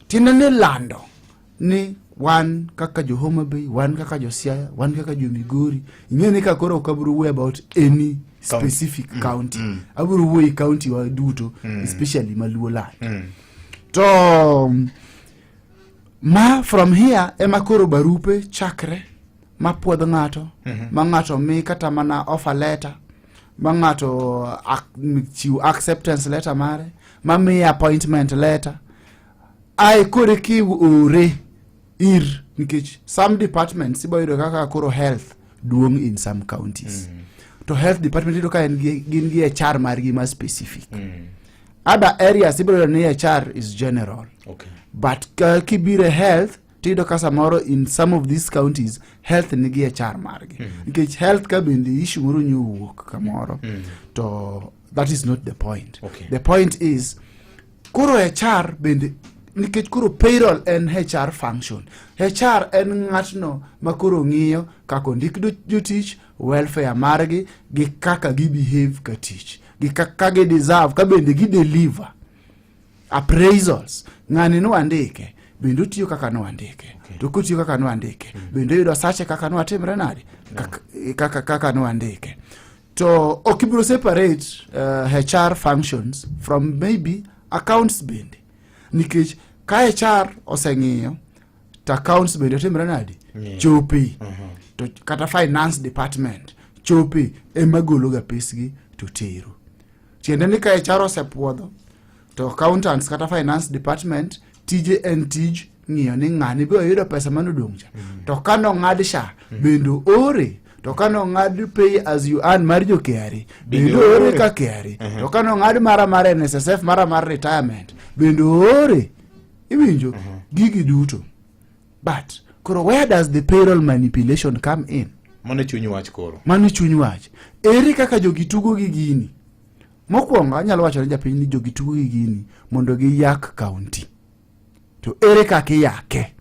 Tiende ni lando ni wan kaka jo Homa Bay, wan kaka jo Siaya, wan kaka jo Migori. Ing'eni ka koro kaburu we about any specific county aburu wuoyi county wa duto especially maluo land to ma from here ema koro barupe chakre ma puodho ng'ato ma ng'ato mi kata mana offer letter ma ng'ato chiw acceptance letter mare ma mi appointment letter ai kore ki ore ir nikech some departments iboyudo kaka koro health duong in some counties to health department ido ka gin gi HR margi ma specific other areas iboyudo ni HR is general but kibire health tido ka samoro in some of these counties health nigi HR margi nikech health ka bende issue moro nyuok kamoro to that is not the point. The point is kuro HR bende nikech kuro payroll and HR function. HR en ng'atno makuro ng'iyo kako ondik jotich, welfare margi gi kaka gi behave ka tich, gi kaka gi deserve ka bende gi deliver appraisals. Ng'ani no andike bende tiyo kaka no andike to kutiyo kaka no andike bende yudo sache kaka no atimre nadi kaka no andike to okibro separate HR functions from maybe accounts bende nikech ka HR oseng'iyo to accounts bende otimre nadi chopi to kata finance department chopi ema gologa pesgi to tero tiende ni ka HR osepuodho to accountants kata finance department tije en tij ng'iyo ni ng'ani be oyudo pesa manodong'cha to kano ng'ad sha bendo ore to kano ng'ad pay as you earn mar jo KRA bendo ore ka KRA to kano ng'ad mara NSSF mara retirement bendo ore iwinjo gigi duto. But koro where does the payroll manipulation come in? Mane chuny wach koro. Mane chuny wach. Ere kaka jogi tugo gi gini. Mokwongo anyalo wacho ne japiny ni jogi tugo gi gini mondo gi yak county. To ere kaka yake.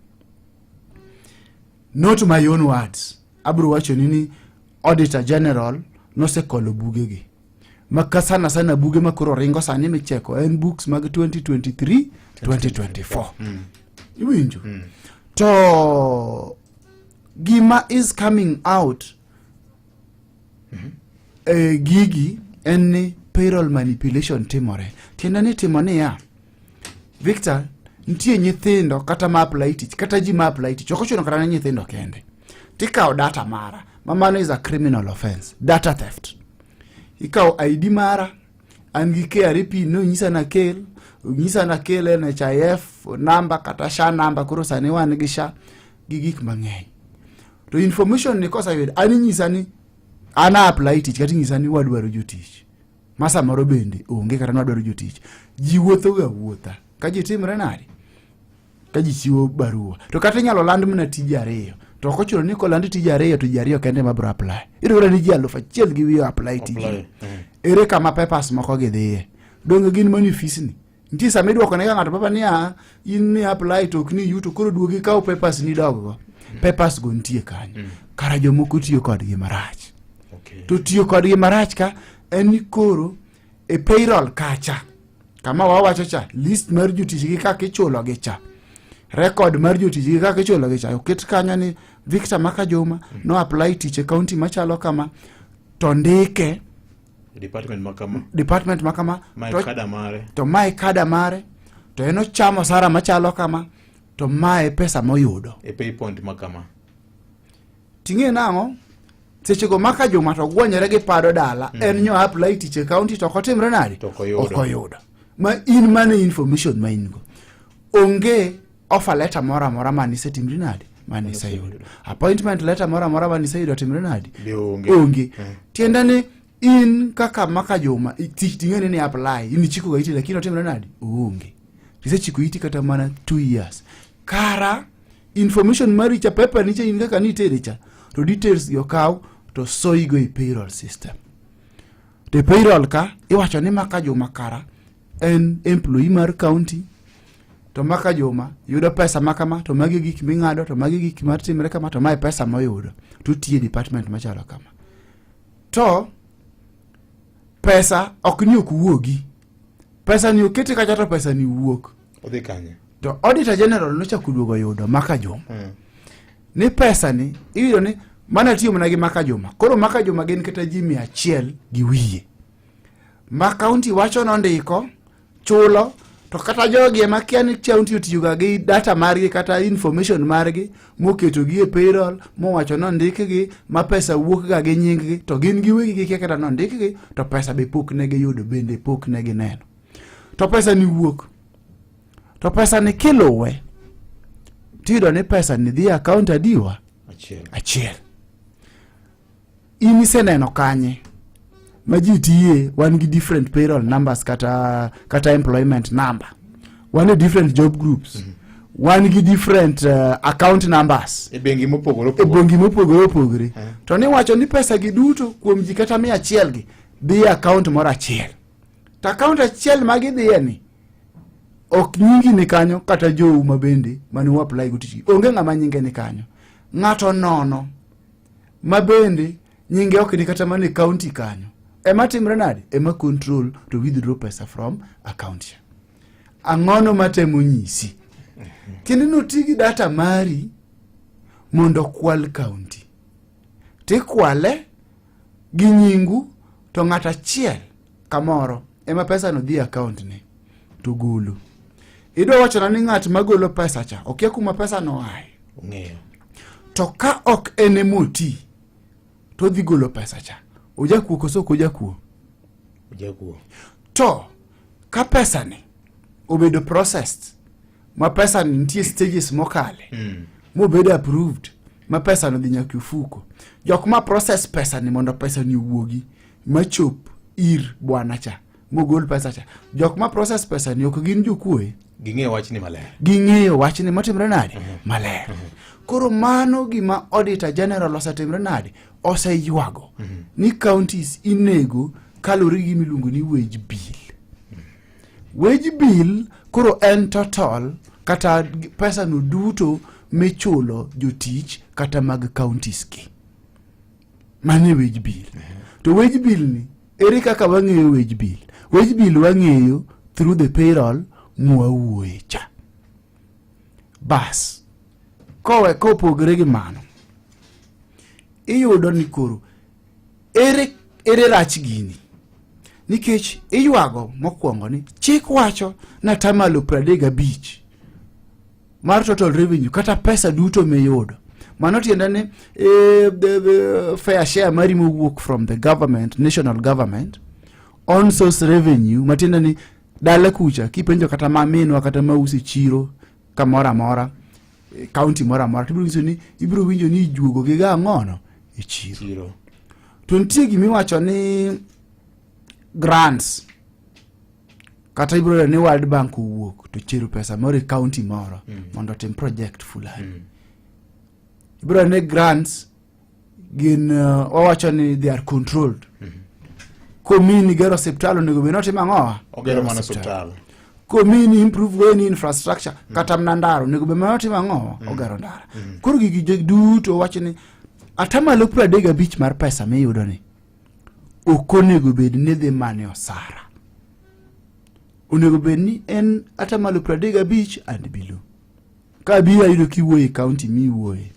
Not my own words. Abro wacho ni Auditor General nosekolo buge gi. Maka sana buge makoro ringo sani micheko en books mag 2023 2024. Iwinjo. To gima is coming out gigi en payroll manipulation timore. Tienda ni timoni ya Victor ntie nyithindo kata ma apply tich kata ji ma apply tich okochuno kata nyithindo kende tikao data mara mamano is a criminal offense, data theft. Ikao ID mara angi KRA pin no nyisa na kel NHIF number kata SHA number kuro sani wan gi SHA gigik mang'eny to information ni kosa yud ani nyisa ni ana apply tich kata nyisa ni wadwaro jotich masa moro bende onge kata wadwaro jotich ji wuotho ga wuotha ka ji timre nari ka ji chiwo barua to kata nyalo land mna tije ariyo to okochuno ni ko land tije ariyo to ji ariyo kende mabro apply idwaro ni ji 1,000 gi wiyo apply tije ere kama papers moko gi dhiye donge gin manifisi ni nti sa medwoko ne ng'ato papa niya in ni apply to kni yuto koro duogi kaw papers ni doggo papers go ntie kanyo kara jomoko tiyo kodgi marach to tiyo kodgi marach ka en koro e payroll kacha kama wawacho cha list mar jotich gi kaka ichulo gi cha record mar jotich gi kaka ichulo gi cha oket kanyo ni Victor Makajoma no apply tich e county machalo kama to ndike department makama to mae kada mare to eno chamo sara machalo kama to mae pesa moyudo e pay point makama tinge nango sechego Makajoma to gwonyere gi pado dala en nyo apply tich e county to kotimre nadi okoyudo ma in mane information ma ingo onge offer letter mora mani setimri nadi mani sayudo appointment letter mora mani sayudo timre nadi onge tiendane in kaka Makajoma tingene ni apply ini chiko ga iti lakini otimre nadi onge tise chiko iti kata mana 2 years kara information mari cha paper niche in kaka ni terecha to details yo kaw to soigo i payroll system the payroll ka iwacho ni Makajoma kara en employee mar county to Makajoma yudo pesa makama to magi gik ming'ado to magi gik matimre kama to mai pesa moyudo to tie department machalo kama to pesa okni okuwogi pesa ni okete kacha to pesa ni wuok odhi kanye to Auditor General no chakuduogo yudo Makajoma ni pesa ni iyudo ni mana tiyo mana gi Maka Juma. Koro Maka Juma gin kata ji 100 gi wiye. Ma county wacho nondiko chulo to kata jogi ema kia ni county otiyoga gi data margi kata information margi moketo gi e payroll mowacho nondikgi ma pesa wuok ga gi nyinggi to gin giwegi gi kata nondikgi to pesa be pok ne gi yudo bende pok ne gi neno. To pesa ni wuok. To pesa ni kiluwe. Tiyudo ni pesa ni dhi account adiwa? Achiel. Ini seneno kanye. Maji tiye wan gi different payroll numbers kata employment number. Wan different job groups. Wan gi different account numbers. E bengi mopogore opogore. To ni wacho ni pesa gi duto kuom ji kata 100 gi dhi account moro achiel. To account achiel magi dhiye ni ok nyingi ni kanyo kata jou mabende manu apply gutiji. Onge ng'ama nyinge ni kanyo. Ng'ato nono mabende nyinge ok ni kata mane county kanyo. Ema timre nade? Ema control to withdraw pesa from account. Ang'ono matemo nyisi. Kendo notigi data mari mondo kwal county. Tikwale gi nyingu to ng'ata achiel kamoro ema pesa no dhi account ni to golo. Idwa wacho ni ng'at magolo pesa cha okia kuma pesa no ai. Ng'eyo. To ka ok ene moti to dhi golo pesa cha. Ojakuo koso kojakuo. Ojakuo. To ka pesa ni obedo processed ma pesa ni nitie stages mokale. Mobedo approved ma pesa no dhi nyaka ufuko. Jok ma process pesa ni mondo pesa ni wuogi machop ir bwana cha mogol pesa cha. Jok ma process pesa ni ok gin jokuoe. Ging'eyo wach ni maler. Ging'eyo wach ni matimre nade? Maler. Koro mano gima Auditor General osetimre nade? Oseywago. Ni counties inego kalori gi miluongo ni wage bill. Wage bill koro en total kata pesa no duto michulo jotich kata mag counties ki. Mane wage bill. To wage bill ni ere kaka wang'eyo wage bill? Wage bill wang'eyo through the payroll mwauoe cha. Bas. Kowe kopogre gi mano. Iyudo ni koro ere rach gini. Nikech iywago mokwongo ni chik wacho na tamalo 35 mar total revenue kata pesa duto miyudo. Mano tiende ni fair share mari mowuok from the government, national government, on source revenue matiende ni dala kucha kipenjo kata maminwa kata mausi chiro kamora mora county mora mora ibiro winjo ni juogo gi ga ng'ono e chiro. To nitie gimi wacho ni grants kata ibiro ni World Bank owuok to chiro pesa moro county moro mondo tim project fulani. Ibiro ni grants gin wacho ni they are controlled. Komini gero hospital onego be notimo ang'owa? Ogero mana hospital. Komini improve any infrastructure kata mnandaro onego be notimo ang'owa? Ogero ndara. Koro gigi duto wacho ni atamalo 35 mar pesa miyudo ni okonego bed ni dhi mane osara. Onego bed ni en atamalo 35 and below. Ka biya yudo kiwuoye county miwuoye.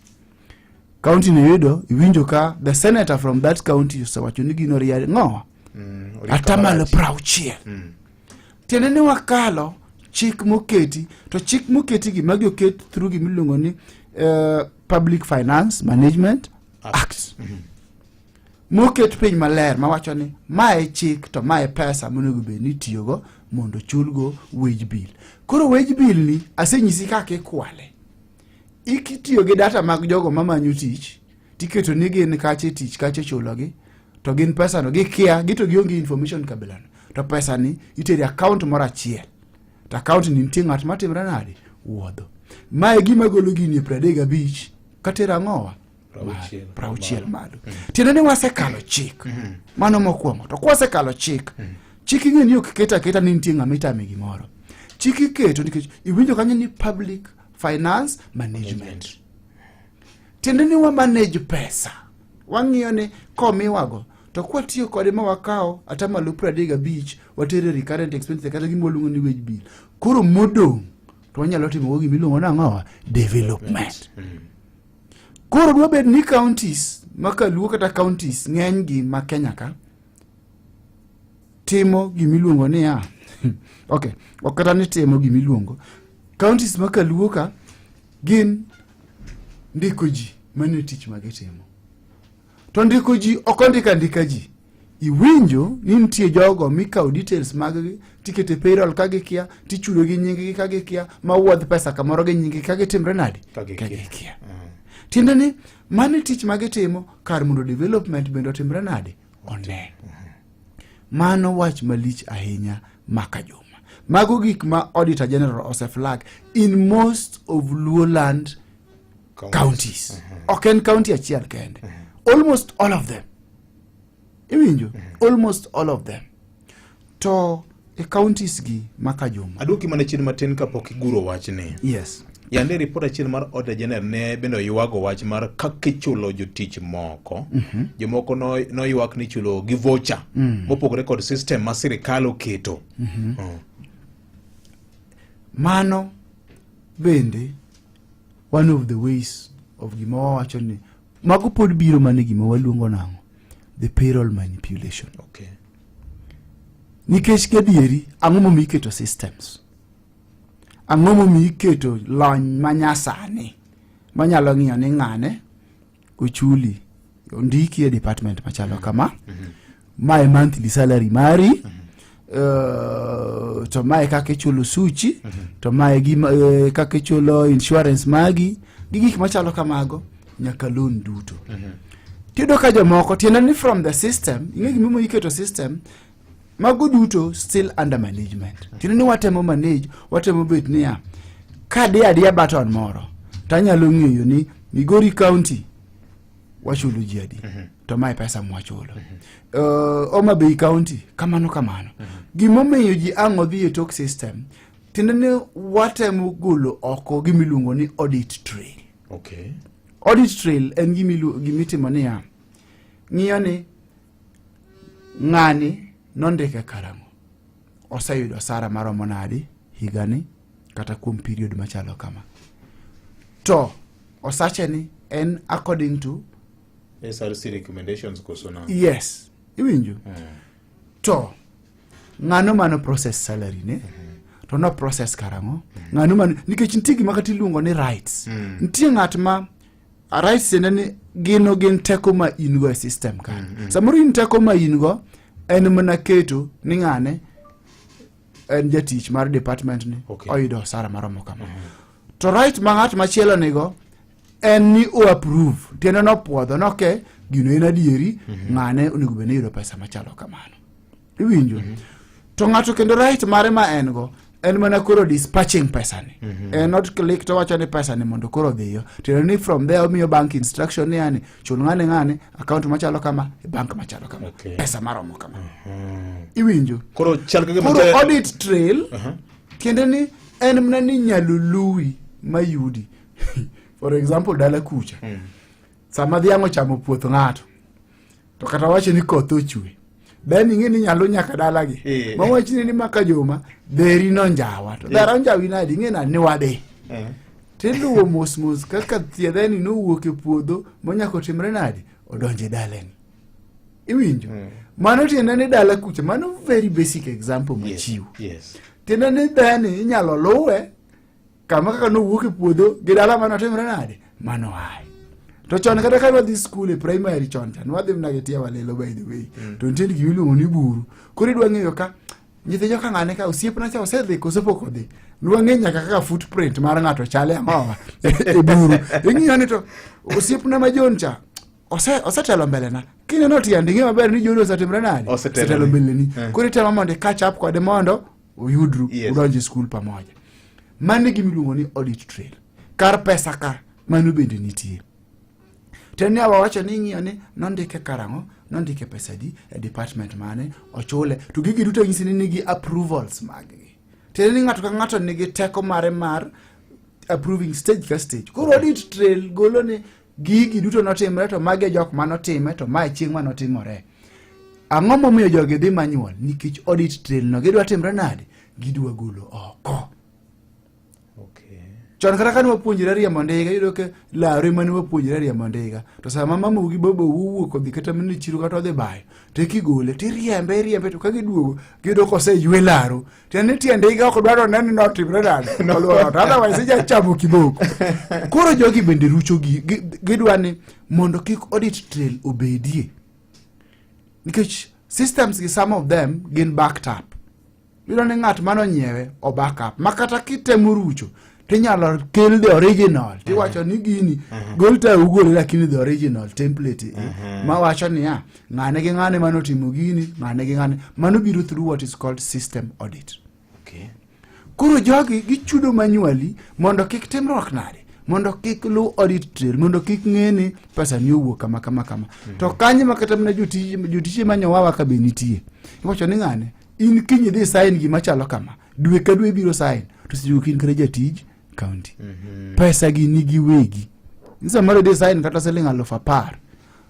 County ne yudo iwinjo ka the senator from that county osewacho ni gino riya ng'owa? Atamalo 60. Tiende ni wakalo chik moketi, to chik moketi gi magi oket through gi miluongo ni Public Finance Management Act. Moket piny maler mawacho ni mae chik to mae pesa monego be ni tiyogo mondo chulgo wage bill. Koro wage bill ni asenyisi kaka ikwale. Ikitiyo gi data mag jogo mamanyo tich, tiketo ni gin kache tich kache chulogi, to gin pesa no gikia gito gionge information kabelano. To pesa ni iteri account moro achiel. To account ni nitie ng'at matimre nade? Wuodho. Mae gima golo gini 35 katera ng'owa? 60 malo. Tiende ni wasekalo chik. Mano mokwongo. To kwasekalo chik, chik ing'e ni ok keta ni nitie ng'ama itame gimoro. Chik iketo nikech iwinjo kanyo ni Public Finance Management. Tiende ni wa manage pesa. Wang'iyo ni komiwago to kwa tiyo kode ma wakao atamalo 35 watere recurrent expenses kata gimoluongo ni wage bill. Koro modong to wanyalo timo gi miluongo na ng'owa development. Koro dwa bed ni counties makaluo kata counties ng'eny gi ma Kenya ka timo gimiluongo ni okay, okata ni timo gimiluongo counties makaluo ka gin ndiko ji mane tich magitimo. To ndiko ji okondika ji. Iwinjo ni nitie jogo mikao details mag tikete payroll kagikia, tichulo gi nyingi kagikia, mawuodh pesa kamoro gi nyingi kagitimre nadi kagikia. Tiende ni mane tich magitimo kar mondo development bendo timre nadi onen. Mano wach malich ahinya maka juma. Mago gik ma Auditor General oseflag in most of Lowland counties. Oken county achiel kende. Almost all of them. Iwinjo? Almost all of them. To counties gi maka juma. Aduki mana chini matin kapok iguro wach ni. Yes. Yande report chini mar Auditor General ne bendo yuago wach mar kakichulo jotich moko. Jomoko no yuak ni chulo gi voucher. Mopogore kod system ma sirikal oketo. Mano bende one of the ways of gima wawacho ni mago pod biro mane gima waluongo nango the payroll manipulation. Okay. Nikech kedieri ang'o momi iketo systems, ang'o momi iketo lony manyasani manyalo ng'iyo ni ng'ane ochuli ondiki e department machalo kama mae monthly salary mari to mae kaka ichulo suchi to mae kaka ichulo insurance magi gi gik machalo kamago nyaka loan duto. Tido ka jomoko tiende ni from the system ing'e gimimo iketo system mago duto still under management. Tiende ni watemo manage, watemo bet niya kadi adia button moro tanyalo ng'eyo ni Migori County wachulo ji adi to mae pesa mwachulo. Homa Bay County kamano. Gimomiyo ji ang'o dhi e tok system tiende ni watemo golo oko gimiluongo ni audit trail. Okay. Audit trail en gimitimo niya ng'iyo ni ng'ani nondike karang'o, oseyudo sara maromo nadi higani kata kuom period machalo kama, to osache ni en according to SRC recommendations kosona. Yes, iwinjo. To ng'ano mano process salary ne to no process karang'o ng'ano mano nikech nitie gima kata iluongo ni rights. Nitie ng'at ma rights ne gin teko ma in go e system ka. Samoro in teko ma in go en mana keto ni ng'ane en jatich mar department ni oyudo sara maromo kama. To right ma ng'at machielo nigo en ni o approve tiende no puodho no ke gino en adieri ng'ane onego bene yudo pesa machalo kamano. Iwinjo? To ng'ato kendo right mare ma en go en mana koro dispatching pesa ni. Not click to wacho ni pesa ni mondo koro dhiyo. Tiende ni from there omiyo bank instruction ni yani chul ng'ane account machalo kama e bank machalo kama. Pesa maromo kama. Iwinjo? Koro audit trail tiende ni en mana ni nyalo luwi mayudi. For example dala kucha. Sama dhiang'o chamo puoth ng'ato to kata wacho ni koth ochwe. Ben ing'e ni nyalo nyaka dala gi. Mawachni ni maka joma dheri no njawa. To dhera njawi nadi ing'e na ni wade. Tiluwo mos kaka thiedheni nowuok e puodho monyako timre nadi odonje daleni. Iwinjo? Mano tiende ni dala kucha. Mano very basic example machiwo. Yes. Tiende ni dheni inyalo luwe kama kaka nowuok e puodho gi dala mano timre nadi mano ai. To chon kata ka wadhi school e primary chon wadhi mnagetia walelo by the way. To ntieni giluongo ni buru. Koro idwa ng'eyo ka nyithindo ka ng'ane ka osiepna cha osedhi koso pok odhi. Dwa ng'eyo nyaka kaka footprint mar ng'ato chale ang'owa e buru. Ing'iyo ni to osiepna ma John cha osetelo mbele na. Kineno tiende ng'e maber ni John osetimre nadi. Osetelo mbele ni. Koro itemo mondo catch up kode mondo uyudru udonje school pamoja. Mane gimiluongo ni audit trail. Kar pesa ka mano bende nitie. Tene awacho ni ng'iyo ni nondike karang'o, nondike pesa di e department mane ochule to gigi duto nyisi ni nigi approvals magi. Tene ni ng'ato ka ng'ato nigi teko mare mar approving stage ka stage. Koro audit trail golo ni gigi duto notimre to mage jok manotime to mae chieng' manotimore. Ang'o momiyo jogi dhi manual nikech audit trail no gidwa timre nade gidwa golo oko. chon kata kani wapuonjira riembo ndiga yudo ke lare mane wapuonjira riembo ndiga to sama mama ugi bobo wuok odhi kata mane chiro kata odhi bayo to kigole ti riembe to ka giduogo gido kose ywe laro tiende tiende ndiga ok dwaro nani no timre nade oluoro to otherwise ja chamo kiboko koro jogi bende rucho gidwani mondo kik audit trail obedie nikech systems gi some of them gin backed up yudo ni ng'at mano nyiewe o backup makata kitemo rucho tinyalo kel the original tiwacho ni gini gol ta ugole lakini the original template ma wacho ni ng'ane gi ng'ane mano timo gini ng'ane gi ng'ane mano biro through what is called system audit. Okay. Kuro jogi gichudo manually mondo kik timruok nade mondo kik lu audit trail mondo kik ng'eni pesa ni owuok kama to kanye makata mna jotije manyowawa ka benitie iwacho ni ng'ane in kinyi dhi sign gima chalo kama dwe ka dwe biro sign to sijugo kin kare jatij county pesa gi nigi wegi nisa maro dhi sign kata siling 10,000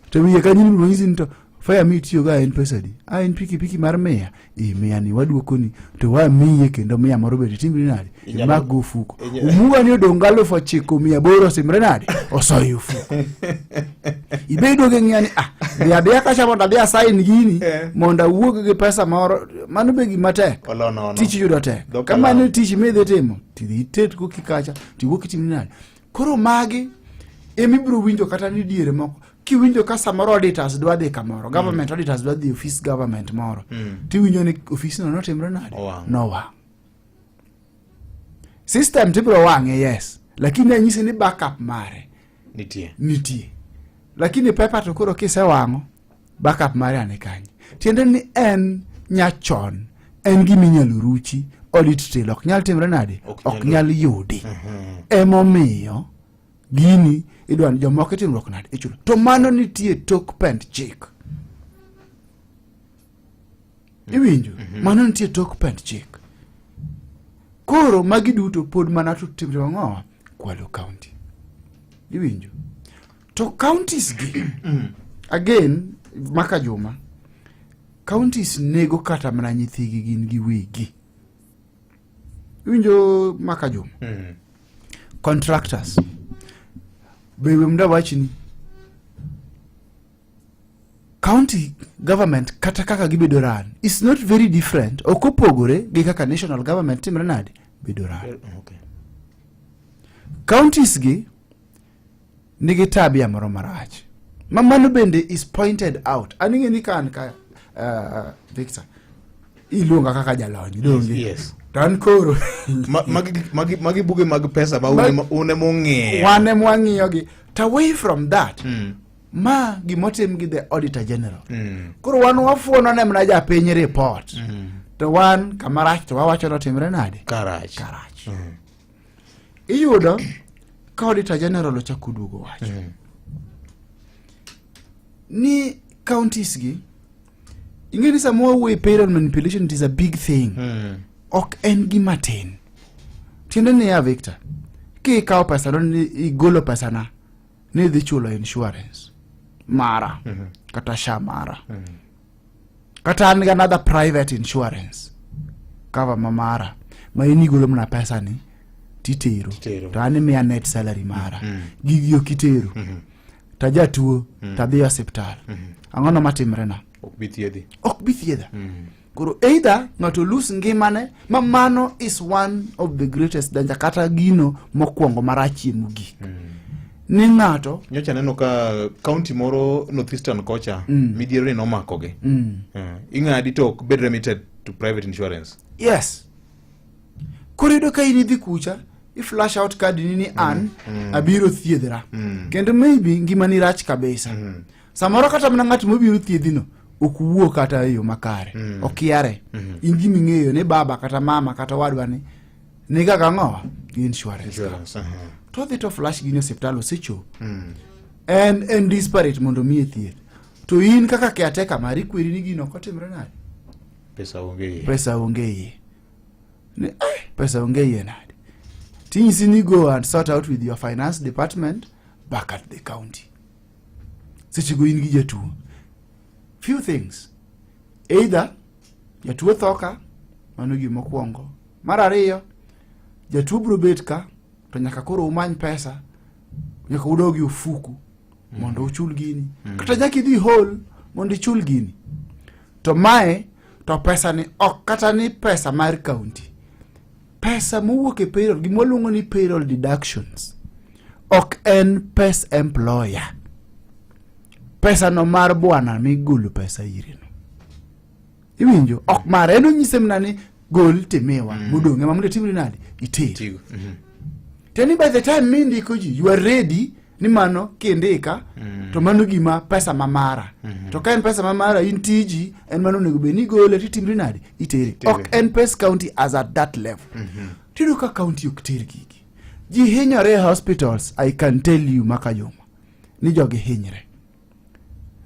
to wiye kanyi ni ng'isi to fire meet yo ga en pesa di en piki mar 100 100 ni waduoko ni to wa miye kendo 100 moro beti timbi nade ma go fuko umuga ni odongalo fo chiko 800 simre nade osoyo fuko ibedo ge ng'ani dia ka chamo dia sign gini monda wuog ge pesa moro mano be gi matek tich yudo tek kama ne tich medhe timo ti tet ko kikacha ti wuok timbi nade koro magi emibro winjo kata ni diere moko kiwinjo ka samoro auditors dwa dhi kamoro government auditors dwa dhi office government moro tiwinjo ni office no notimre nade no wa system tibro wang'e yes lakini anyisi ni backup mare nitie lakini paper to koro kisewang'o backup mare ane kanye tiende ni en nyachon en giminyalo ruchi audit trail ok nyal timre nade ok nyal yudi emomiyo gini idwan jomoko timruok nade ichulo to mano nitie tok pend chik iwinjo mano nitie tok pend chik koro magi duto pod mana to timre ng'owa Kwalo County iwinjo to counties gi again maka juma counties nego kata mana nyithigi gin giwegi iwinjo maka juma contractors bebe mda wachini county government kata kaka gibedo ran is not very different okopogore gi kaka national government timre nade bedo ran counties gi nigi tabia moro marach mamano bende is pointed out aninge ni kan ka Victor ilunga kaka jalony donge yes tan koro magi buge mag pesa ba une mong'eyo wane mwang'iyo gi to away from that ma gimotim gi the auditor general koro wan wafuono ne mna japiny report to wan kamarach to wawacho notimre nade karach iyudo ka auditor general ochako duogo wacho ni counties gi ingeni samo way payroll manipulation it is a big thing ok en gima tin tiende ni ya Victor ki kao pesa don igolo pesa na ni dhi chulo insurance mara kata sha mara kata an another private insurance cover mara ma inigolo mna pesa ni titero to an miya net salary mara gigio kitero ta jatuo ta dhi hospital ang'ono matimre na ok bi thiedha koro either ng'ato lose ngimane mano is one of the greatest danger kata gino mokwongo marachie mogik ni ng'ato nyocha neno ka county moro northeastern kocha midhiero no makoge ing'adi to ok bed remitted to private insurance yes korido ka ini dhi kucha i flash out card nini an abiro thiedhra kendo maybe ngimani rach kabisa samoro kata mna ng'at mobiro thiedhino okuwuo kata yo makare okiare ingi ming'eyo ni baba kata mama kata wadwa ni kaka ng'owa insurance to dhi to flash gini hospital osecho en disparate mondo miye thieth to in kaka caretaker mari kweri ni gino kotimre nade pesa onge ni pesa onge nade tinyisi ni go and sort out with your finance department back at the county sechigo in gi jatuo few things either jatuo thoka mano gimokwongo mar ariyo jatuo bro bet ka to nyaka koro umany pesa, nyaka udogi ufuku mondo uchul gini, kata nyaka idhi hol mondo ichul gini. To mae to pesa ni ok kata ni pesa mar county, pesa mowuok e payroll, gimoluongo ni payroll deductions, ok en pes employer. Pesa no mar bwana migolo pesa irino. Iwinjo, ok mare, eno nyise mnani gol timiwa, mudonge mamunde timri nadi, itiri. Teni by the time mindi koji, you are ready, ni mano kiendika, to mano gima pesa mamara. To ka en pesa mamara, intiji, en mano negube ni gole, titimri nadi, itiri. Ok en pes county as at that level. Tido ka county ukitiri gigi. Ji hinyore hospitals, I can tell you makayoma. Ni jogi hinyore.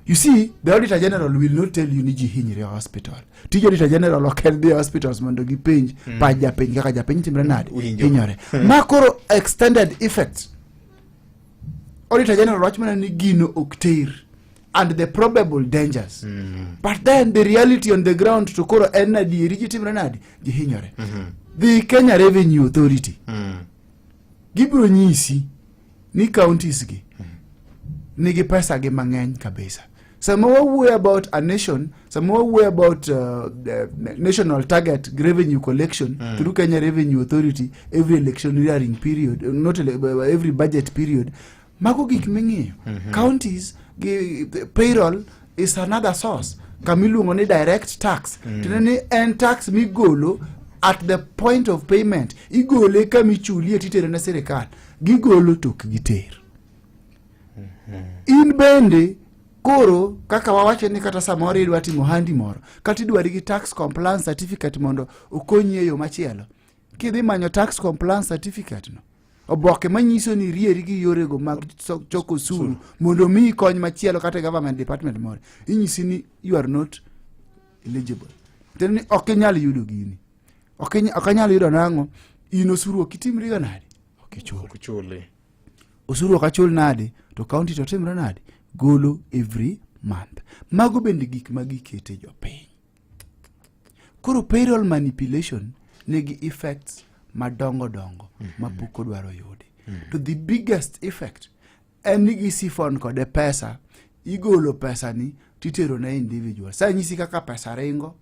You see, the Auditor General will not tell you ni ji hinyore hospital. Tiji Auditor General ok the hospitals mondo gi penj, pa japenj kaka japenj timre nadi, hinyore. Makoro extended effects. Auditor General watchman ni gino uktir and the probable dangers. But then the reality on the ground to koro en nadi riji timre nadi, ji hinyore. The Kenya Revenue Authority. Gibro nyisi ni counties gi nigi pesa gi mang'eny kabisa. Some way about a nation, some way about national target revenue collection through Kenya Revenue Authority every electioneering period, not every budget period. Mago gik ming'iyo. Counties payroll is another source. Kamiluongo ni direct tax. Tineni en tax migolo at the point of payment. Igole kamichulie titere na serikal. Gigolo tok giter. In bende koro kaka wawache ni kata samoro idwa timo handi moro, kata idwari gi tax compliance certificate mondo okonyi e yo machielo. Kidhi manyo tax compliance certificate no, oboke manyiso ni rieri gi yorego mag choko osuru mondo mi kony machielo kata government department moro, inyisi ni you are not eligible. Teni ok inyal yudo gini. Ok inyal yudo nango in osuru kitimri ga nadi. Ok chule. Osuru kachul nadi to county to timre nadi, golo every month. Mago bende gik magikete jopiny. Koro payroll manipulation negi effects madongo mapoko dwaro yudi. To the biggest effect en nigi sifon kode pesa, igolo pesa ni titero na individual. Sa nyisi kaka pesa ringo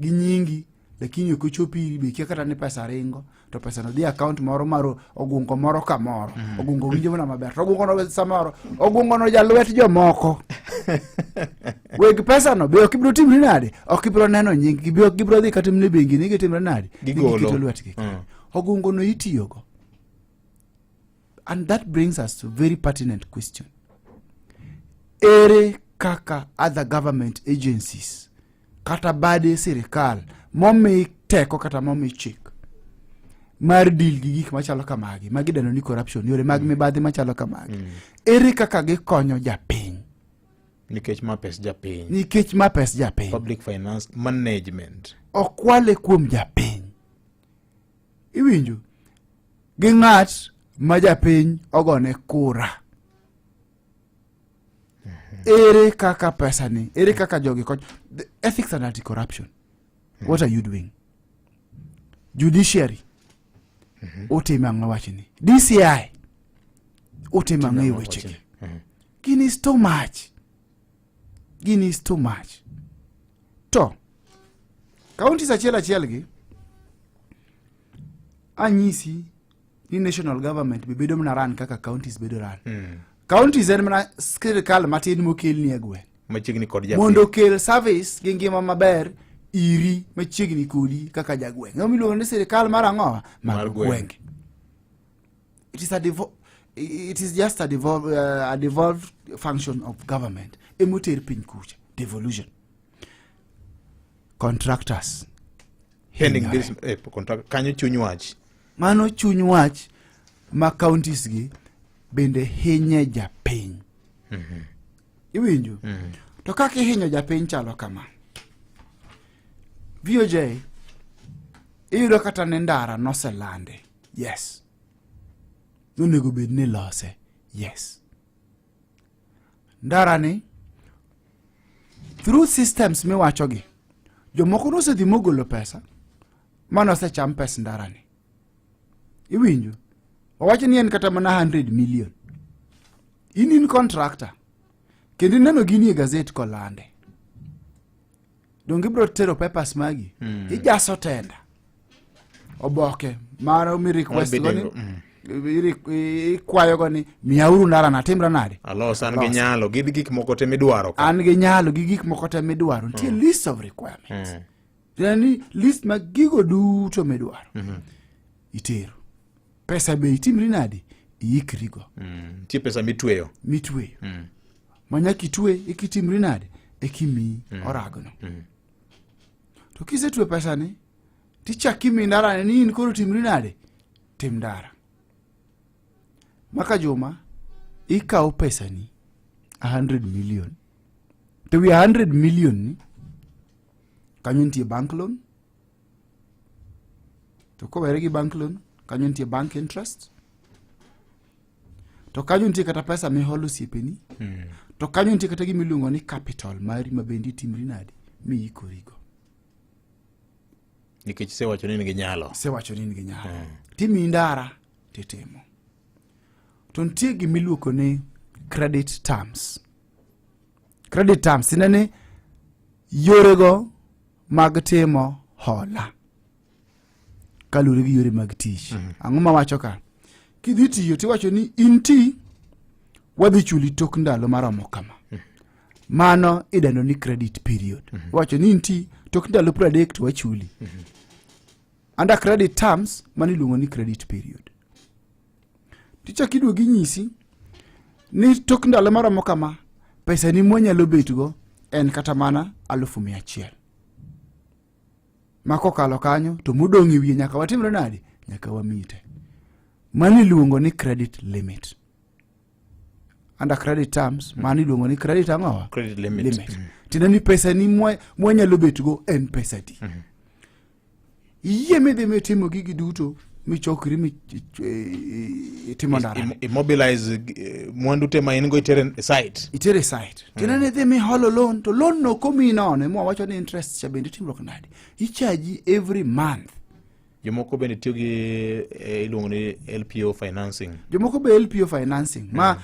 gi nyingi, lakini okochopi be kaka ni pesa ringo, to pesa no di account moro maro ogungo moro ka moro, ogungo winjo na maber, ogungo no samoro, ogungo no jalwet jomoko. Weg pesa no be okibro timri nade, okibro neno nying, gibro dhi katimne bengi ni gitimre nade, gigolo lwet gi. Ogungo no itiyogo. And that brings us to a very pertinent question. Ere kaka other government agencies kata bade sirikal momi teko kata momi chik mar deal gi gik machalo kamagi, magideno ni corruption, yore mag mibadhi machalo kamagi. Ere kaka gikonyo japiny nikech ma pes japiny. Public finance management okwale kuom japiny. Iwinjo gi ng'at ma japiny ogone kura. Ere kaka pesa ni, ere kaka jogi konyo. The ethics and anti-corruption. What are you doing? Judiciary. Utime ang'o wachni. DCI. Utime ang'o wachni. Gini is too much. Gini is too much. To. Counties achiel gi anyisi ni national government bedo mna ran kaka counties bedo ran. Counties en mna sirikal matin mokelni e gweng'. Machiegni kod japiny. Mondo kel service gi ngima maber iri machiegni kodi kaka jagweng'. Ng'amiluongo ni sirikal mar ang'owa mar gweng'. It is just a devolved function of government. Emoter piny kucha. Devolution. Contractors. Pending this contract. Kanyo chuny wach. Mano chuny wach ma counties gi bende hinye japiny. Iwinjo? To kaka hinyo japiny chalo kama. VOJ iyudo kata ne ndara noselande. Yes. Nonego bed ni lose. Yes. Ndara ni through systems miwacho gi, jomoko nosedhi mogolo pesa mano osecham pes ndara ni. Iwinjo? wawacho ni en kata mana 100 million. In contractor. Kendo neno gini e gazette kolande. Donge bro tero papers magi. Ijaso tenda. Oboke. Mara mi request goni. Ikwayo goni. Miyauru ndara na timra nade. Alos an gi nyalo. Gik moko te midwaro. An gi nyalo. Gik moko te midwaro. Ntie list of requirements. Yani list magigo duto midwaro. Itero. Pesa be itimri nade. Iikrigo. Tie pesa mitweyo. Mitweyo. Manya kitwe ikitimri nade. Ekimi oragono. To kisetwe pesa ni. Ticha kimi ndara ni inkoro timri nade. Tim ndara. Maka joma. Ikao pesa ni. 100 million. To we 100 million ni. Kanyo ntie bank loan. To ko weregi bank loan. Kanyo ntie bank interest. To kanyo ntie kata pesa miholo siepeni. To kanyo ntie kata gimiluongo ni capital mari mabendi timri nade mi ikorigo. Nikech sewacho ni nigi nyalo. Sewacho ni nigi nyalo. Timi ndara titimo. To ntie gimiluongo ni credit terms. Credit terms inene yorego mag timo hola. Kalure gi yore mag tich. Ang'o ma wacho ka? Kidhi tiyo tiwacho ni inti wadhi chuli tok ndalo maromo kama. Mano idendo ni credit period. Wacho ni inti tok ndalo 30 to wachuli. Under credit terms mani luongo ni credit period. Ticha kidwa ginyisi ni tok ndalo maromo kama pesa ni mwanyalo betgo en kata mana 100,000. Mako kalo kanyo to mudong' ewiye nyaka watimre nade nyaka wamite. Mani luongo ni credit limit. Under credit terms mani luongo ni credit ang'owa? Credit limit. Tinani pesa ni mwanyalo betgo en pesa di. Iye midhi mitimo gigi duto michokri timo ndara. Immobilize mwandu tema ingo itere site. Itere site. Tinani dhi miholo loan to loan no komi inone mwa wacho ni interest cha bendi timro nade. Ichaji every month. Jomoko bende tiyo gi iluongo ni LPO financing. Jomoko be LPO financing. Ma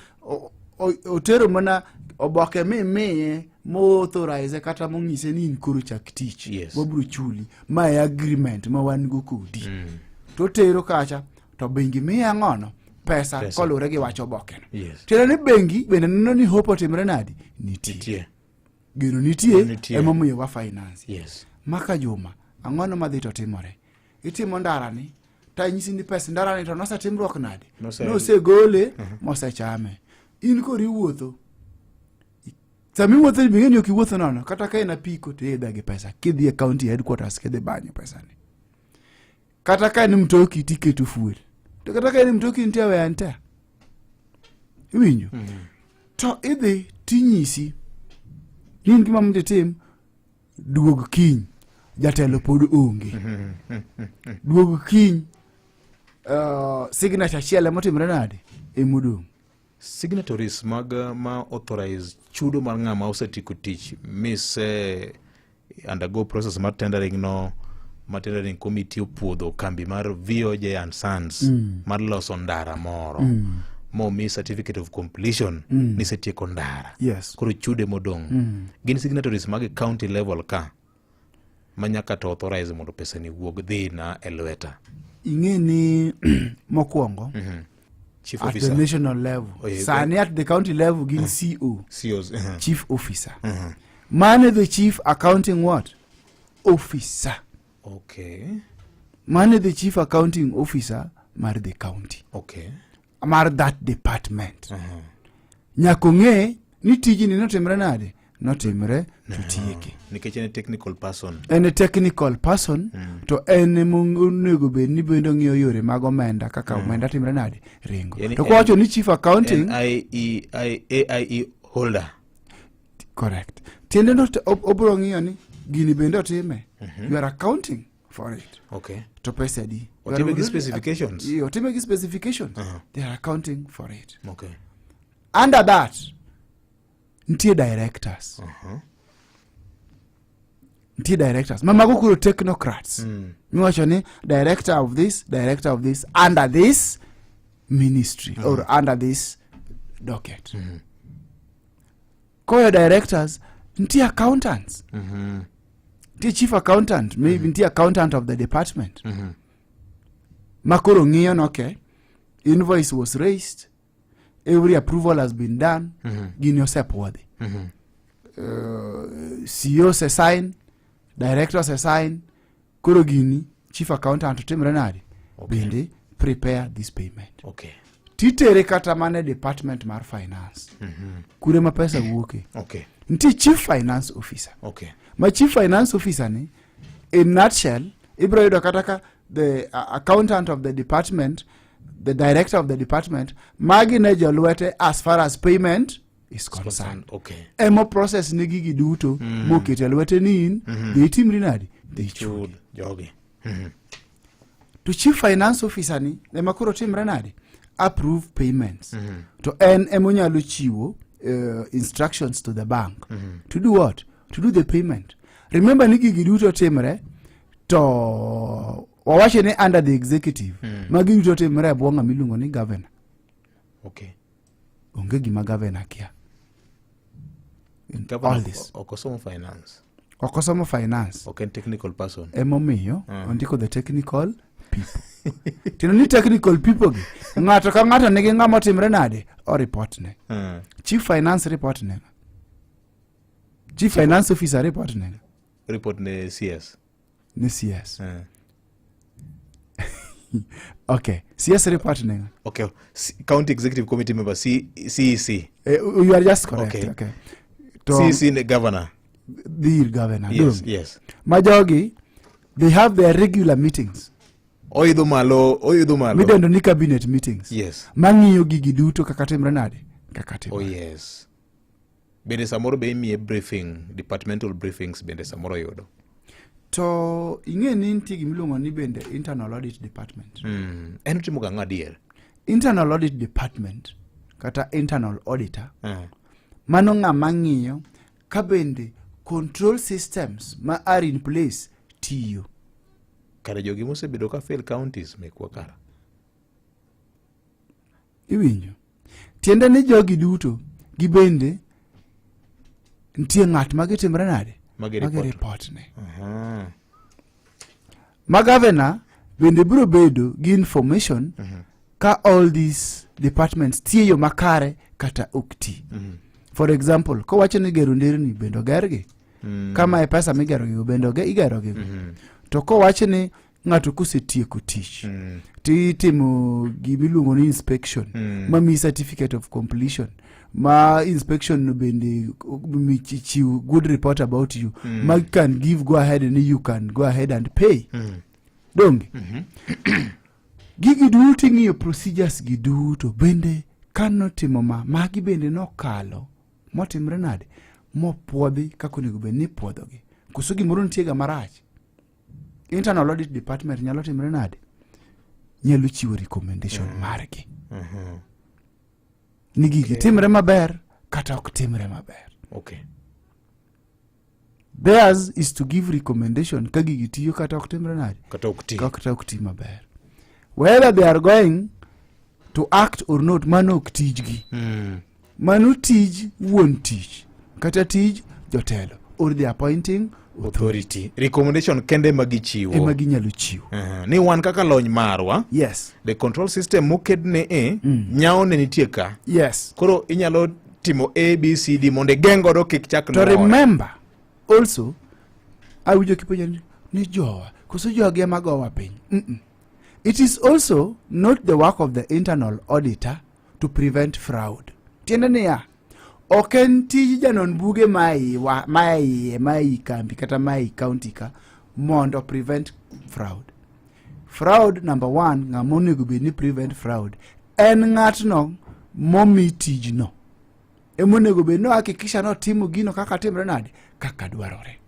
otero mana oboke miye authorize kata mong'ise ni inkoro chak tich. Wabro chuli. Ma e agreement ma wan go kodi. To tero kacha to bengi miya ng'ono pesa kolure gi wacho oboke no. Tena ni bengi bende neno ni hopo timre nadi nitie. Gino nitie emomiyo wa finance. Maka juma ang'ono madhi to timore. Itimo ndara ni ta nyisi ni pesa ndara ni to nosa timruok nade. Nose gole mose chame. In kori wuotho. Sami wuotho ni bingeni okiwuotho nono kata ka ina piko to yeda gi pesa. Kidhi e county headquarters kidhi banyo pesa ni. Kata ka ni mtoki tiketu fuel. To kata ka ni mtoki ntia we anta. Iwinjo. To idhi tinyisi. Nin gima mde tim duog kiny. Jatelo pod onge. Duog kiny signature chiele motimre nade emudong. Signatories ma authorize chudo mar ng'ama osetiko tich mise undergo process mar tendering no. Tendering committee opuodho kambi mar VOJ and Sons mar loso ndara moro. Mo mi certificate of completion ni setieko ndara. Koro chude modong'. Gin signatories mag county level ka manyaka to authorize mondo pesa ni wuog dhi na elweta. Ing'e ni mokwongo Chief at officer. the national level. Sani at the county level gin CO. COs. Chief officer. Man the chief accounting what? Officer. Okay. Man the chief accounting officer mar the county. Okay. Mar that department. Nyako ng'e ni tiji ni notimre nade? Notimre tutieke. Nikech en technical person. En a technical person to en monego bed ni bendo ng'iyo yore mag omenda kaka omenda timre nade ringo. To kwa wacho ni chief accounting AIE holder. Correct. Tiende no obro ng'iyo ni gini bendo time. You are accounting for it. Okay. To pesa di. Otime gi specifications. Otime gi specifications. They are accounting for it. Okay. Under that, ntie directors. Ntie directors. Mama go kuro technocrats. Miwacho ni director of this, under this ministry or under this docket. Koyo directors, nti accountants. Nti chief accountant, maybe nti accountant of the department. Makoro ngiyon, okay, invoice was raised, every approval has been done, gin yourself worthy. CEOs assign, directors assign, koro gini, chief accountant to Renadi, bende prepare this payment. Okay. Titere kata mane department mar finance. Kure mapesa wuoke. Okay. Nti chief finance officer. Okay. My chief finance officer ni, in nutshell, ibro yudo kataka the accountant of the department, the director of the department, magi ne jolwete as far as payment is concerned. Okay. Emo process nigi giduto, mokete lwete nin, they team rinadi, they chud. Jogi. To chief finance officer ni, the makuro team renadi, approve payments. To en emonyalu chiwo instructions to the bank. To do what? To do the payment. Remember nigi giduto temre, to wawache ne under the executive. Magi giduto temre buonga milungo ni governor. Okay. Unge gima governor kia. All this. Okosomo finance. Okosomo finance. Okay, technical person. Emomiyo, ondiko the technical people. Tino ni technical people gi. Ngato ka ngato nigi ngamo timre nade o report ne. Chief finance report ne. Chief finance officer report ne. Report ne CS. Ne CS. Okay. CS report ne. Okay. County Executive Committee member CEC. You are just correct. Okay. CEC the governor. The governor. Yes. Yes. Majogi, they have their regular meetings. Oidho malo. Midendo ni cabinet meetings. Yes. Mangiyo gigi duto kakatimre nade. Oh yes. Bende samoro be imiye briefing, departmental briefings bende samoro yudo. To inge ni nti gimiluongo ni bende internal audit department. En timo ga ngadier. Internal audit department kata internal auditor. Mano ng'ama ng'iyo ka bende control systems ma are in place tiyo. Kare jogi mosebedo ka fail counties mekwa kara. Iwinjo. Tiende ni jogi duto gibende ntie ng'at magitimre nade? Magi report ne. Ma governor bende biro bedo gi information ka all these departments tiyo makare kata okti. For example, ko wacho ni gero nderni bendo gergi. Kama e pesa migero gi bendo igero gi. To ko wacho ni ng'ato kosetieko tich. Titimo gimiluongo ni inspection. Mami certificate of completion. Ma inspection no bende michichiu good report about you. Ma can give go ahead and you can go ahead and pay. Donge. Gigi duto ng'iyo procedures giduto bende kano timo magi bende nokalo motimre nade mopuodhi kako nego bende ni puodhogi. Koso gimoro ntiega marach. Internal audit department nyalo timre nade? Nyalo chiwo recommendation margi. Nigi timre maber kata ok timre maber. Okay. Theirs is to give recommendation ka gigi tiyo kata ok timre nade? Kata ok ti maber. Whether they are going to act or not, mano ok tijgi. Mano tij wuon tich kata tij jotelo or the appointing authority. Recommendation kende magichiwo. Magi nyalo chiwo. Ni wan kaka lony marwa. Yes. The control system mokedne nyao ne nitie ka. Yes. Koro inyalo timo ABCD monde gengo do kik chak to remember also awujo kipenjo ni jowa koso jogi ema gowa piny. It is also not the work of the internal auditor to prevent fraud. Tiende niya, oken tij janon buge mai kambi kata mai county ka mondo prevent fraud. Fraud number one, ng'amonego bed ni prevent fraud en ng'atno momi tijno. Emonego bed no hakikisha no timo gino kaka timre nade kaka dwarore.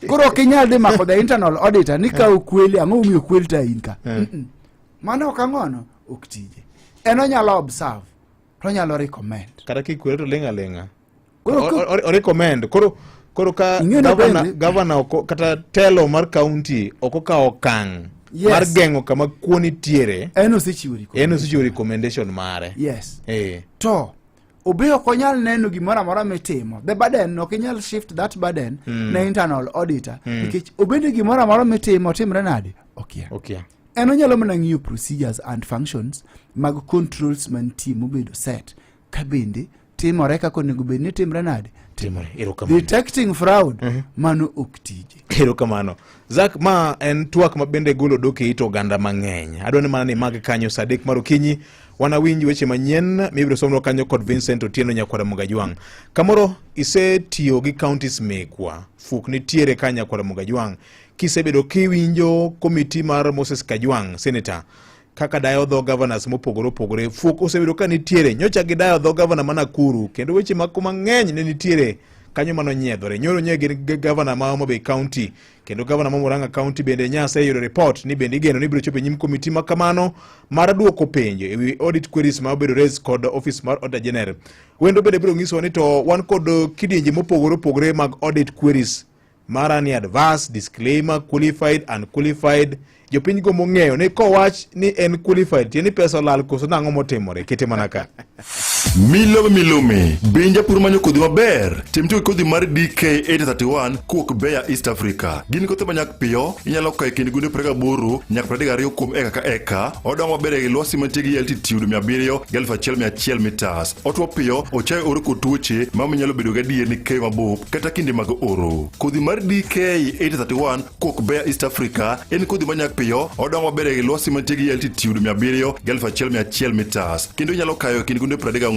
Koro kinyal de mako the internal auditor ni ka ukweli ang'o umiyo kweli ta inka. Mano kangono ok tije. Eno nyalo observe, to nyalo recommend. Kara kikweli to lenga. Koro recommend. Koro ka governor kata telo mar county oko ka okang Yes. mar gengo kama kuoni tiere eno sechiuri recommendation mare. Yes. Eh. To obeyo konyal neno gimoro amora mitimo. The burden no kinyal shift that burden na internal auditor nikech obende gimoro amora mitimo timre nade? Okay. Eno nyalo mana ng'iyo procedures and functions mag controls man team obedo set kabende timore kako nego bedni timre nade? Timore. Erokamano. Detecting fraud mano ok tije. Erokamano. Zak, ma en twak ma bende golo doke ito oganda mang'eny. Adwani mana ni mag kanyo sadek mar okinyi wana winji weche manyien mibiro somno kanyo kod Vincent Otieno Nyakwara Mugajwang. Kamoro ise tiyo gi counties mekwa fuk nitiere ka Nyakwara Mugajwang kisebedo kiwinjo komiti mar Moses Kajwang senator kaka dayo dho governors mopogore fuk osebedo ka nitiere nyocha gi dayo dho governor ma Nakuru kendo weche mang'eny ne nitiere kanyo mano nyiedhore nyoro nyegi governor ma Homa Bay County kendo governor ma Murang'a County bende nyase yudo report ni bende igeno ni biro chopo nyim komiti makamano mar duoko penjo ewi audit queries ma obedo raised kod office mar Auditor General. Wendo bende biro nyiso ni to wan kod kidienje mopogore mag audit queries mara ni adverse, disclaimer, qualified, unqualified. Jopiny go mong'eyo ni kowach ni en qualified tieni pesa lal koso nang'o motimore kete manaka. Milome binja pur manyo kodhi maber timtu kodhi mar DK831 kuok Beya East Africa gin kothe manyak piyo inyalo kae kind gunde 28 nyaka 32 kuom eka ka eka odong maber e lwasi mantie gi altitude 700 1100 meters otwo piyo ochayo oro kod tuoche ma nyalo bedo gadier ni keyo mabup kata kinde mag oro. Kodhi mar DK831 kuok Beya East Africa en kodhi manyak piyo odong maber e lwasi mantie gi altitude 700 1100 meters kendo inyalo kayo kind gunde 34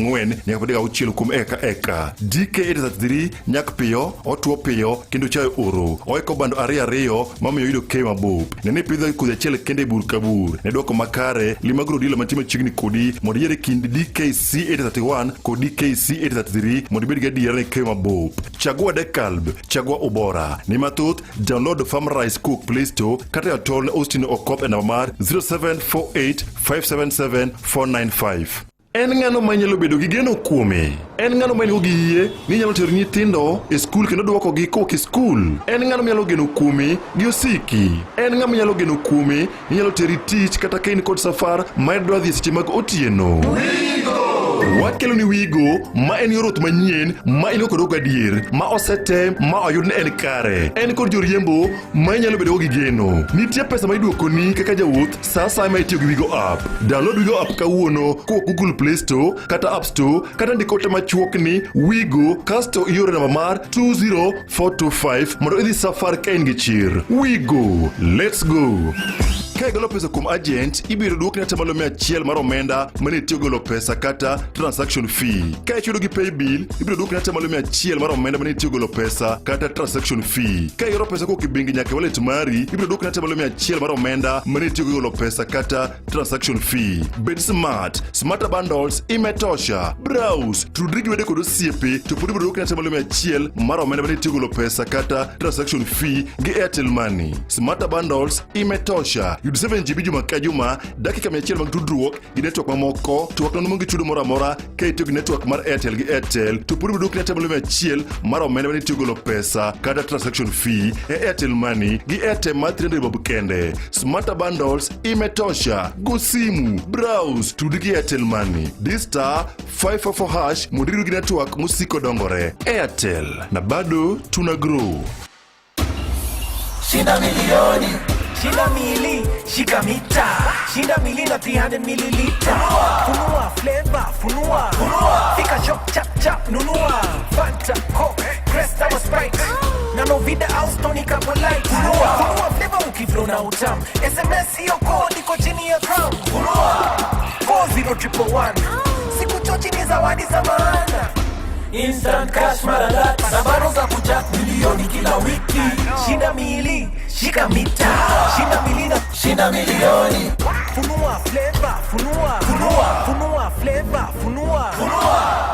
nyaka 36 kuom eka. DK833 nyak piyo otwo piyo kendo chayo oro oeko bando ariyo mamiyo yudo keyo mabup nene pidho kodhi achiel kende bur kabur ne dwoko makare limagro dilo mantie machiegni kodi mondo yiere kind DKC831 kod DKC833 mondo ibed gi adier ni keyo mabup. Chagua Dekalb, chagua Ubora ni mathoth download Farm Rice Cook Play Store kata yatol ne Austin Okop e namba mar 0748 577 495. En ng'ano manyalo bedo gi geno kuome. En ng'ano manyalo gi yie ni nyalo tero nyithindo e skul kendo duoko gi kok e skul. En ng'ano manyalo geno kuome gi osiki. En ng'ano manyalo geno kuome ni nyalo teri tich kata kain kod safar ma dwa dhi seche mag otieno. Wakelo ni Wigo ma en yorot manyien ma ino kod ogadier ma osetem ma oyud ne en kare. En kod joriembo ma inyalo bedo gi geno. Nitie pesa ma iduoko ni kaka jawuoth sa ma itiyo gi Wigo app. Download Wigo app kawuono ko Google Play Store kata App Store kata ndikote machuok ni Wigo kasto iore namba mar 20425 mondo idhi safar ka in gi chir. Wigo, let's go. Ka igolo pesa kuom agent, ibiro duokni ata malo 100 mar omenda mane itiyo golo pesa kata transaction fee. Ka ichudo gi pay bill, ibiro duokni ata malo 100 mar omenda mane itiyo golo pesa kata transaction fee. Ka igolo pesa kuom bengi nyaka wallet mari, ibiro duokni ata malo 100 mar omenda mane itiyo golo pesa kata transaction fee. Bed smart, smarter bundles imetosha. Browse, tudri gi wede kod osiepe, to pod ibiro duokni ata malo 100 mar omenda mane itiyo golo pesa kata transaction fee gi Airtel Money. Smarter bundles imetosha. Yud 7 GB juma ka juma, dakika 100 mag tudruok gi network mamoko, to wakno mongi chudo moro amora ka itiyo gi network mar Airtel gi Airtel, to pur biduk neta malo 100 mar omenda mane itiyo golo pesa kata transaction fee e Airtel Money gi Airtel mar 300 bob kende. Smarter bundles imetosha. Go simu, browse, tudi gi Airtel Money. *544# modiru gi network musiko dongore. Airtel, na bado tuna grow. Shinda milioni, shinda mili, shika mita. Shinda mili na 300 milliliter. Funua flavor, funua. Fika shop chap chap, nunua. Fanta, Coke, Crest ama Sprite. Nano vida au tonica polite. Funua flavor ukiflow na utam. SMS hiyo code iko chini ya crown. Funua 40111. Siku chochi ni zawadi za maana. Instant cash maralat na baro za kujak milioni kila wiki. Shinda mili, shika mita. Shinda mili na shinda milioni. Funua flavor, funua. Funua flavor, funua.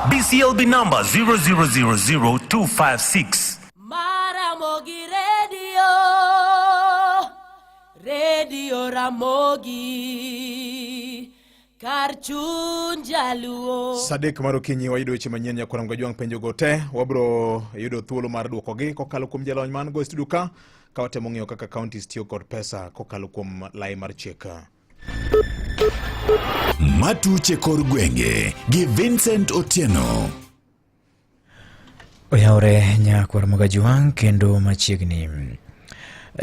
BCLB number 0000256. Maramogi Radio Ramogi Karchun Jaluo. Sadek marokinyi wayudo weche manyien Nyakwara Mugajwang penjo gote wabro yudo thuolo mar duoko gi kokalo kuom jalony man go studio ka ka watemo ng'iyo kaka counties tiyo kod pesa kokalo kuom lai mar chik. Matuche kor gwenge gi Vincent Otieno. Oyawre nyakwar Mogajuang kendo machiegni.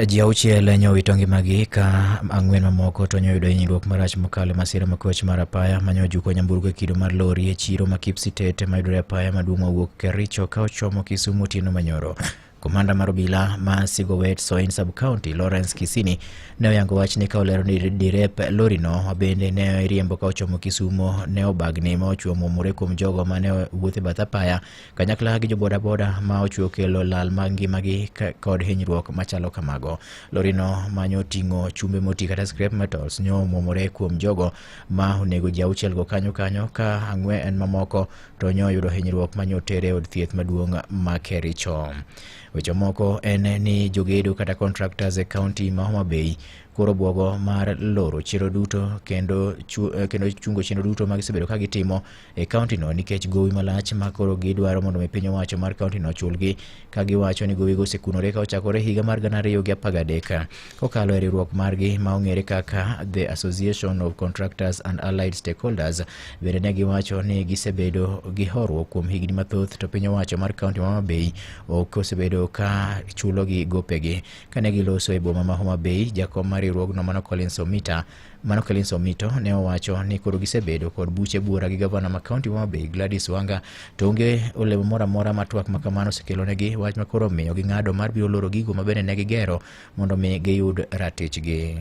Ji auchiel nyowito ngimagi ka 4 mamoko to nyoyudo hinyruok marach mokalo masira makoch mar apaya manyojuko nyamburko e kido mar lori e chiro ma Kipsitet mayudore apaya maduong' mawuok Kericho ka ochomo Kisumu otieno manyoro. Komanda mar obila ma Sigowet Soin Sub-County Lawrence Kisini ne oyango wach ni ka olero ni direp lorino bende ne riembo ka ochomo Kisumu ne obagni ma ochuomo mure kuom jogo mane wuothe bath apaya kanyakla gi jobodaboda ma ochuo kelo lal mag ngimagi kod hinyruok machalo kamago. Lorino manyo ting'o chumbe moti kata scrap metals nyo omomore kuom jogo ma onego ji auchiel go kanyo ka 4 mamoko to nyo yudo hinyruok manyo tere od thieth maduong' ma Kericho. Weche moko en ni jogedo kata contractors e county ma Homa Bay koro bwogo mar loro chiro duto kendo chungo chiro duto ma gisebedo ka gitimo e county no nikech gowi malach ma koro gidwaro mondo piny owacho mar county no chulgi ka giwacho ni gowi go sekunore ka ochakore higa mar 2013 kokalo e riwruok margi ma ong'ere kaka The Association of Contractors and Allied Stakeholders. Bende ne giwacho ni gisebedo gi horuok kuom higni mathoth to piny owacho mar county ma Homa Bay ok osebedo ka chulo gi gopegi. Kane giloso e boma ma Homa Bay, jakom mar riwruogno Mano Collins Omito ne owacho ni koro gisebedo kod buche bura gi gavana ma county ma Homa Bay Gladys Wanga to onge olemo moro amora ma twak makamano osekelonegi wach ma koro miyo ging'ado mar biro loro gigo ma bende ne gigero mondo mi giyud ratichgi.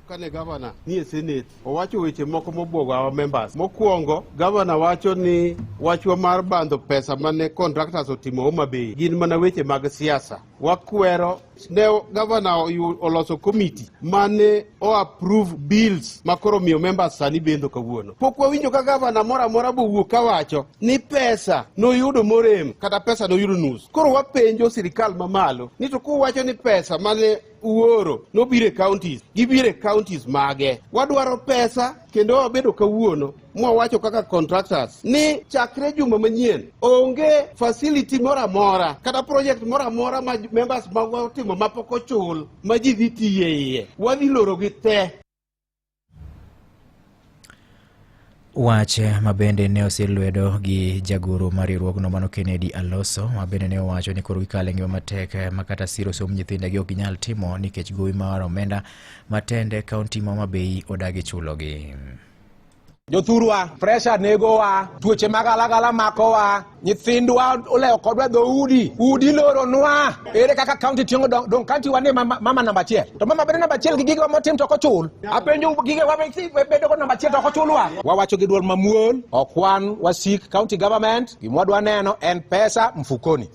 Kane gavana ni e Senate owacho weche moko mobwogo our members. Mokwongo gavana wacho ni wachwa mar bando pesa mane contractors otimo Homa Bay gin mana weche mag siasa. Wakwero ne gavana oloso committee mane o approve bills makoro miyo members sani bendo kawuono. Pok wawinjo ka gavana mora mora bowuok kawacho ni pesa noyudo morem kata pesa noyudo nus. Koro wapenjo sirikal mamalo ni to kuwacho ni pesa mane uoro nobire counties gibire counties mage. Wadwaro pesa kendo wabedo kawuono mwawacho kaka contractors ni chakre juma manyien onge facility mora mora kata project mora mora ma members magotimo mapoko chul ma ji dhi tiye iye. Wadhi loro gi te. Wache mabende ne osilwedo gi jagoro mar riwruogno Mano Kennedy Aloso mabende ne owacho ni koro gikale ngima matek makata siro som nyithindegi ok ginyal timo nikech gowi mar omenda matende kaunti ma Homa Bay odagi chulogi. Jothurwa, pressure negowa, tuoche magalagala makowa, nyithindwa oleo kodwa dhoudi, udi loro nwa. Ere kaka county tiongo dong county wane mama namba 1. To mama bedo namba 1 gi gige motim to kochul. Apenjo gige wa bedo ko namba 1 to kochulwa. Wawacho gi duol mamuol, okwan wasik county government, gimwadwa neno en pesa mfukoni.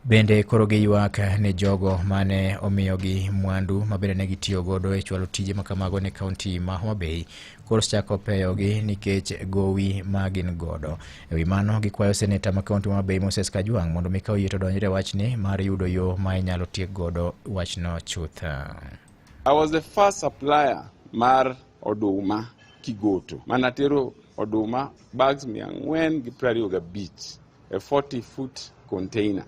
Bende koro giywak ne jogo mane omiyogi mwandu mabende ne gitiyo godo e chwalo tije makamago ne kaunti ma Homa Bay koro chako peyogi nikech gowi magin godo. Ewi mano gikwayo seneta ma kaunti ma Homa Bay Moses Kajwang' mondo mikao yie to donjre wachni mar yudo yo ma inyalo tiek godo wachno chuth. I was the first supplier mar oduma Kigoto. Manatero oduma bags 425 a 40-foot container.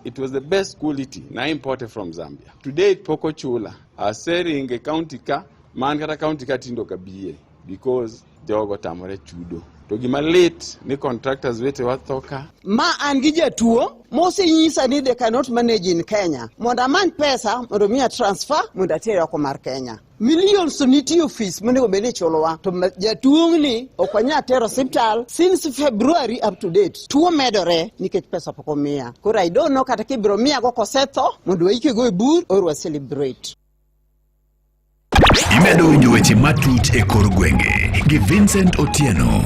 It was the best quality na imported from Zambia. Today Poko Chula are selling a county ka man kata county ka tindo kabiye because jogo tamore chudo. To gima late ni contractors wete wathoka. Ma angi jatuo mosenyisa ni they cannot manage in Kenya. Mondo man pesa mondo miya transfer mondo atera ko mar Kenya. Millions nitie office monego bene cholowa to jatuo ni okwanya tero hospital since February up to date. Tuo medore nikech pesa poko miya. Koro I don't know kata kibro miya go kosetho mondo waike go e bur or wa celebrate. Imedo winjo weche matut e kor gwenge gi Vincent Otieno.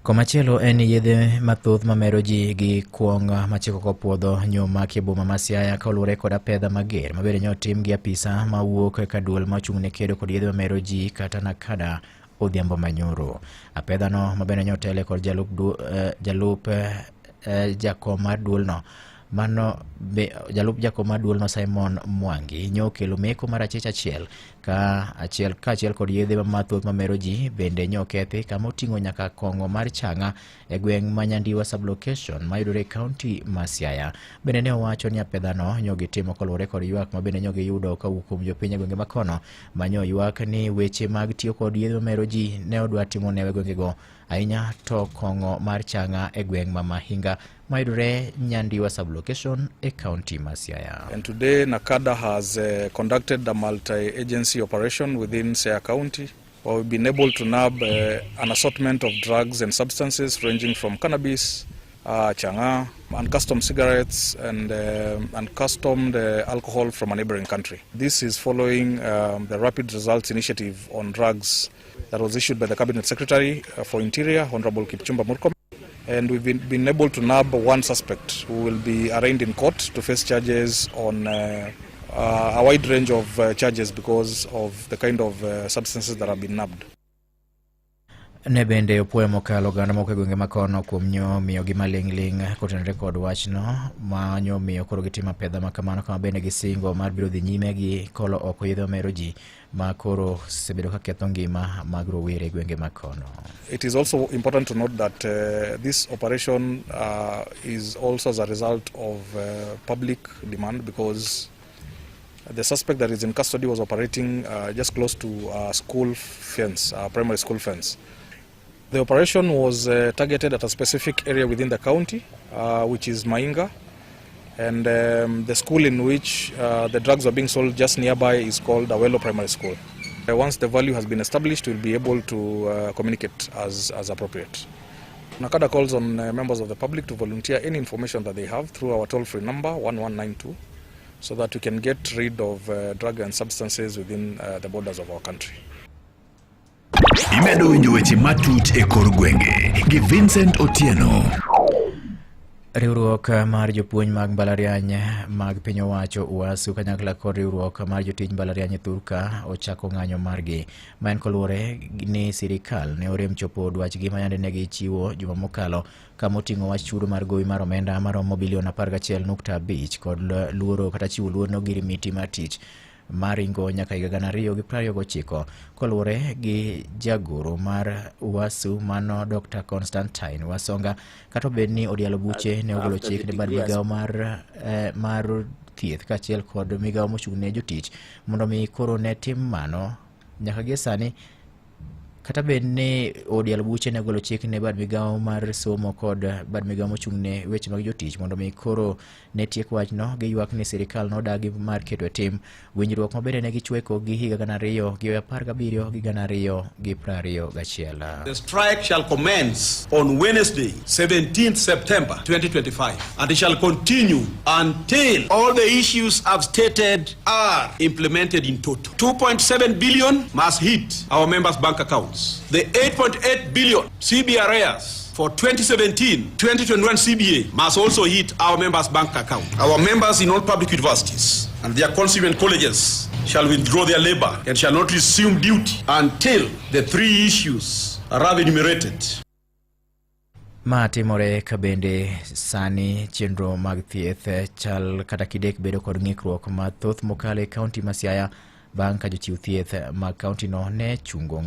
Komachielo en yedhe mathoth mamero ji gi kuong machiko kopuodho nyoma kiboma ma Siaya kaluwore kod pedha mager mabende nyotim gi apisa mawuok ka duol machung'ne kedo kod yedhe mamero ji kata Nakada Odhiambo manyoro. Apedhano mabende nyotele kod jalup jakom mar duolno mano jalup jakom maduol no Simon Mwangi nyokelo meko mar achich achiel ka achiel kod yedhe mathoth mamero ji bende nyokethi kama oting'o nyaka kong'o mar chang'a e gweng' manyandiwa sublocation mayudore e kaunti ma Siaya. Bende ne owacho ni apedhano nyogitimo kaluwore kod ywak ma bende nyogiyudo kawuok kuom jopiny e gwenge makono manyo ywak ni weche mag tiyo kod yedhe mamero ji ne odwa timo newe gwengego ahinya to kong'o mar chang'a e gweng' ma Mahinga mayudore Nyandiwa sublocation e kaunti ma Siaya. And today NACADA has conducted a multi-agency operation within Siaya County where we've been able to nab an assortment of drugs and substances ranging from cannabis, chang'a, uncustomed cigarettes and uncustomed alcohol from a neighboring country. This is following the Rapid Results Initiative on Drugs that was issued by the Cabinet Secretary for Interior, Honorable Kipchumba Murkomen. And we've been able to nab one suspect who will be arraigned in court to face charges on a wide range of charges because of the kind of substances that have been nabbed. Ne bende opuoyo mokalo gana moko e gwenge makono kuom miyo gi maling'ling kotenore kod wachno ma miyo koro gitimo apedha makamano kama bende gisingo mar biro dhi nyime gi kolo oko yedhe mamero ji ma koro sebedo ka ketho ngima mag rowere e gwenge makono. It is also important to note that this operation is also as a result of public demand because the suspect that is in custody was operating just close to a school fence, a primary school fence. The operation was targeted at a specific area within the county, which is Mainga, and the school in which the drugs were being sold just nearby is called Awelo Primary School. Once the value has been established, we'll be able to communicate as appropriate. NACADA calls on members of the public to volunteer any information that they have through our toll-free number 1192 so that we can get rid of drug and substances within the borders of our country. Imedo winjo weche matut e kor gwenge gi Vincent Otieno. Riwruok mar jopuonj mag mbalariany mag piny owacho UASU kanyakla kod riwruok mar jotij mbalariany Thurka ochako ng'anyo margi ma en koluwore ni sirikal ne orem chopo dwachgi ma yande ne gichiwo juma mokalo kama oting'o wach chudo mar gowi mar omenda maromo bilion 11.5 kod luoro kata chiwo luorno gi rimiti mar tich maringo nyaka higa 2029 koluwore gi jagoro mar UASU mano Dr. Constantine Wasonga kata bed ni odialo buche ne ogolo chik ne bad migawo mar thieth kaachiel kod migawo mochung'ne jotich mondo mi koro ne tim mano nyaka gi sani kata bed ni odialo buche ne ogolo chik ne bad migawo mar somo kod bad migawo mochung'ne weche mag jotich mondo mi koro ne tiek wachno gi ywak ni sirikal nodagi mar keto e tim winjruok mabende ne gichweko gi higa 2017 gi 2021. The strike shall commence on Wednesday, 17th September 2025, and it shall continue until all the issues I've stated are implemented in total. 2.7 billion must hit our members' bank accounts. The 8.8 billion CBRAs for 2017-2021 CBA must also hit our members' bank account. Our members in all public universities and their constituent colleges shall withdraw their labor and shall not resume duty until the three issues are enumerated. Ma timore ka bende sani chenro mag thieth chal kata kidek bedo kod ng'ikruok mathoth mokalo e kaunti ma Siaya bang' ka jochiw thieth mag kaunti no ne chungo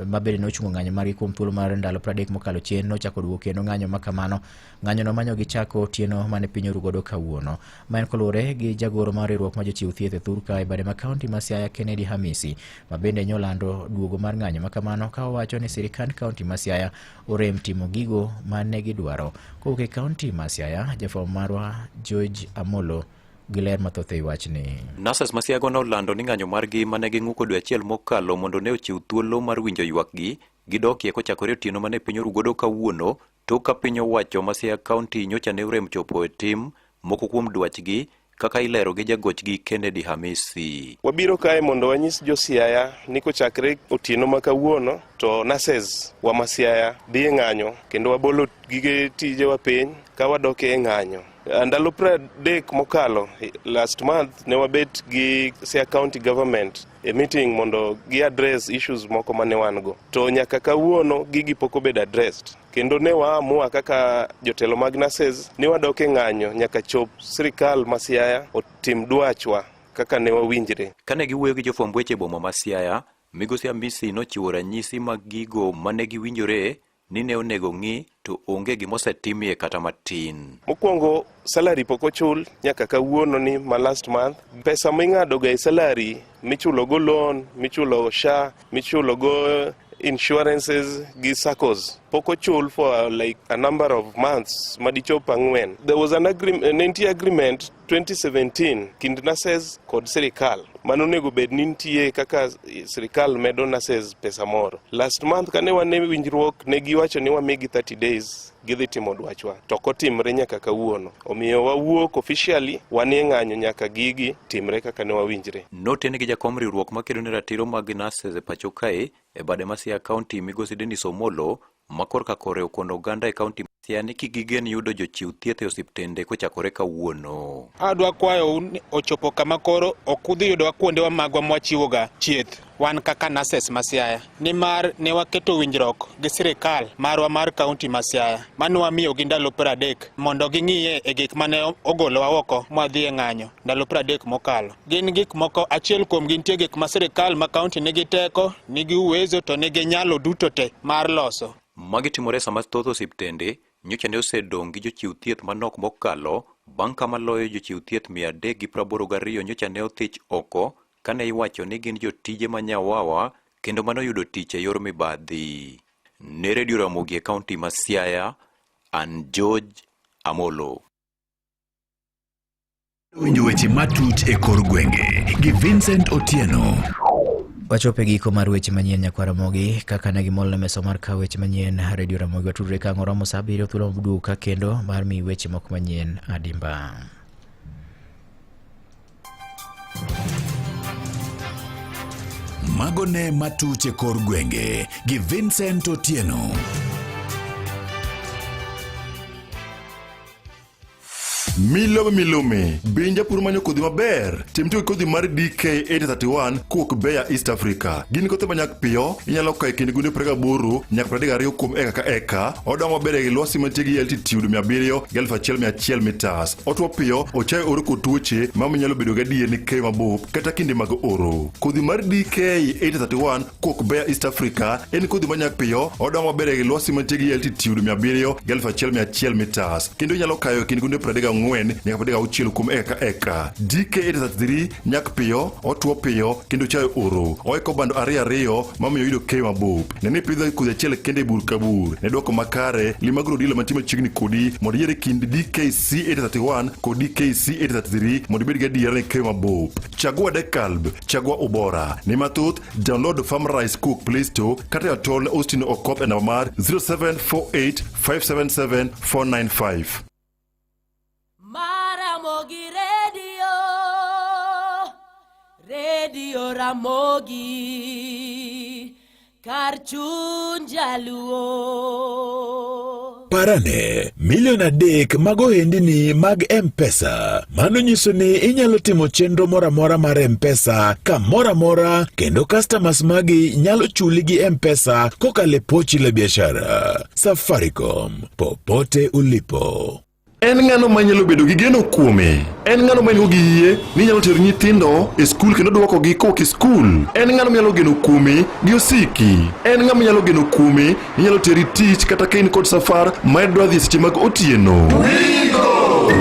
mabende nochungo ng'anyo margi kuom thuolo mar ndalo 30 mokalo chien nochako duogo kendo ng'anyo makamano. Ng'anyo no manyo gichako otieno mane piny orugodo kawuono ma en koluwore gi jagoro mar riwruok ma jochiw thieth e Thurka e bade ma kaunti ma Siaya Kennedy Hamisi ma bende nyolando duogo mar ng'anyo makamano ka owacho ni sirikand kaunti ma Siaya orem timo gigo mane gidwaro. Kowuok e kaunti ma Siaya, jafwambo marwa George Amolo giler mathoth e wachni. Nurses ma Siaya no lando ni ng'anyo margi mane ging'uko dwe achiel mokalo mondo ne ochiw thuolo mar winjo ywakgi gidokie kochakore otieno mane piny orugodo kawuono tok ka piny owacho ma Siaya County nyocha ne orem chopo e tim moko kuom dwachgi kaka ilero gi jagochgi Kennedy Hamisi. Wabiro kae mondo wanyis jo Siaya ni kochakre otieno ma kawuono to nurses wa ma Siaya dhi ng'anyo kendo wabolo gige tije wa piny ka wadok e ng'anyo. Ndalo 30 mokalo last month ne wabet gi Siaya County government e meeting mondo gi address issues moko mane wan go. To nyaka kawuono gigi poko bed addressed. Kendo ne waamua kaka jotelo mag nurses ni wadoke ng'anyo nyaka chop sirikal ma Siaya otim dwachwa kaka ne wawinjre. Kane giwuoyo gi jofwamb weche boma ma Siaya, Migosi Amisi nochiwo ranyisi mag gigo mane giwinjore ni ne onego ng'i to onge gimosetimie kata matin. Mokwongo salary poko chul nyaka kawuono ni ma last month. Pesa ming'ado ga e salary michulo go loan, michulo SHA, michulo go insurances gi SACCOs poko chul for like a number of months madichop ang'wen. There was an agreement 2017 kind nurses kod sirikal manonego bed ni nitie kaka sirikal medo nurses pesa moro. Last month kane wane winjruok ne giwacho ni wamigi 30 days gidhi timo dwachwa to kotimre nyaka kawuono. Omiyo wawuok officially wanie ng'anyo nyaka gigi timre kaka ne wawinjre. Noten gi jakom riwruok makedo ne ratiro mag nurses e pacho kae e bade ma Siaya County Migosi Dennis Omolo makorka kore okono oganda e kaunti ma Siaya ni kigigen yudo jochiw thieth e osiptende kochakore kawuono. Adwa kwayo ochopo kama koro okudhi yudo kuonde magwa mwachiwoga chieth wan kaka nurses ma Siaya. Nimar ne waketo winjruok gi sirikal marwa mar kaunti ma Siaya mane wamiyo gi ndalo 30 mondo ging'iye e gik mane ogolowa oko mwadhi e ng'anyo ndalo 30 mokalo. Gin gik moko achiel kuom gintie gik ma sirikal ma kaunti nigi teko, nigi uwezo to nigi nyalo duto te mar loso. Magi timore sama thoth osiptende nyocha ne osedong' gi jochiw thieth manok mokalo bang' kama loyo jochiw thieth 382 nyocha ne othich oko kane iwacho ni gin jotije manyawawa kendo manoyudo tich e yor mibadhi. Ne Radio Ramogi e kaunti ma Siaya, an George Amolo. Winjo weche matut e kor gwenge gi Vincent Otieno. Wachope giko mar weche manyien nyakwa Ramogi kaka ne gimol na mesa mar ka weche manyien Radio Ramogi watudre ka ng'oromo sa 7 thuolo duka kendo mar mi weche moko manyien adimba. Magone matuche kor gwenge gi Vincent Otieno. Milome binja pur manyo kodhi maber timtiyo kodhi mar DK831 kuok Beya East Africa. Gin kothe manyak piyo inyalo kae kinde gunde 8 nyaka 32 kuom eka ka eka. Odongo maber e lwasi mantie gi altitude 700 gi 1100 mitas. Otuo piyo ochayo oro kod tuoche ma nyalo bedo gadier ni keyo mabup kata kinde mag oro. Kodhi mar DK831 kuok Beya East Africa en kodhi manyak piyo odongo maber e lwasi mantie gi altitude 700 gi 1100 mitas. Kendo inyalo kayo kinde gunde 34 nyaka 36 kuom eka. DK833 nyak piyo, otuo piyo kendo chayo oro. Oiko bando ariyo mamiyo yudo keyo mabup. Nene pidho kodhi achiel kende bur kabur. Ne dwoko makare limagro dilo mantie chiegni kodi mondo yiere kind DKC831 kod DKC833 mondo ibed gadier ni keyo mabup. Chagua Dekalb, chagua Ubora. Ne mathoth download Farm Rice Cook Play Store kata atol Austin Okop e namba mar 0748 577 495. Ramogi Radio Ramogi Karchun Jaluo. Parane, milion 3 mag ohendni mag M-Pesa. Mano nyiso ni inyalo timo chenro moramora mar M-Pesa kamoramora kendo customers magi nyalo chuli gi M-Pesa kokale pochi la biashara. Safaricom, popote ulipo. En ng'ano manyalo bedo gi geno kuome. En ng'ano manyo gi yie ni nyalo tero nyithindo e skul kendo duoko gi koki skul. En ng'ano nyalo geno kuome gi osiki. En ng'ama nyalo geno kuome ni nyalo teri tich kata kain kod safar ma dwa dhi seche mag otieno.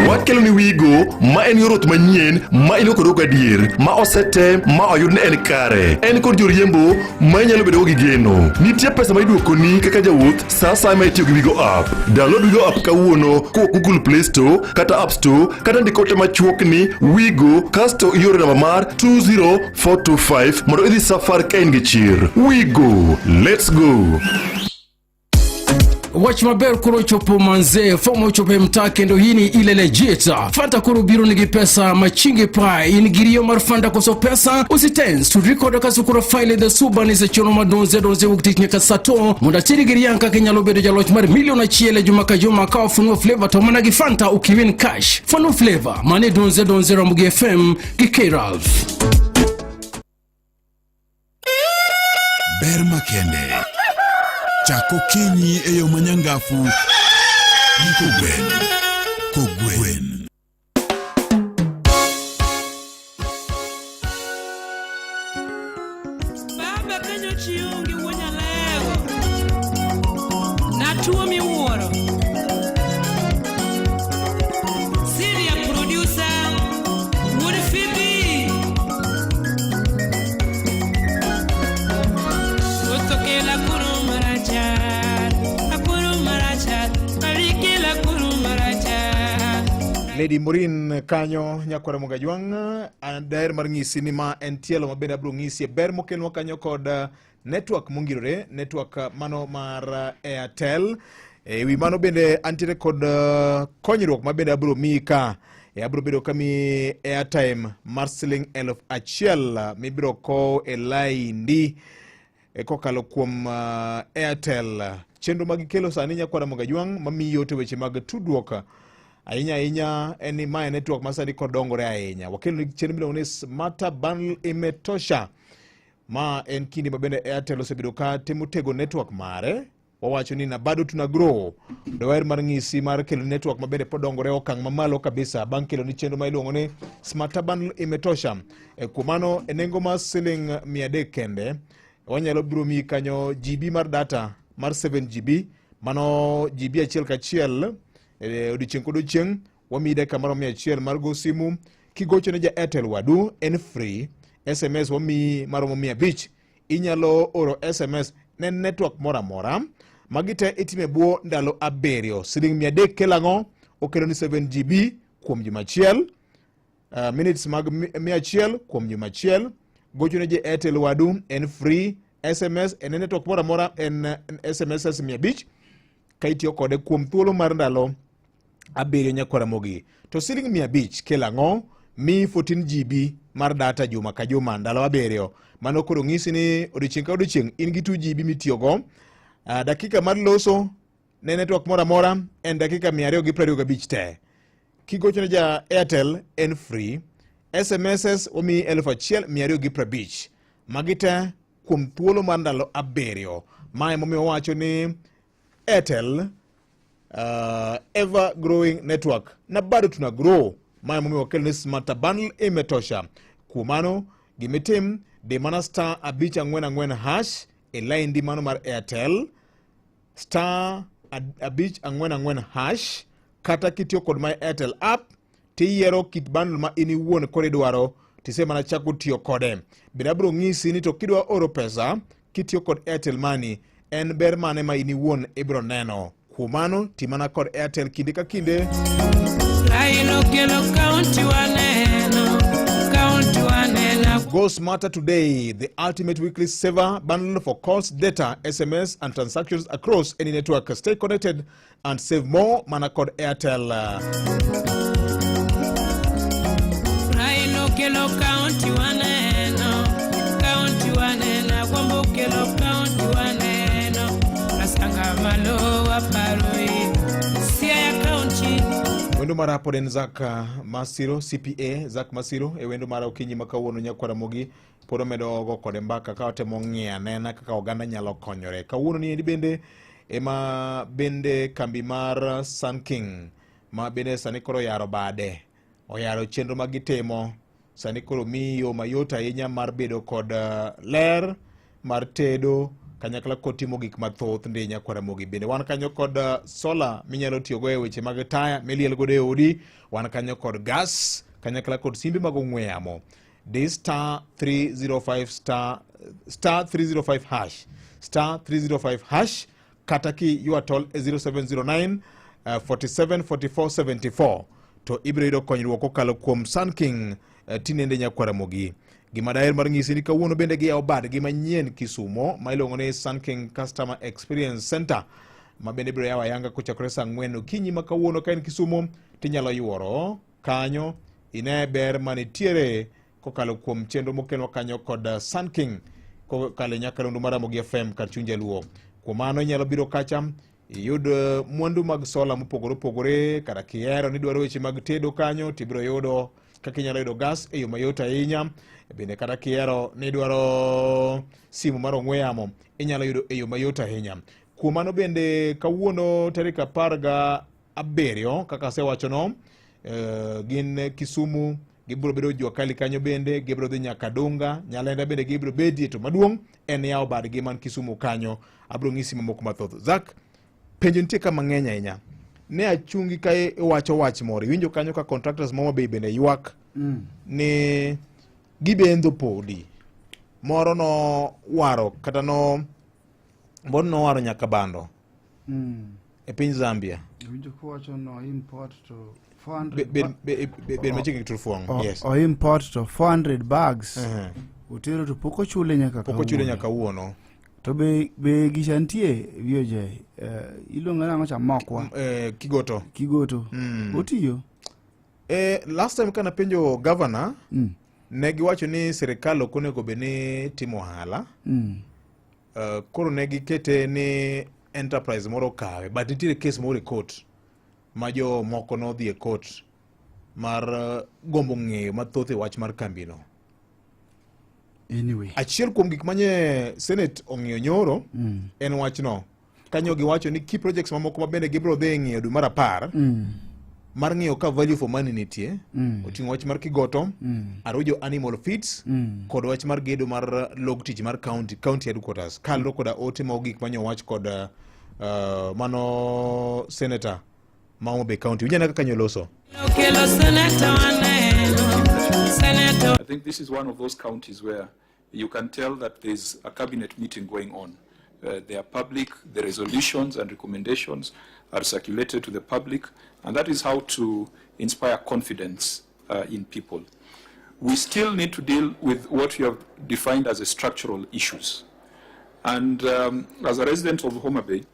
Wakelo ni Wigo ma en yorot manyien ma ilo kod adier ma osete ma oyud ne en kare. En kod joriembo ma nyalo bedo gi geno. Nitie pesa ma iduoko ni kaka jawuoth sa ma itiyo gi Wigo app. Download Wigo app kawuono ko Google Play Store kata App Store kata ndikote machuok ni Wigo kasto yore namba mar 20425 mondo idhi safar ka in gi chir. Wigo, let's go. Watch maber kuro chopo manze fomo chope mta kendo hini ile legita fanta kuro biro nigi pesa machingi pa ingiriyo marfanda koso pesa usitens to record kaso kuro file the subani se chono madonze uktik nyaka sato munda chiri giriyanka kenyalo bedo jaloch mar miliona chiele jumaka juma ka funwa flavor to managi fanta ukiwin cash funwa flavor mane donze Ramogi FM gi K-Ralph. ber makende. Chako kinyi e yo manyangafu gi Kogwen. Baba kanyo chiungi wonya lego. Natuo miwuoro. Syria producer Wood Phoebe. Utokela kuru marachar. Akuru marachar. Arikila kuru marachar. Lady Morin kanyo nyakwara Mogajwang daer mar ng'isi ni ma en tielo mabende abro ng'isi ber mokelwa kanyo kod network mongirore, network mano mar Airtel. Ewi mano bende antiere kod konyruok mabende abro miyi ka. Abro bedo kami airtime mar Sh1,000 mibiro ko e laindi kokalo kuom Airtel. Chenro magikelo sani nyakwara Mogajwang mamiyi yote weche mag tudruok ahinya eni mae network masani kodongore ahinya. Wakelo ni chenro miluongo ni Smarta Bundle imetosha. Ma en kinde mabende Airtel osebedo ka temo tego network mare. Wawacho ni na bado tuna grow. Dawer mar ng'isi mar kelo network mabende podongore okang' mamalo kabisa. Bang' kelo ni chenro ma iluongo ni Smarta Bundle imetosha. Kumano enengo ma Sh300 kende. Wanyalo biro miyi kanyo GB mar data mar 7GB. Mano GB achiel kachiel. Odichieng' kodiochieng' wamiyi dakika maromo 100 mar go simu. Kigocho ne ja Airtel wadu en free. SMS wamiyi maromo 500. Inyalo oro SMS ne network mora mora. Magite itime buo ndalo 7. Sh300 kelang'o okelo ni 7GB kuom juma achiel. Minutes mag 100 kuom juma achiel. Gocho ne ja Airtel wadu en free. SMS en network mora mora en SMS 500. Kaitiyo kode kuom thuolo mar ndalo 7 nyakwara mogi. To Sh500 kelang'o mi 14GB mar data juma ka juma ndalo 7. Mano koro ng'isi ni odiochieng' ka odiochieng' in gi 2GB mitiyogo. Dakika mar loso ne network mora mora en dakika 225 te. Kigocho ne ja Airtel en free. SMSs omi 1250. Magite kuom thuolo mar ndalo 7. Mae momiyo wacho ni Airtel ever growing network na bado tuna grow. Mae momiyo wakelo ni Smarta Bundle imetosha. Kumano gimitim de mana star 544 hash e line di mano mar Airtel star 544 hash kata kitiyo kod my Airtel app tiyiero kit bundle ma ini wuon kore dwaro tisema na chako tiyo kode. Bina bro ng'isi ni to kidwa oro pesa kitiyo kod Airtel Money en ber mane ma ini wuon ibro neno. Kumano timana kod Airtel kinde ka kinde. Go smarter today, the ultimate weekly saver bundle for calls, data, SMS and transactions across any network. Stay connected and save more. Mana code Airtel. Wendo mara poden Zak Masiro CPA Zak Masiro e wendo mara okinyi makawuono nyakwara mogi podo medo go kode mbaka ka otemo ng'iya nena kaka oganda nyalo konyore. Kawuono ni bende ema bende kambi mar Sun King ma bende sani koro yaro bade oyaro chenro magitimo sani koro miyo mayot ahinya mar bedo kod ler mar tedo kanyakla kotimo gik mathoth ndi nyakwara mogi. Bende wan kanyo kod solar minyalo tiyogo e weche mag taya miliel godo e odi. Wan kanyo kod gas kanyakla kod simbe mag ong'we yamo. This star 305 star 305 hash star 305 hash kata ki you are told 0709 47 44 74 to ibiro yudo konyruok kokalo kuom Sun King tinende nyakwara mogi. Gima daher mar ng'isi ni kawuono bende giyawo badgi manyien Kisumo ma iluongo ni Sun King Customer Experience Center ma bende biro yawo ayanga kochakore saa 4 okinyi ma kawuono ka en Kisumo tinyalo yuoro kanyo ine ber manitiere kokalo kuom chenro mokelwa kanyo kod Sun King kokalo nyakalondo mar Ramogi FM kar chuny Jaluo. Kuom mano inyalo biro kacha iyud mwandu mag sola mopogore opogore kata kihero ni dwaro weche mag tedo kanyo tibiro yudo kaka inyalo yudo gas e yo mayot ahinya. Bende kata kiero ni dwaro simu mar ong'we yamo inyalo yudo e yo mayot ahinya. Kuom mano bende kawuono tarik 17 kaka asewachono, gin Kisumu, gibiro bedo Juakali kanyo, bende gibiro dhi nyaka Dunga, Nyalenda bende gibiro bedie, to maduong' en yawo badgi man Kisumu kanyo. Abiro ng'isi mamoko mathoth. Zak, penjo nitie kama ng'eny ahinya. Ne achungi kae iwacho wach moro, iwinjo kanyo ka contractors Homa Bay bende ywak ni gibendo podi. Moro no waro kata no waro nyaka bando e piny Zambia. Winjo kuwacho no import to 400 bed machiegni to fuong. Yes. O import to 400 bags. Utero to poko chule nyaka uono. To be gishantie vioje ilonga na macha mokwa Kigoto otiyo. Last time kana penjo governor ne giwacho ni serikal ok onego bed ni timo ohala. Koro ne gikete ni enterprise moro kawe, but nitiere case moro e court ma jo moko no dhi e court mar gombo ng'eyo mathoth e wach mar kambino. Anyway, achiel kuom gik manye Senate ong'iyo nyoro en wachno. Kanyo giwacho ni key projects mamoko mabende gibiro dhi ng'iyo dwe mar 10 mar ng'iyo ka value for money nitie. Oting'o wach mar Kigoto, Arojo animal feeds, kod wach mar gedo mar log tich mar county headquarters. Kalro koda ote ma ogik manyo wach kod mano senator ma Homa Bay County. Ujana kaka nyoloso. I think this is one of those counties where you can tell that there's a cabinet meeting going on. They are public, the resolutions and recommendations are circulated to the public, and that is how to inspire confidence in people. We still need to deal with what you have defined as a structural issues. And as a resident of Homa Bay,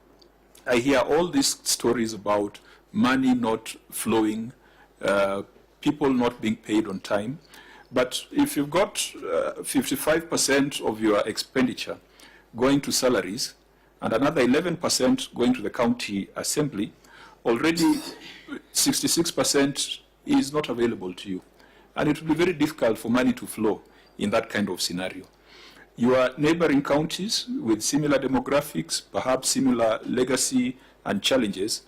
I hear all these stories about money not flowing, people not being paid on time. But if you've got 55% of your expenditure going to salaries and another 11% going to the county assembly, already 66% is not available to you. And it will be very difficult for money to flow in that kind of scenario. Your neighboring counties with similar demographics, perhaps similar legacy and challenges,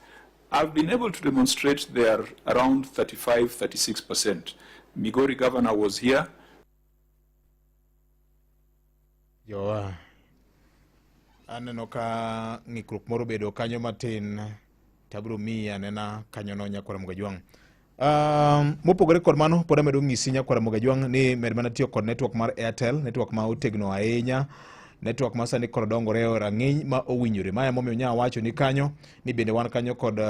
have been able to demonstrate they are around 35-36%. Migori governor was here. Aneno ka ng'ikruok moro bedo kanyo matin, tabro miya nena kanyo no Nyakwara Mugajwang'. Mopogore kod mano, pod amedo ng'isi Nyakwara Mugajwang' ni med mana tiyo kod network mar Airtel, network ma otegno ahinya, network ma sani kod dongore e rang'iny ma owinjore. Maya momiyo nya wacho ni kanyo ni bende wan kanyo kod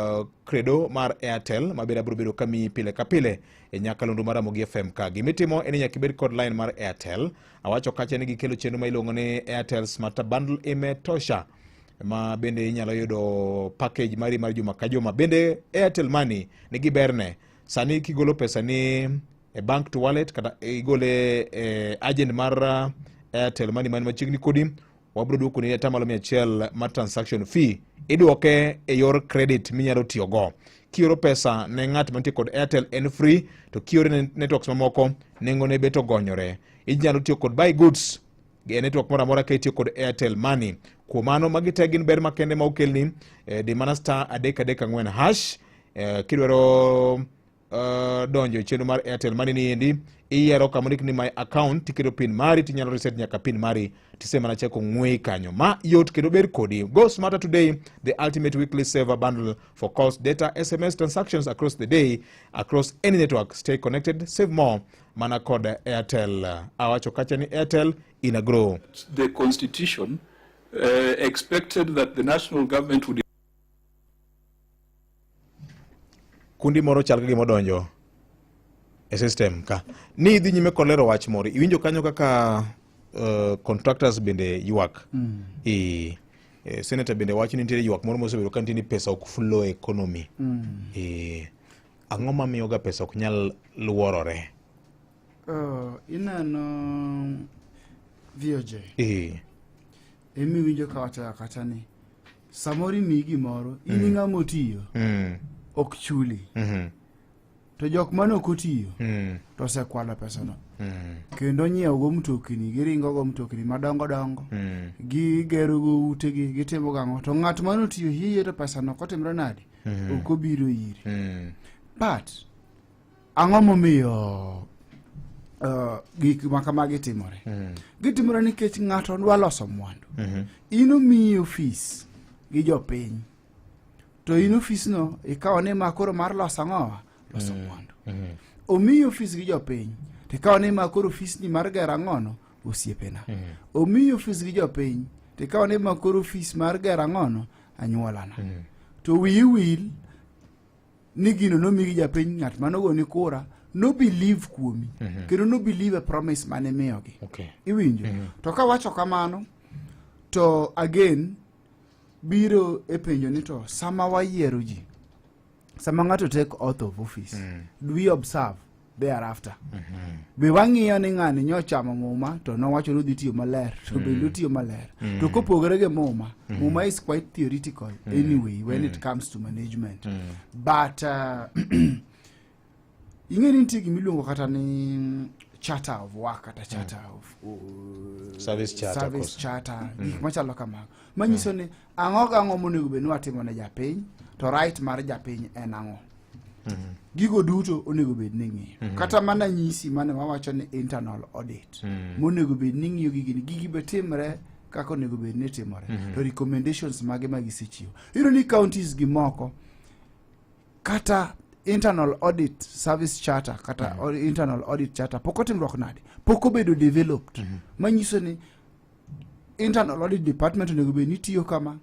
credo mar Airtel ma bende abiro bedo kamiyi pile ka pile e nyakalondo mar Ramogi FM ka. Gimitimo en ni nyaka ibed kod line mar Airtel. Awacho kacha ni gikelo chenro ma iluongo ni Airtel Smart Bundle imetosha, ma bende inyalo yudo package mari mar juma ka juma. Bende Airtel Money nigi berne. Sani kigolo pesa ni e bank to wallet kata igole agent mar Airtel Money man machiegni kodi, wabiro duoko ni atamalo 100 mar transaction fee. Iduoke e yor credit minyalo tiyo go. Kioro pesa ne ng'at mantie kod Airtel en free, to kioro ne networks mamoko nengo ne beto gonyore. Inyalo tiyo kod buy goods e network mora mora ka itiyo kod Airtel Money. Kuom mano magi te gin ber makende ma okelni di mana star 334 hash. Kidwaro donjo chenro mar Airtel Money ni endi, iyiero kama ondik ni my account, tiketo pin mari, tinyalo reset nyaka pin mari, tise mana cheko ng'we kanyo. Ma yot kendo ber kodi. Go smarter today, the ultimate weekly saver bundle for calls, data, SMS transactions across the day, across any network. Stay connected, save more, mana kod Airtel. Awacho kacha ni Airtel ina grow. The constitution expected that the national government would kundi moro chal ka gimodonjo e system ka. Ni dhi nyime kolero wach moro. Iwinjo kanyo kaka contractors bende ywak. Senator bende wacho ni nitie ywak moro mosebedo ka nitie ni pesa ok flow e economy. Ang'o mamiyo ga pesa ok nyal luorore? Inano VOJ. Emi winjo kata ni samori migi moro ini ng'amo tiyo ok chuli. to jok mano kotiyo to sekwalo pesa no kendo nyiewo go mtokni giringo go mtokni madongo dongo gigero go utegi gitimo gang'o to ng'at mano tiyo hiye to pesa no kotimre nadi ok obiro iri but ang'o momiyo gik makamagi timore gitimore nikech ng'ato dwa loso mwandu ino miyi ofis gi jopiny to in ofis no ikawo ni makoro mar loso ang'owa loso mwandu omiyi ofis gi jopiny tikawo ni makoro ofis ni mar gero ang'ono osiepena omiyi ofis gi jopiny tikawo ni makoro ofis mar gero ang'ono anyuolana to wiyi wil ni gino nomigi japiny ng'at manogoni kura no believe kuomi kendo no believe a promise mane miyogi iwinjo to kawacho kamano to again biro e penjo ni to sama wayiero ji sama ng'ato take oath of office do we observe thereafter be wang'iyo ni ng'ani nyochamo muma to nowacho ni odhi tiyo maler to bende otiyo maler to kopogore gi muma is quite theoretical anyway when it comes to management but ing'eni nitie gimiluongo kata ni charter of work kata charter of service charter gik machalo kamago manyiso ni ang'o monego bed ni watimo ne japiny to right mar japiny en ang'o gigo duto onego bed ni ng'iyo kata mana nyisi mane wawacho ni internal audit monego bed ni ng'iyo gigi be timre kaka onego bed ni timore to recommendations mage magisechiwo iro ni counties gi moko kata internal audit service charter kata internal audit charter pok otimruok nade pok obedo developed manyiso ni internal audit department onego bed ni tiyo kama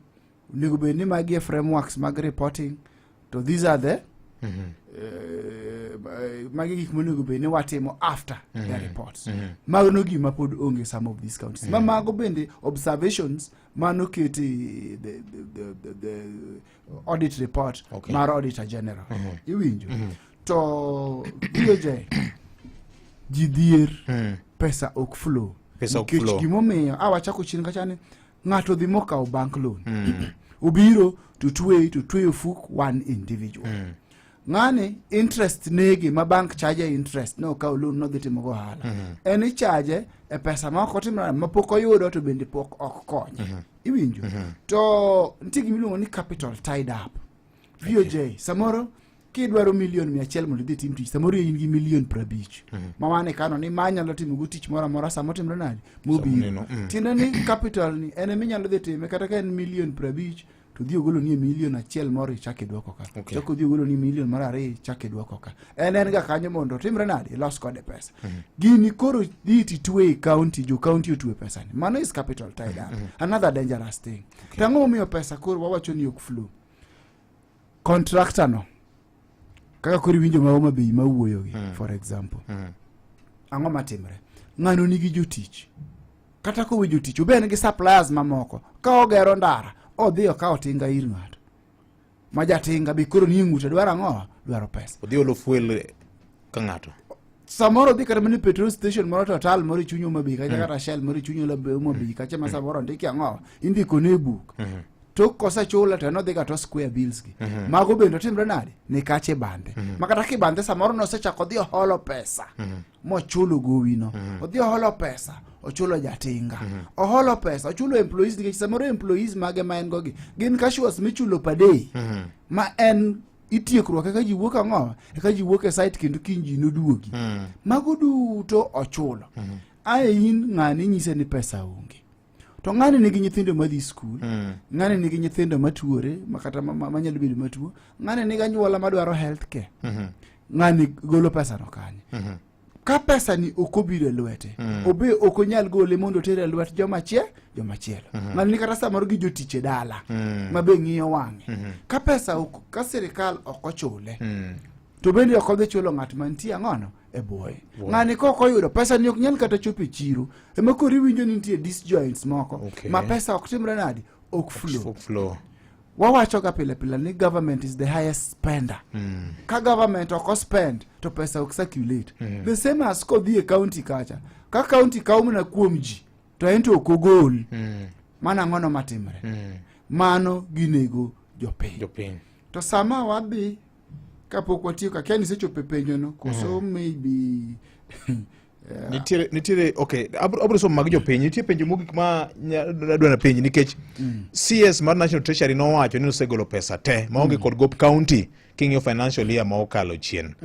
onego bed ni magi frameworks mag reporting to these are the magi gik monego bed ni watimo after the reports magno gima pod onge some of these counties mago bende observations manoketi the audit report mar auditor general iwinjo to DOJ jidhier pesa ok flow nikech gimomiyo awachako chien kachani ng'ato dhi mokawo bank loan ubiro to tweyo fuk one individual ng'ani interest negi ma bank charge interest no kawo loan no dhi timo go hala en charge e pesa ma ok otimra ma pok oyudo to bende pok ok konye iwinjo to nitie gimiluongo ni capital tied up VOJ samoro kidwaro $100,000 mondo idhi tim tich samoro in gi $50,000 ma wane kano ni manyalo timo go tich moro amora samo timre nadi mobiro tiende ni capital ni en minyalo dhi time kata ka en $50,000 to dhi ogolo ni $1,000,000 moro chake dwoko ka chako dhi ogolo ni $1,000,000 mara 2 chake dwoko ka en ga kanyo mondo timre nadi los kode pesa gini koro dhi titwe county jo county otwe pesa ni mano is capital tied up another dangerous thing tango miyo pesa koro wawacho ni ok flow contractor no kaka kori winjo maoma bei mawuoyogi for example ang'o matimre ng'ano nigi jotich kata ko winjo tich oben gi suppliers mamoko ka ogero ndara odhi okawo tinga ir ng'ato ma jatinga bi koro ni ng'ute dwaro ang'o dwaro pesa odhi olo fuel ka ng'ato samoro dhi kata mani petrol station moro total moro chunyo mabi kata Shell moro chunyo la mabi kacha ma samoro ndiki ang'o indiko ne book to kosa chula to no dhiga to square bills gi mago bendo timre nade ni kache bande makata kibande samoro no sechako dhi holo pesa mo chulo gowino odhi holo pesa ochulo jatinga oholo pesa ochulo employees nikech samoro employees mage ma en gogi gin cashiers michulo per day ma en itiekruok kaka ji wuok ang'o kaka ji wuok e site kendo kinji noduogi mago duto ochulo in ng'ani nyise ni pesa onge to ng'ani nigi nyithindo madhi skul ng'ani nigi nyithindo matuore makata manyalo bedo matuo ng'ani nigi anyuola madwaro health care ng'ani golo pesa no kanye ka pesa ni okobiro lwete obe okonyal gole mondo tere lwet jomachielo ng'ani ni kata samoro gi jotiche dala mabe ng'iyo wang'e ka pesa ka sirikal okochule to bende okodhi chulo ng'at mantie ang'ono e boye ng'ani koko yudo pesa ni ok nyal kata chopo e chiro ema kori winjo ni nitie disjoints moko ma pesa ok timre nadi ok flow wawacho ga pile ni government is the highest spender ka government ok spend to pesa ok circulate the same as ko dhi e county kacha ka county kawo na kuom ji to ento ok ogol mana ng'ono matimre mano ginego jopiny to sama wadhi kapok watieko ka ni secho pepenjo no koso maybe nitiere okay abro somo mag jopiny nitie penjo mogik ma adwa na penji nikech CS mar National Treasury nowacho ni osegolo pesa te maonge kod gop county king'io financial year ma okalo chien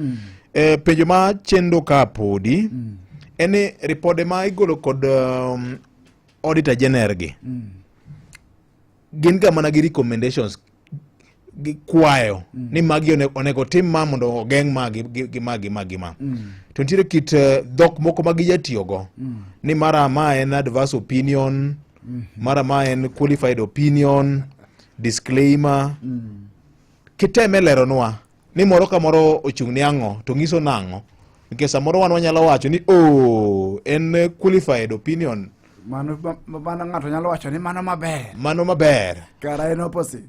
penjo ma chendo ka podi ene ripode ma igolo kod auditor general gi gin ga mana gi recommendations gi kwayo ni magi onego tim ma mondo ogeng' magi to nitiere kit dhok moko magi jatiyogo ni mara ma en adverse opinion mara ma en qualified opinion disclaimer kiteme leronwa ni moro ka moro ochung' ni ang'o to ng'iso nang'o nikech samoro wan wanyalo wacho ni en qualified opinion mano ng'ato nyalo wacho ni mano maber kara en opposite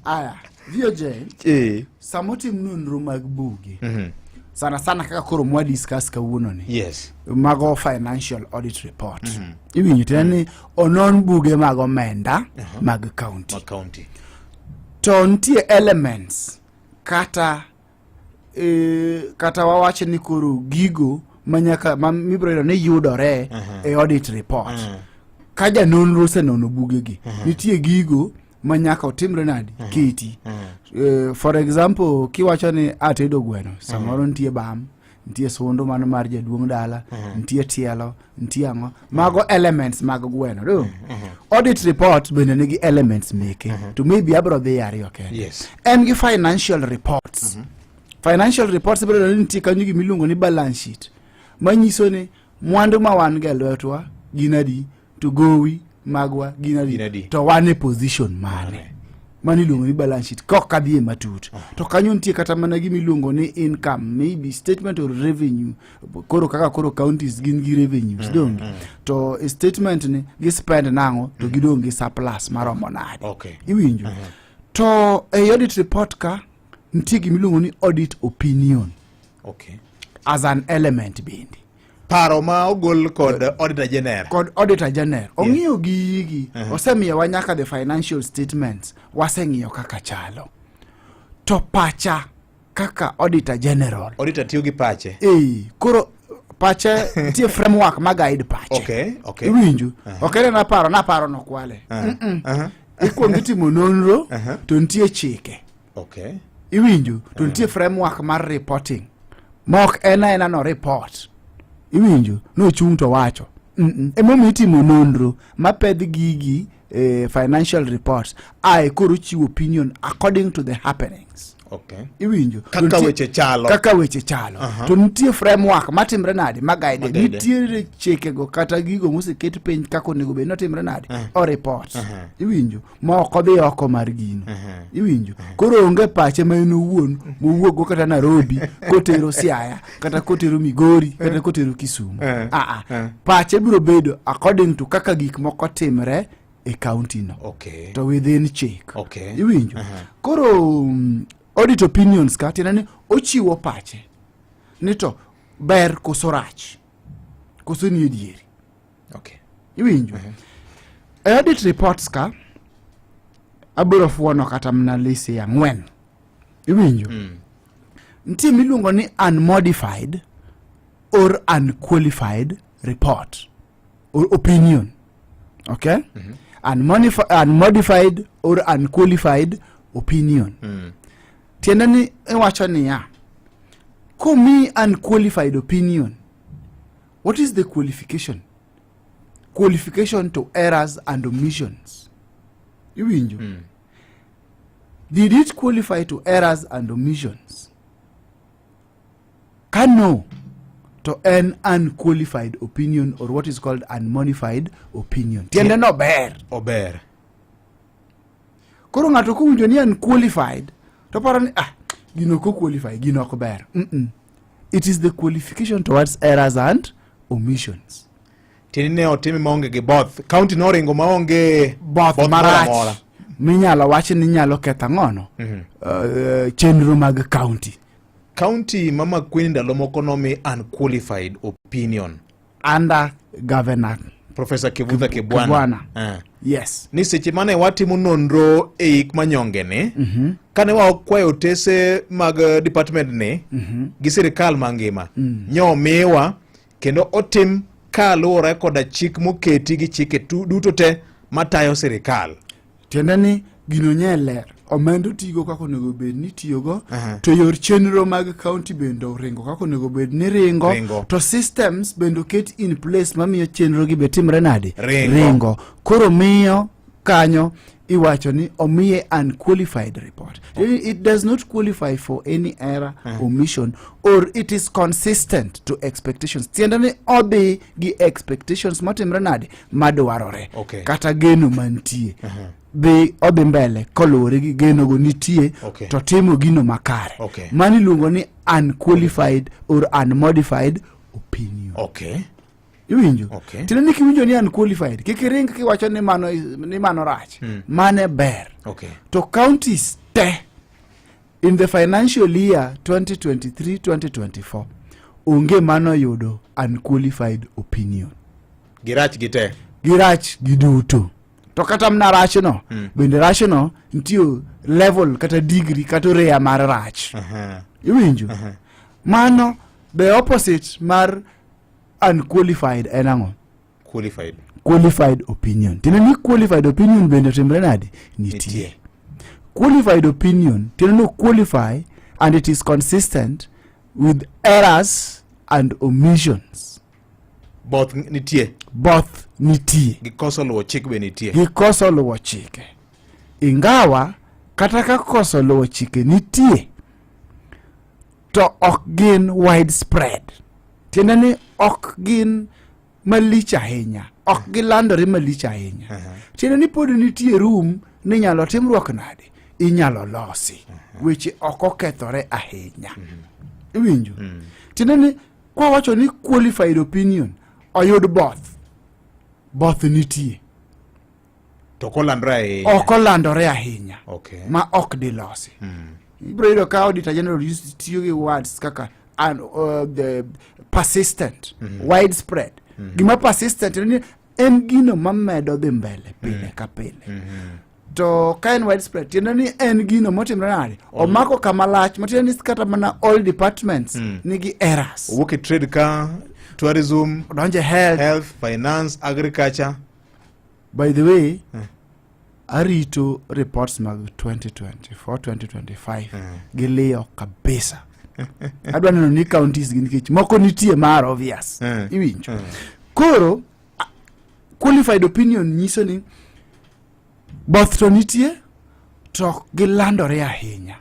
aya VOJ samotim nonro mag buge sana kaka koro mwa discuss kawuono ni mago financial audit report iwinjo tani onon buge mag omenda mag county to nitie elements kata wawache ni koro gigo manyaka mibro ni yudore e audit report ka janonro senono bugegi nitie gigo manyaka otimre nadi kiti for example kiwacho ni atedo gweno samoro nitie bam nitie sondo mano mar jaduong' dala nitie tielo nitie ang'o mago elements mag gweno do audit report bende nigi elements meke to maybe abro dhi ariyo kende en gi financial reports financial reports bende nitie kanyo gi miluongo ni balance sheet manyiso ni mwandu ma wan ga lwetwa ginadi to gowi magwa ginadi to wan e position mane mani luongo ni balance sheet kok kadhie matut to kanyo nitie kata mana gimi luongo ni income maybe statement of revenue koro kaka koro counties gin gi revenues dongi to statement ni gi spend nango to gidongi surplus maromo nade iwinjo to e audit report ka nitie gimi luongo ni audit opinion as an element bindi paro ma ogol kod auditor general ong'iyo gigi osemiyo wa nyaka the financial statements waseng'iyo kaka chalo to pacha kaka auditor general tiyo gi pache koro pache nitie framework ma guide pache iwinjo okere naparo nokwale ikuongo itimo nonro to nitie chike iwinjo to nitie framework mar reporting mok ena no report iwinjo no chung to wacho emomi itimo nonro mapedh gigi financial reports koro chiwo opinion according to the happenings iwinjo kaka weche chalo to nitie framework matimre nade magaide nitie chekego kata gigo moseket piny kako onego bed notimre nade o report iwinjo ma ok odhi oko mar gino iwinjo koro onge pache ma en owuon mowuok kata Nairobi kotero Siaya kata kotero Migori kata kotero Kisumu pache biro bedo according to kaka gik moko timre e county no to within check iwinjo koro audit opinions ka tinani ochiwo pache ni to ber koso rach koso ni edieri iwinjo audit reports ka aburo fuono kata mna lisi ya 4 iwinjo nitie miluongo ni unmodified or unqualified report or opinion unmodified or unqualified opinion tiende ni iwacho niya komi unqualified opinion what is the qualification to errors and omissions iwinjo did it qualify to errors and omissions no to an unqualified opinion or what is called unmodified opinion tiende no ber koro ng'ato kuwinjo ni unqualified to paro ni gino ko qualify gino ok ber it is the qualification towards errors and omissions tiende ne otime maonge gi both county no ringo maonge both marach minyalo wach ni nyalo ketha ng'ono chenro mag county mama Queen ndalo moko nomi unqualified opinion under governor Professor Kivutha Kibwana Yes. Ni seche mane watimo nonro e ik manyonge ni. Kane wakwayo otese mag department ni gi sirikal mangima. Nyo miwa kendo otim kaluwore koda chik moketi gi chike duto te matayo sirikal. Tiende ni gino nyeler omendo tigo kako nego bed ni tiyogo to yor chenro mag county bendo ringo kako nego bed ni ringo to systems bendo ket in place mamiyo chenro gi betimre nade ringo koro miyo kanyo iwacho ni omiye unqualified report. It does not qualify for any error, omission, or it is consistent to expectations. Tiende ni odhi gi expectations matimre nade madwarore kata geno mantie. Be odhi mbele kolore gi geno go nitie to timo gino makare. Mani luongo ni unqualified or unmodified opinion. Iwinjo? Tiende ni kiwinjo ni unqualified kikiring kiwacho ni mano rach. Mane ber. To counties te in the financial year 2023-2024 onge mano yudo unqualified opinion. Girach gite. Girach giduto. To kata mna rach no, bende rach no ntiyo level kata degree kata rea mar rach. Iwinjo? Mano the opposite mar unqualified enango. Qualified opinion. Tiene ni qualified opinion bende timbre nade nitie. Qualified opinion tiene no qualify and it is consistent with errors and omissions. Both nitie. Gikoso luwo chike. Ingawa kata ka koso luwo chike nitie to ok gin widespread. Tiende ni ok gin malich ahinya. Ok gilandore malich ahinya. Tiende ni pod nitie room ni nyalo timruok nade inyalo losi. Weche ok okethore ahinya. Iwinjo? Tiende ni kwa wacho ni qualified opinion oyud both nitie. To kolandore ahinya. Ma ok dilosi. Ibro yudo ka Auditor General tiyo gi words kaka the persistent, widespread. Gima persistent ni en gino mamedo dhi mbele pile ka pile. To ka en widespread tiende ni en gino motimre nade omako kama lach matiende ni kata mana all departments nigi errors. Wuok e trade ka tourism, donje health, finance, agriculture. By the way, arito reports mag 2024-2025 giliyo kabisa. Adwa neno ni counties nikech moko nitie mar obvious. Iwinjo? Koro qualified opinion nyiso ni both to nitie to gilandore ahinya.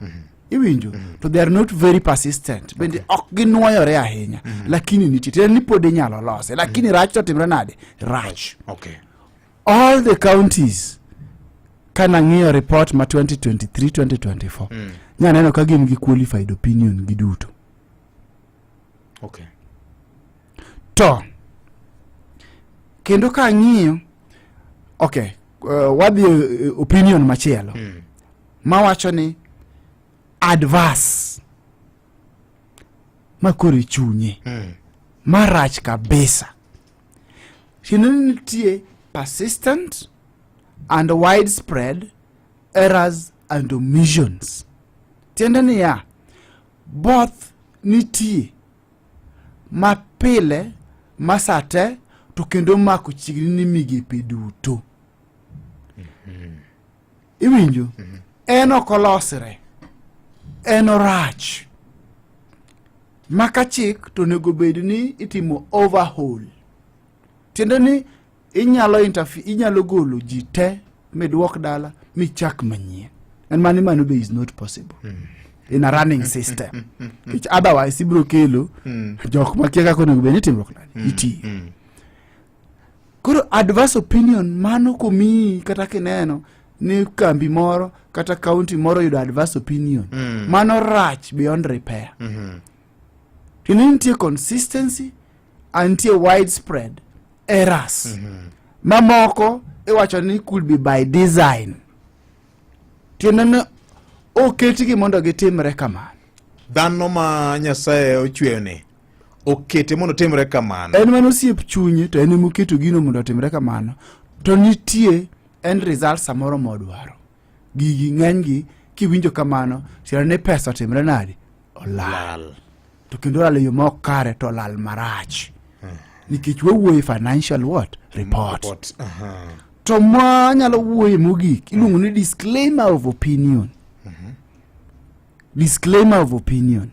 Iwinjo? To they are not very persistent. Bende ok ginuoyore ahinya. Lakini nitie. Tiende ni pod inyalo lose. Lakini rach to timre nade? Rach. All the counties kana ng'iyo report ma 2023-2024 nyaneno ka gin gi qualified opinion giduto. To kendo ka ng'iyo wadhi opinion machielo mawacho ni adverse makore chunye marach kabisa. Nitie persistent and widespread errors and omissions. Tiende ni ya both nitie mapile masate to kendo mako chigni ni migepe duto. Iwinjo? Eno kolosre. Eno rach. Maka chik to nego bed ni itimo overhaul. Tiende ni inyalo golo ji te midwok dala michak manyien. And mano be is not possible in a running system. Which otherwise ibro kelo jok makia kako nego bed ni timruok nade iti. Koro adverse opinion mano komi kata kineno ni kambi moro kata county moro yudo adverse opinion. Mano rach beyond repair. Nitie consistency and nitie widespread errors. Mamoko iwacho ni could be by design. Tiende ni oketigi mondo gitimre kamano. Dhano ma Nyasaye ochweyo ni okete mondo timre kamano. En mano siep chunye to en moketo gino mondo timre kamano. To nitie en result samoro modwaro gigi ng'enygi kiwinjo kamano sira ne pesa timre nadi olal to kendo lal yo ma ok kare to lal marach nikech wawuoye financial what report to mwanyalo wuoye mogik iluongo ni disclaimer of opinion. Disclaimer of opinion.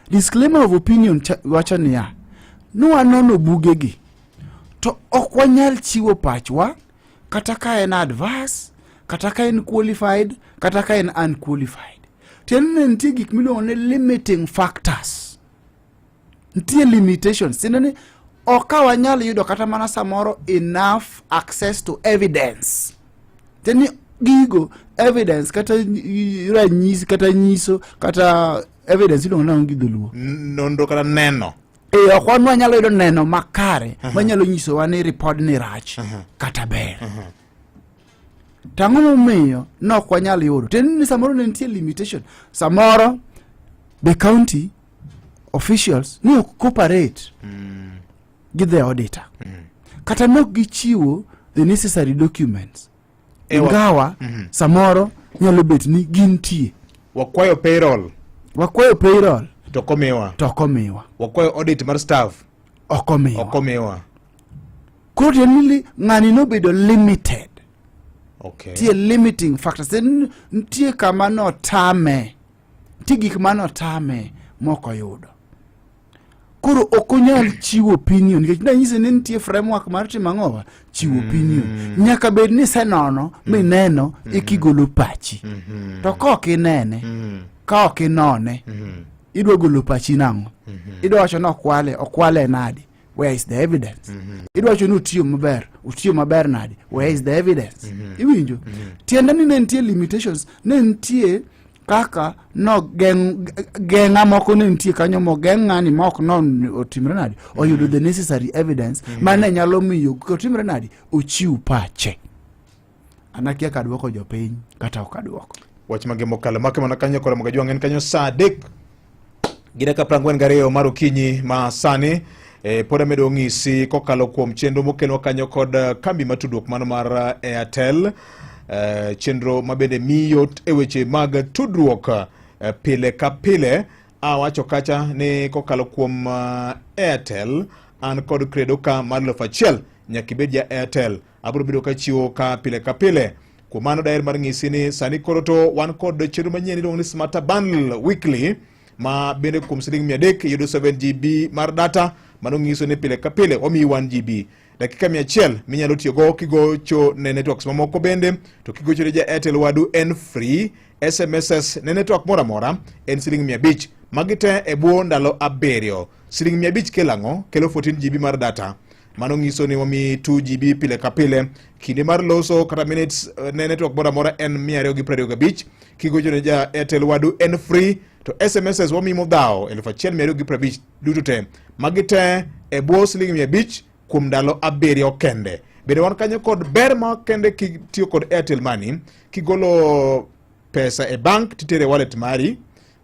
Disclaimer of opinion wacho niya nwanono bugegi to ok wanyal chiwo pachwa kata ka en adverse kata ka en qualified kata ka en unqualified. Tiende nitie gik miluongo ni limiting factors, nitie limitations, tiende ni ok wanyal yudo kata mana samoro enough access to evidence. Tiende gigo evidence kata ranyisi kata nyiso kata evidence iluongo nang'o gi dholuo nonro kata neno ok wanyalo yudo neno makare manyalo nyisowa ni report ni rach kata ber. Tang'o momiyo nok wanyal yudo tiende ni samoro ne nitie limitation. Samoro the county officials ne ok cooperate gi the auditor kata nok gichiwo the necessary documents. Ingawa samoro nyalo bet ni gintie wakwayo payroll to komiwa wakwayo audit mar staff okomiwa koro tiende ng'ani nobedo limited. Tie limiting factors. Ntie kama notame, ntie gik manotame moko yudo. Koro okonyal chiwo opinion nikech nanyise ni ntie framework mar timo ang'owa chiwo opinion. Nyaka bed ni senono mineno ikigolo pachi. To ka ok inene ka ok inone idwa golo pachi nang'o. Idwa wacho ni okwale nadi. Where is the evidence? Idwa wacho ni utiyo maber nadi. Where is the evidence? Iwinjo? Tiende ni ne ntie limitations, ne ntie kaka no geng'a moko ne ntie kanyo mo geng'ani ma ok non otimre nadi oyudo the necessary evidence mane nyalo miyo otimre nadi ochiw pache. Anakia kadwoko jopiny kata ok adwoko. Wach mage mokalo make mana kanyo kora mga juang en kanyo saa 3 gi dakika 42 mar okinyi ma sani. Pod amedo ng'isi kokalo kuom chenro mokelo kanyo kod kambi matudruok mano mar Airtel. Chenro mabende miyo e weche mag tudruok pile ka pile. Awacho kacha ni kokalo kuom Airtel an kod credo ka mar 1,000 nyaka ibed ja Airtel abiro bedo ka chiwo ka pile. Kuom mano daher mar ng'isi ni sani koro to wan kod chenro manyien iluongo ni Smarter Bundle Weekly ma bende kuom $300 yudo 7 GB mar data. Mano ng'iso ni pile ka pile omi 1 GB dakika 100 minyalo tiyogo kigocho ne networks mamoko bende to kigocho ne ja Airtel wadu en free. SMSs ne network mora en $500 magite e bwo ndalo 7. $500 kelango kelo 14 GB mar data. Mano ng'iso ni omi 2 GB pile ka pile. Kinde mar loso kata minutes ne network mora en 225 kigocho ne ja Airtel wadu en free. To SMSs wami modhao 1,250 duto te magite e bwo $500 kuom ndalo 7 kende. Bende wan kanyo kod ber ma kende kitiyo kod Airtel Money kigolo pesa e bank titere wallet mari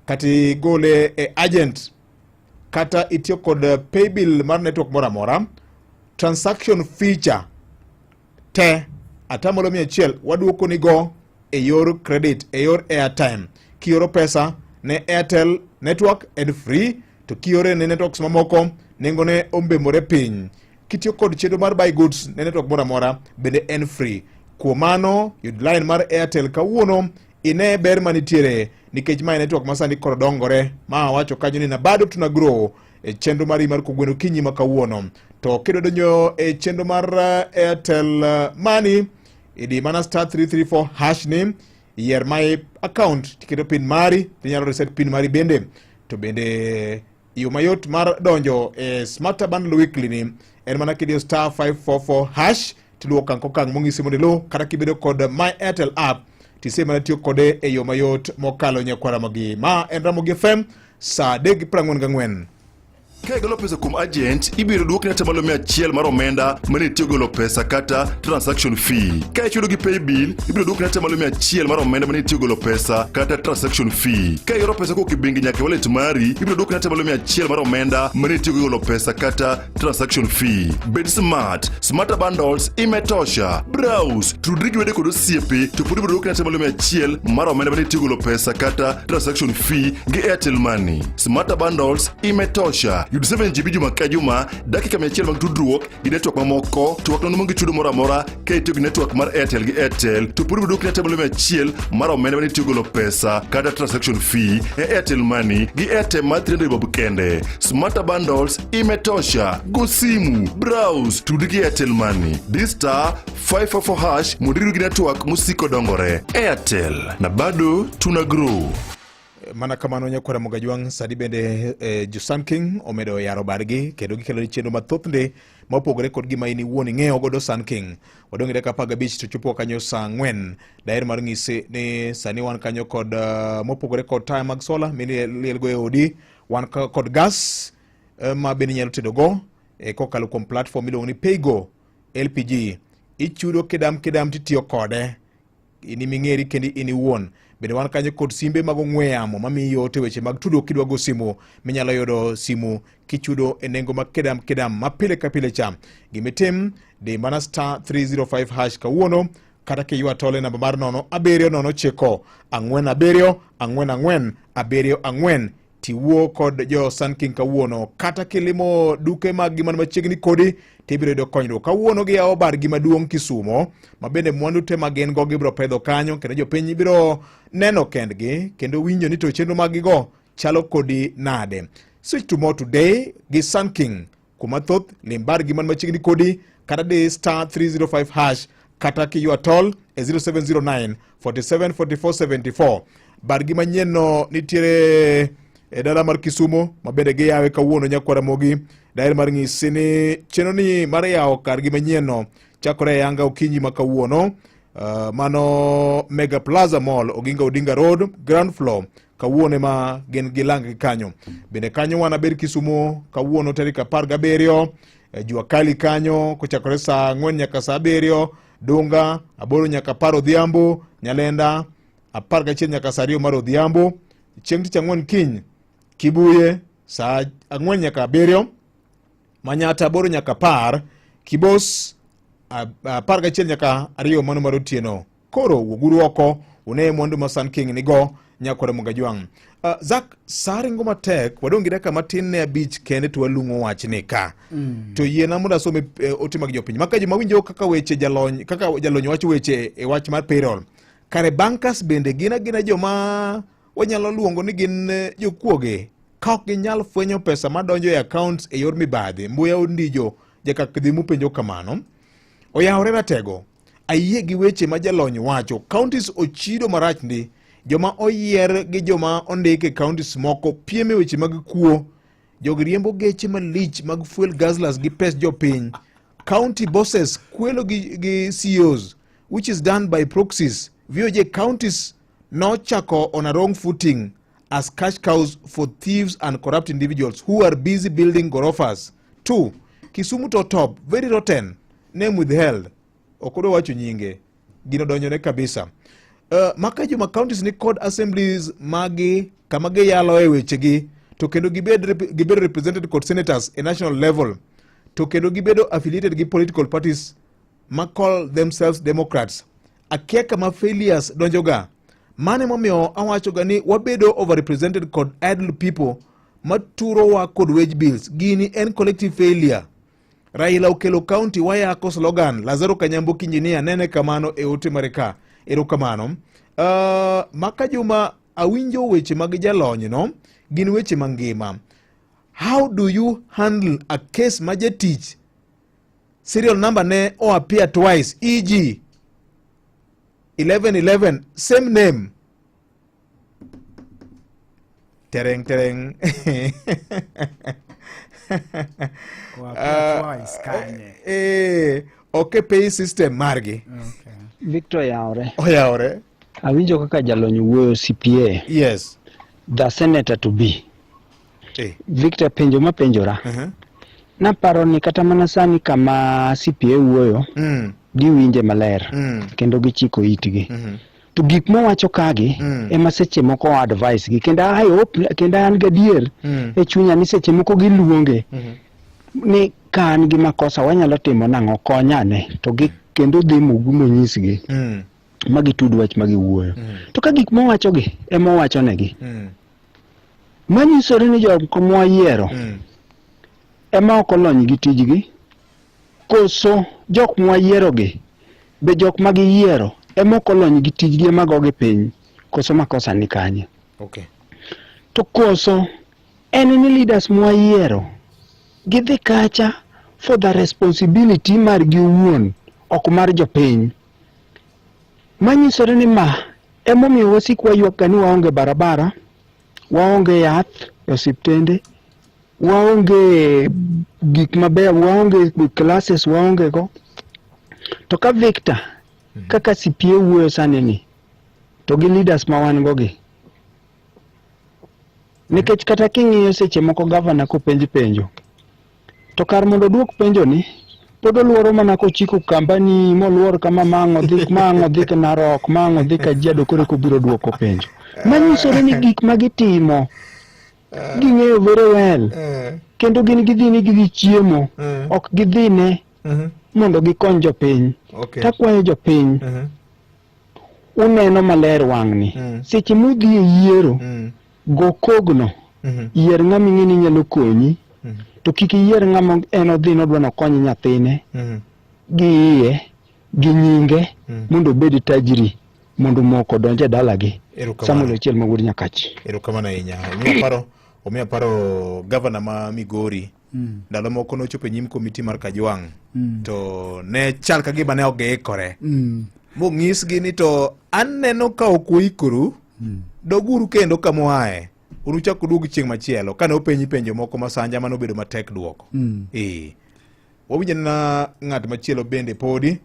kati gole e agent kata itiyo kod paybill mar network mora transaction feature te atamalo 100 waduoko nigo e yor credit e yor airtime. Kioro pesa ne Airtel network en free to kiore ne networks mamoko nengone ombemore piny. Kitiyo kod chenro mar buy goods ne network mora bende en free. Kuom mano yud line mar Airtel kawuono ine ber manitiere nikech mae network masani koro dongore ma wacho kanyo ni na bado tuna grow e chenro mari mar kogweno kinyi ma kawuono. To kido donyo e chenro mar Airtel Money idi mana *334 hash name yier my account tiketo pin mari tinyalo reset pin mari bende. To bende yo mayot mar donjo e Smarter Bundle Weekly ni en mana kidio *544 hash tiluo kokang mong'isi mondelo kata kibedo kod My Airtel app tise mana tiyo kode e yo mayot mokalo nyakwara magi. Ma en Ramogi FM saa 3:44. Ka igolo pesa kuom agent, ibiro duokni atamalo 100 mar omenda mane itiyo golo pesa kata transaction fee. Ka ichudo gi pay bill, ibiro duokni atamalo 100 mar omenda mane itiyo golo pesa kata transaction fee. Ka igolo pesa kowuok e bengi nyaka e wallet mari, ibiro duokni atamalo 100 mar omenda mane itiyo golo pesa kata transaction fee. Bed smart, smarter bundles imetosha. Browse, tudri gi wede kod osiepe, to pod ibiro duokni atamalo 100 mar omenda mane itiyo golo pesa kata transaction fee gi Airtel Money. Smarter bundles imetosha. Yud 7GB juma ka juma, dakika 100 mag tudruok gi network mamoko, to wakno mongi chudo mora mora ka itiyo gi network mar Airtel gi Airtel, to pod ibiro duokni atamalo 100 mar omenda mane itiyo golo pesa kata transaction fee e Airtel Money gi Airtel mar 300 bob kende. Smarter bundles imetosha. Go simu, browse, tudi gi Airtel Money. This star 544 hash modiru gi network musiko dongore. Airtel, na bado tuna grow. Mana kamano nyakwara Mogajwang sadi bende Jusan King omedo yaro bargi kendo gikelo ni chenro mathoth nde mopogore kod gima ini wuoni ng'eyo godo Sun King. Wadongire ka 15 to chopo kanyo saa 4 daher mar ng'ise ni sani wan kanyo kod mopogore kod taya mag sola mini liel go e odi, wan kod gas ma bende nyalo tedo go kokalo kuom platform miluongo ni Paygo LPG. Ichudo kedam titiyo kode ini ming'eri kendi ini wuon. Bende wan kanyo kod simbe mag ong'we yamo mamiyo te weche mag tudruok kidwa go simu minyalo yudo simu kichudo e nengo ma kedam ma pile ka pile cham. Gimitim de mana star 305 hash kawuono kata ki ywa tole namba mar 0704444 tiwuo kod jo Sun King kawuono, kata kilimo duke mag gima machiegni kodi tibiro yudo konyruok. Kawuono gi yawo bar gima duong' Kisumo ma bende mwandu te magen go gibiro pedho kanyo, kendo jopiny biro neno kendgi kendo winjo ni to chenro mag go chalo kodi nade. Switch to more today gi Sun King kuma thoth limbar gima machiegni kodi kata de star 305 hash kata ki ywa tol e 0709 47 44 74. Bar gima nyeno nitiere e dala mar Kisumo mabende gi yawe kawuono nyakwara mogi. Daher mar ng'isi ni chenro ni mar yawo kar gi manyien chakore yanga okinyi ma kawuono. Mano Mega Plaza Mall, Oginga Odinga Road, ground floor kawuono ma gen gilang kanyo. Bende kanyo wana ber Kisumo kawuono tarik 17 jua kali kanyo kochakore saa 4 nyaka saa 7, Dunga 8 nyaka 10 odhiambo, Nyalenda 11 nyaka saa 2 mar odhiambo, chieng' tich ang'wen kiny Kibuye saa 4 nyaka 7, Manyata 8 nyaka 10, Kibos 11 nyaka 2 mano mar otieno. Koro wuguru oko une mwandu ma Sun King nigo nyakwara Mogajwang. Zak saringo matek wadongi daka matin ne beach kende to walungo wachne ka. To yiena mondo asome ote mag jopiny. Maka joma winjo kaka weche jalony, kaka jalony wacho weche e wach mar payroll. Kare bankers bende gina joma wanyalo luongo ni gin jokuoge. Ka ok ginyal fwenyo pesa madonjo e accounts e yor mibadhi, mbuya ondijo jaka kidhimu penjo kamano. Oyawore ratego, ayie gi weche ma jalony wacho, counties ochido marach ndi, joma oyier gi joma ondike counties moko pieme weche mag kuo, jogriembo geche malich mag fuel guzzlers gi pes jopiny, county bosses kwelo gi CEOs, which is done by proxies. VOJ counties no chako on a wrong footing as cash cows for thieves and corrupt individuals who are busy building gorofas. 2. Kisumu to top, very rotten, name withheld. Okodo wacho nyinge, gino donyone kabisa. Maka juma counties ni code assemblies magi kamage yalo e wechegi, to kendo gibedo represented kod senators a national level, to kendo gibedo affiliated gi political parties ma call themselves Democrats. Akia kama failures donjoga. Mane momiyo awachoga ni wabedo overrepresented kod idle people maturo wa kod wage bills. Gini en collective failure. Raila okelo county wayako slogan Lazaro Kanyamboki injinia nene kamano e ote mareka. Ero kamano. Maka juma awinjo weche mag jalony no, gin weche mangima. How do you handle a case majatich? Serial number ne o appear twice, e.g. 1111, same name. Tereng. Okay, pay system margi. Okay. Victor Yaure. Yaure. Awinjo kaka jalony wuoyo CPA. Yes. The senator to be. Victor penjo ma penjora. Naparo ni kata mana sani kama CPA wuoyo giwinje maler kendo gichiko itgi. To gik mowacho kagi ema seche moko advice gi kendo I hope kendo an gadier e chunya ni seche moko giluonge ni kan gi makosa wanyalo timo nang'o konyane to gi kendo dhi mugumo nyisgi magi tud wach magi wuoyo. To ka gik mowacho gi ema wacho negi manyisore ni jok moyiero ema ok olony gi tijgi koso jok moyiero gi be jok magi yiero ema ok olony gi tijgi ema gogi piny koso makosa ni kanye. To koso en ni leaders moyiero gidhi kacha for the responsibility mar gi wuon ok mar jopiny. Manyisore ni ma emomiyo wasik wayuak ni waonge barabara, waonge yath e osiptende, waonge gik maber, waonge classes, waonge go. To ka Victor kaka CPA wuoyo sani ni to gi leaders ma wan go gi nikech kata king'iyo seche moko governor ko penjo to kar mondo duok penjo ni pod oluoro mana kochiko kambani moluor kama mango dhi ka Narok mango dhi ka Kajiado kore ko biro duoko penjo. Manyisore ni gik magitimo ging'eyo very well kendo gin gidhini gi chiemo ok gidhine mondo gikony jopiny. Takwayo jopiny uneno maler wang'ni seche mudhi e yiero go kogno yier ng'ama ing'eni nyalo konyi to kik yier ng'ama en odhi nodwa nokony nyathine gi iye gi nyinge mondo obed tajiri mondo moko donje dalagi. Samuel Ochiel Mawuod Nyakachi. Erokamano ahinya. Omiya paro governor ma Migori ndalo moko nochopo nyim komiti mar Kajwang' to ne chal ka gima ne ogeikore mong'isgi ni to aneno ka ok uikoru doguru kendo kamoaye unuchako duogo chieng' machielo kane openji penjo moko masanja mano bedo matek duoko. Wawinjo na ng'at machielo bende podi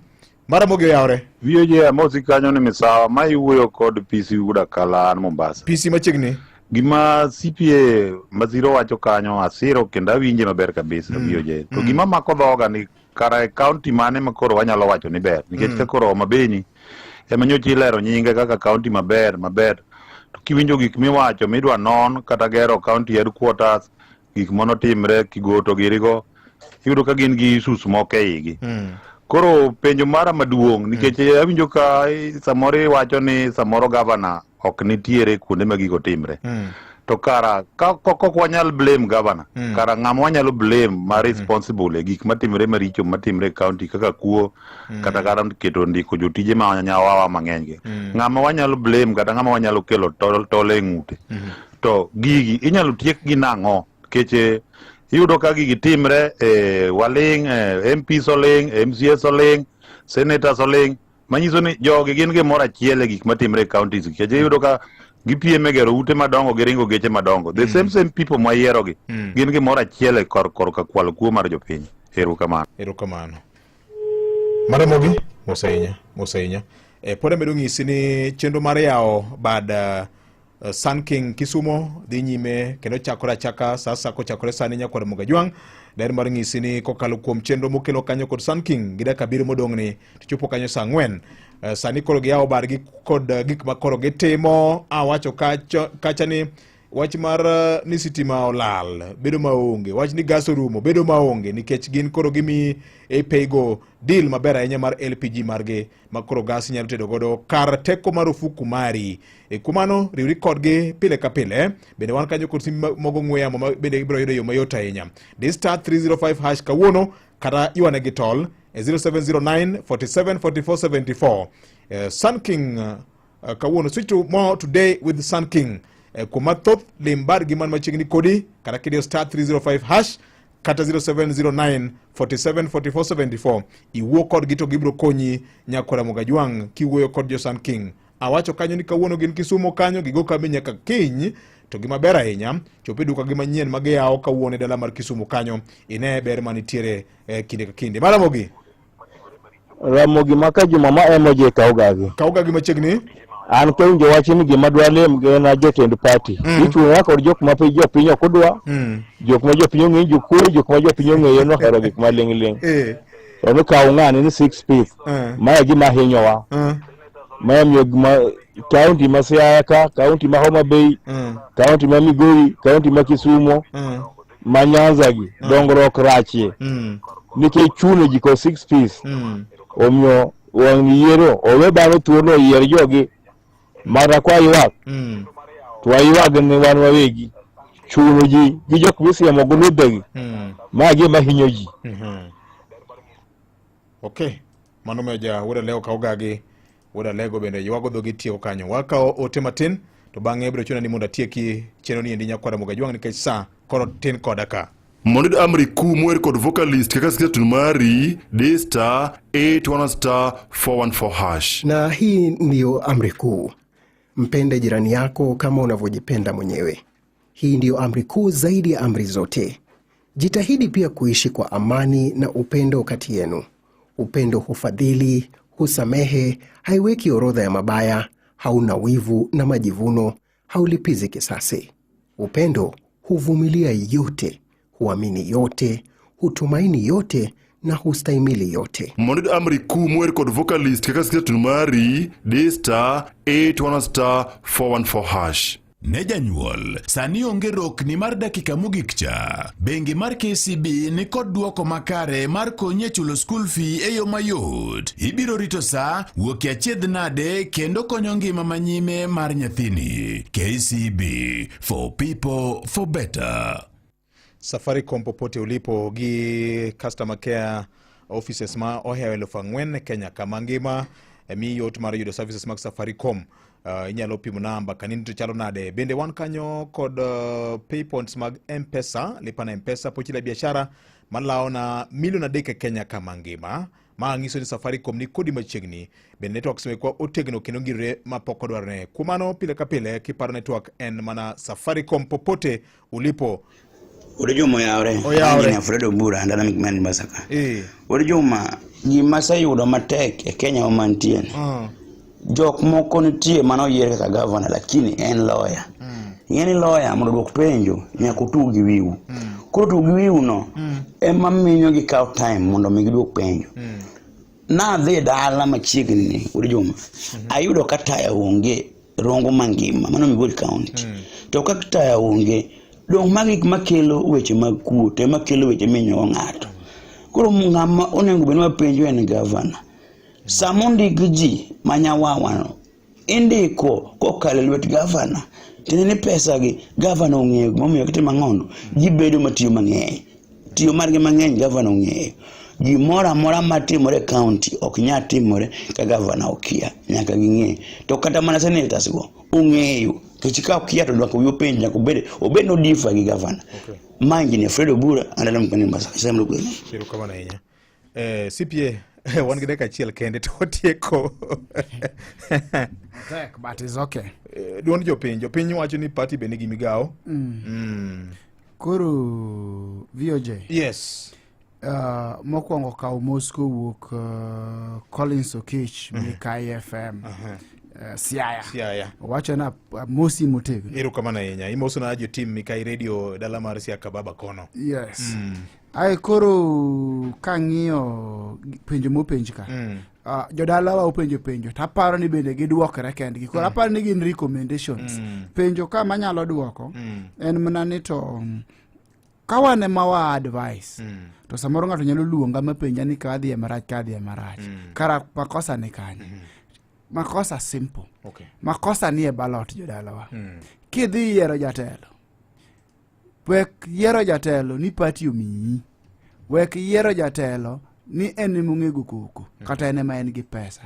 Maramogi oyawre. Wiye amosi kanyo ni misawa ma iwuoyo kod PC Uda Kalan Mombasa. PC machiegni. Gima CPA Maziro wacho kanyo asiro kendo awinje maber kabisa wiye. To gima mako dhoga ni kara county mane makoro wanyalo wacho ni ber. Nikech ka koro Homabay ema nyocha ilero nyinge kaka county maber. To kiwinjo gik miwacho midwa non kata gero county headquarters gik monotimre Kigoto girigo iyudo ka gin gi sus moko eigi. Koro penjo mara maduong' nikech awinjo ka samoro wacho ni samoro governor ok nitiere kuonde ma gigo timre. To kara kok wanyal blame governor, kara ng'ama wanyalo blame ma responsible e gik matimre maricho matimre county kaka kuo kata keto ndiko jotije ma nyawawa mang'eny gi. Ng'ama wanyalo blame kata ng'ama wanyalo kelo tole ng'ute. To gigi inyalo tiek gi nang'o keche iyudo ka gigi timre waling MPs oling, MCS oling, senators oling, manyiso ni jogi gin gimoro achiel e gik matimre counties. Keche iyudo ka gipieme gero ute madongo giringo geche madongo. The same people mayiero gi gin gimoro achiel e kor ka kwalo kuo mar jopiny. Erokamano. Maramogi Mosainya. Pod amedo ng'isi ni chenro mar yawo bad Sun King Kisumo dhi nyime kendo chakore achaka sasa kochakore sani nyakwar Mogajwang'. Der mar ng'isi ni kokalo kuom chenro mokelo kanyo kod Sun King gi dakika 7 modong' ni chopo kanyo saa 4. Sani koro giyawo bargi kod gik ma koro gitimo. Awacho kacha ni wach mar ni sitima olal bedo maonge, wach ni gas orumo bedo maonge nikech gin koro gimi e paygo deal maber ahinya mar LPG margi ma koro gas nyalo tedo godo kar teko mar ofuku mari. Kumano riwri kodgi pile ka pile. Bende wan kanyo kod sim mogo ng'we yamo bende ibiro yudo yo mayot ahinya. This star 305 hash kawuono kata yuane gi tol 0709 47 44 74. Sun King kawuono switch to more today with Sun King. Kumathoth limbar giman machiegni kodi kata kidio star 305 hash kata 0709 47 44 74. Iwuo kod gito gibro konyi nyakwara Mogajwang' kiwuoyo kod jo Sun King. Awacho kanyo ni kawuono gin Kisumo kanyo gigo kambi nyaka kiny to gima ber ahinya chope duka gi manyien magiyawo kawuono e dala mar Kisumo kanyo ine ber manitiere kinde ka kinde. Maramogi Ramogi maka juma ma emoje kaugagi machiegni an kewinjo wach ni gima dwa lem gena jotend party ichung'a kod jok ma jopiny ok odwa jok ma jopiny ong'eyo jokuri jok ma jopiny ong'eyo nohero gik ma ling' to nokawo ng'ani ni 6 fifth mae gima hinyowa mae miyo kaunti ma Siaya ka, kaunti ma Homa Bay, kaunti ma Migori, kaunti ma Kisumu, ma Nyanza gi dongruok rachie nikech chuno ji ko 6 piece omiyo wang' yiero owe bang'e thuolo yier jogi mara kwa ywak to waywag ni wan wawegi chuno ji gi jok misiemo goludhegi ma gima hinyo ji. Okay, mano meja wuda leo kaogagi wuda lego bende ywago dhogi tiyo kanyo wakao ote matin to bang'e biro chuna ni mondo atieki chenro ni endi nyakwara Mogajwang' nikech saa koro tin koda ka. Mondo amri kuu mwer kod vocalist kaka sketun mari D*811*414#. Na hii ndiyo amri kuu. Mpende jirani yako kama unavyojipenda mwenyewe. Hii ndiyo amri kuu zaidi ya amri zote. Jitahidi pia kuishi kwa amani na upendo kati yenu. Upendo hufadhili, husamehe, haiweki orodha ya mabaya, hauna wivu na majivuno, haulipizi kisasi. Upendo huvumilia yote, huamini yote, hutumaini yote na hustahimili yote. Mondo amri kuu mwer kod vocalist kaka sketun mari D*811*414#. Ne janyuol, sani onge rokni mar dakika mogik cha. Bengi mar KCB ni kod duoko makare mar konye chulo school fee e yo mayot. Ibiro rito saa, wuoki achiedh nade kendo konyo ngima manyime mar nyathini. KCB, for people, for better. Safaricom popote ulipo gi customer care offices ma ohewo 4,000 Kenya kama ngima mi yot mar yudo services mag Safaricom. Inyalo pimo namba kanini to chalo nade bende wan kanyo kod pay points mag M-Pesa, lipa na M-Pesa pochi la biashara malao na milioni adek Kenya kama ngima ma ngiso ni Safaricom ni kodi machiegni bende network semekwa otegno kendo ngire mapoko dwarne kumano pile ka pile kiparo network en mana Safaricom popote ulipo. Ode Juma yaore ni Alfredo Bura ndana mikmani Masaka. Ode Juma gima sayudo matek e Kenya wa mantie. Jok moko nitie mano yiere kaka governor lakini en lawyer. Ngeni lawyer mondo dwok penjo nyaka tugi wiu. Koro tugi wiu no ema miyo gi kaw time mondo mi gidwok penjo. Na dhi dala machiegni Ode Juma. Ayudo ka taya onge Rongo Mangima mano Migori County. To ka taya onge dong magik makelo weche mag kuote makelo weche minyo ng'ato. Koro ng'ama onengo benwa penjo en governor. Samundi giji manyawawano indiko kokale lwet governor tinene pesa gi governor ong'eyo momiyo kite mang'ono gibedo matiyo mang'eny tiyo margi mang'eny governor ong'eyo gimora mora matimore county ok nya timore ka governor okia nyaka ging'e to kata mana senators go ong'eyo kichika okia to dwako wiyo penjo nyaka obed no difa gi governor. Mangi ni Alfredo Bura andala mkani Masaka semlo kweli shiro kama na hinya CPA wan gideka achiel kende to tieko but it's okay. Duond jopiny wacho ni party be nigi migawo. Koro VOJ. Yes. Mokwongo kawo Moscow wuok Collins Okich Mikai FM. Siaya. Wacho na mosi motego. Ero kama na yenya. Imoso na ajo team Mikai Radio dala mar Siaka baba kono. Yes. Ai koro kang'iyo penjo mopenj ka. Jodala wa penjo taparo ni bende gidwokre kendgi. Koro aparo ni gin recommendations. Penjo ka manyalo dwoko en mana ni to kawane mawa advice. To samoro ng'ato nyalo luonga mapenja ni kadhi e marach. Kara makosa ni kanye. Makosa simple. Okay. Makosa ni e ballot jodala wa. Kidhi yiero jatelo. Wek yiero jatelo ni party omiyi. Wek yiero jatelo ni en mung'ego koko kata en ma en gi pesa.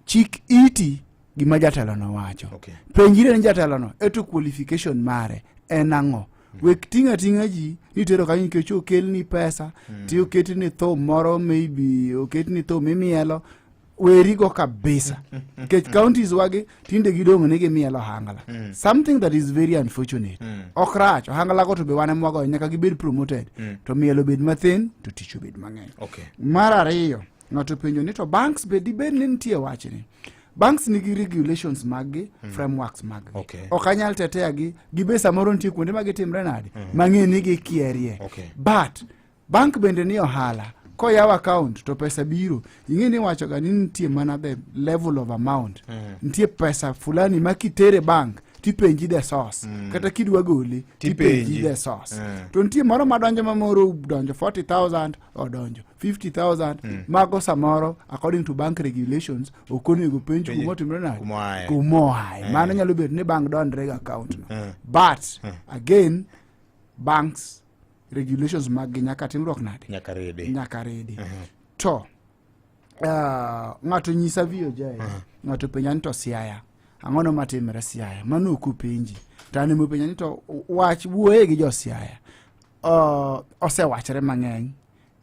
Chik iti gima jatelo no wacho. Penjire ni jatelo no eto qualification mare en ang'o. Wek tinga ji nitero kanyo nikech okel ni pesa ti oketi ni tho moro maybe oketi ni tho mimielo werigo kabisa nikech counties wage tinde gidong' ne gimielo hangala something that is very unfortunate. Okrach hangala go to be wane mwago nyaka gibed promoted to mielo bed mathin to tich bed mang'eny. Mar ariyo ng'ato penjo ni to banks be dibed ni nitie wachni banks nigi regulations maggi, frameworks maggi. Okanyal tetea gi be samoro nitie kuonde magitimre nade mang'e ni gikierie. But bank bende ni ohala koyaw account to pesa biro ing'e ni wacho ga ni nitie mana the level of amount nitie pesa fulani makitere bank tipenji the source kata kidwa gole tipenji the source to nitie moro madonjo mamoro donjo 40,000 odonjo 50,000 mago samoro according to bank regulations okonego penj kumotimre nade kumoae mano nyalo bedo ni bank dondre ga account no but again banks regulations mag nyaka timruok nade nyaka redi to ng'ato nyisa VOJ ng'ato penja ni to Siaya ang'ono matimre Siaya mano okupenji tane mo penja ni to wach wuoye gi jo Siaya osewachre mang'eny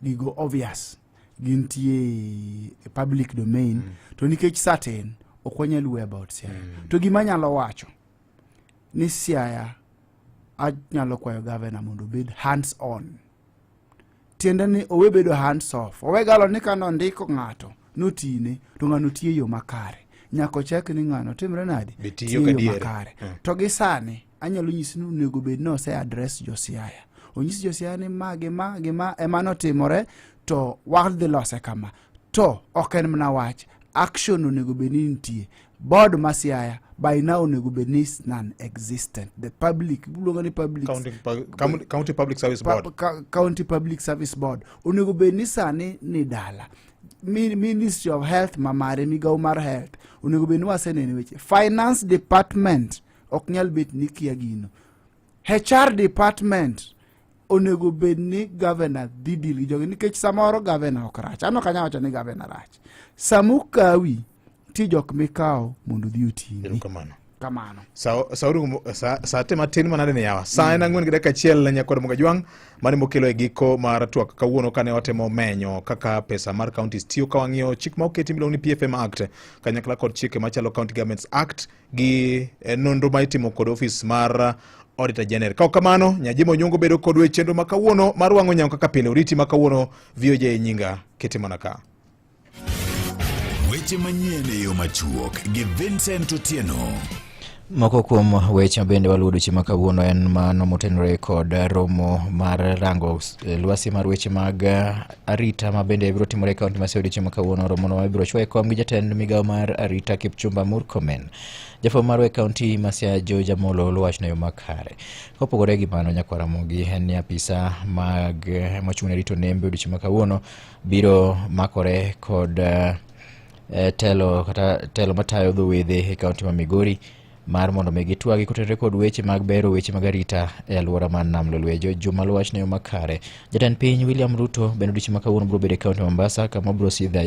gigo obvious gintie public domain to nikech certain okwanyal we about Siaya to gima nyalo wacho ni Siaya anyalo kwayo governor mondo bed hands on tiende ni owe bedo hands off owe galo ni kano ndiko ng'ato notine to ng'ano tiyo yo makare nyako check ni ng'ano timre nadi tiyo yo makare to gi sani anyalo nyisi ni onego bed no se address jo Siaya onyisi jo Siaya ni gima emano timore to what the loss kama to oken mna wach action onego bed ni nitie board ma Siaya by now onego bed ni non-existent the public county public service board county public service board onego bed ni sani ni dala Ministry of Health mamare migao mar health onego bed ni wasenene weche finance department oknyal bet ni kia gino HR department onego bed ni governor didili jogi nikech samoro governor okrach ano kanya wacho ni governor rach samukawi ti jok mikao mondo dhi otini kamano sa te matin manade ne yawa sa en 4:01 nyakod Mugajwang mane mokelo e giko mar twak kawuono kane watemo menyo kaka pesa mar counties tiyo ka wang'iyo chik ma oketi miluongo ni PFM Act kanyakla kod chike machalo County Governments Act gi nonro ma itimo kod office mar Auditor General. Ka kamano Nyajimo Nyongo bedo kod we chenro ma kawuono mar wang'o nyango kaka pile uriti ma kawuono VOJ nyinga kete manaka weche manyien e yo machuok gi Vincent Otieno. Moko kuom weche bende waludo chima kawuono en mano motenore kod romo mar rango lwasi mar weche mag arita ma bende biro timore kaunti ma Siaya chima kawuono romo no biro chwe kom gi jatend migao mar arita Kipchumba Murkomen. Jafo mar kaunti ma Siaya George Amolo lwach na yo makare. Kopogore gi mano nyakwara mogi en ni apisa mag mochung'ne rito nembe odiochieng' ma kawuono biro makore kod telo matayo dho wedhe e kaunti ma Migori mar mondo me gitwagi kotenore kod weche mag bero weche mag arita e alwora mar Nam Lolwe. Juma lwach ne yo makare. Jatend piny William Ruto bende odiochieng' ma kawuono biro bedo e kaunti Mombasa kama biro sidho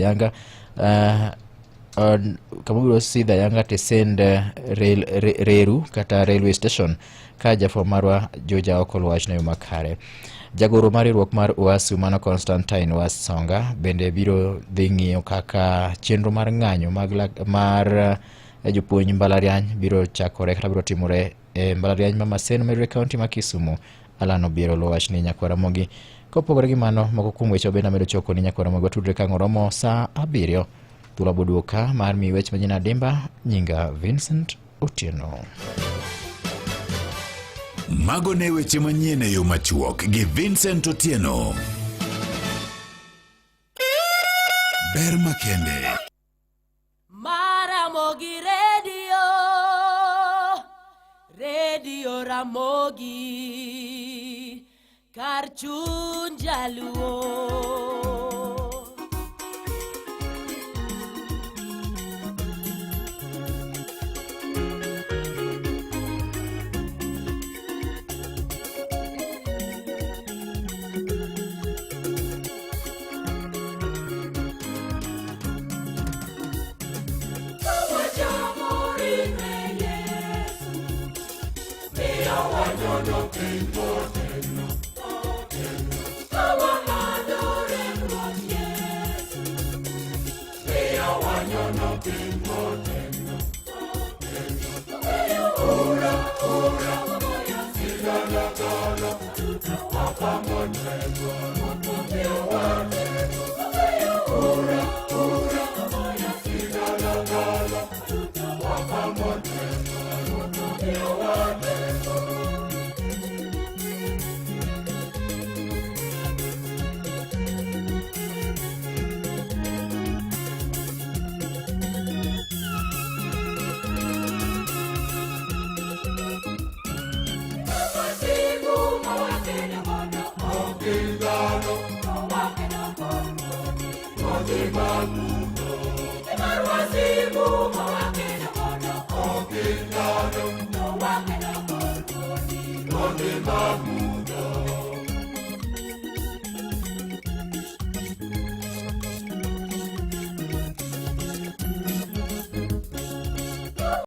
ayanga Tesend Reru kata railway station ka jafo marwa Joja Oko lwach ne yo makare. Jagoro mar riwruok mar UASU mano Constantine Wasonga bende biro dhi ng'iyo kaka chenro mar ng'anyo mar jopuonj mbalariany biro chakore kata biro timore e mbalariany ma Maseno Meru County ma Kisumu. Alano biro lwach ni nyakwara mogi. Kopogore gi mano moko kuom weche bende medo choko ni nyakwara mogi watudre ka ng'oromo saa 7 thula boduoka mar mi weche manyina dimba nyinga Vincent Otieno. Mago ne weche manyien e yo machuok gi Vincent Otieno. Ber makende Maramogi Radio Ramogi kar chuny jaluo. Ora, Imarwasibu mawakena mono oge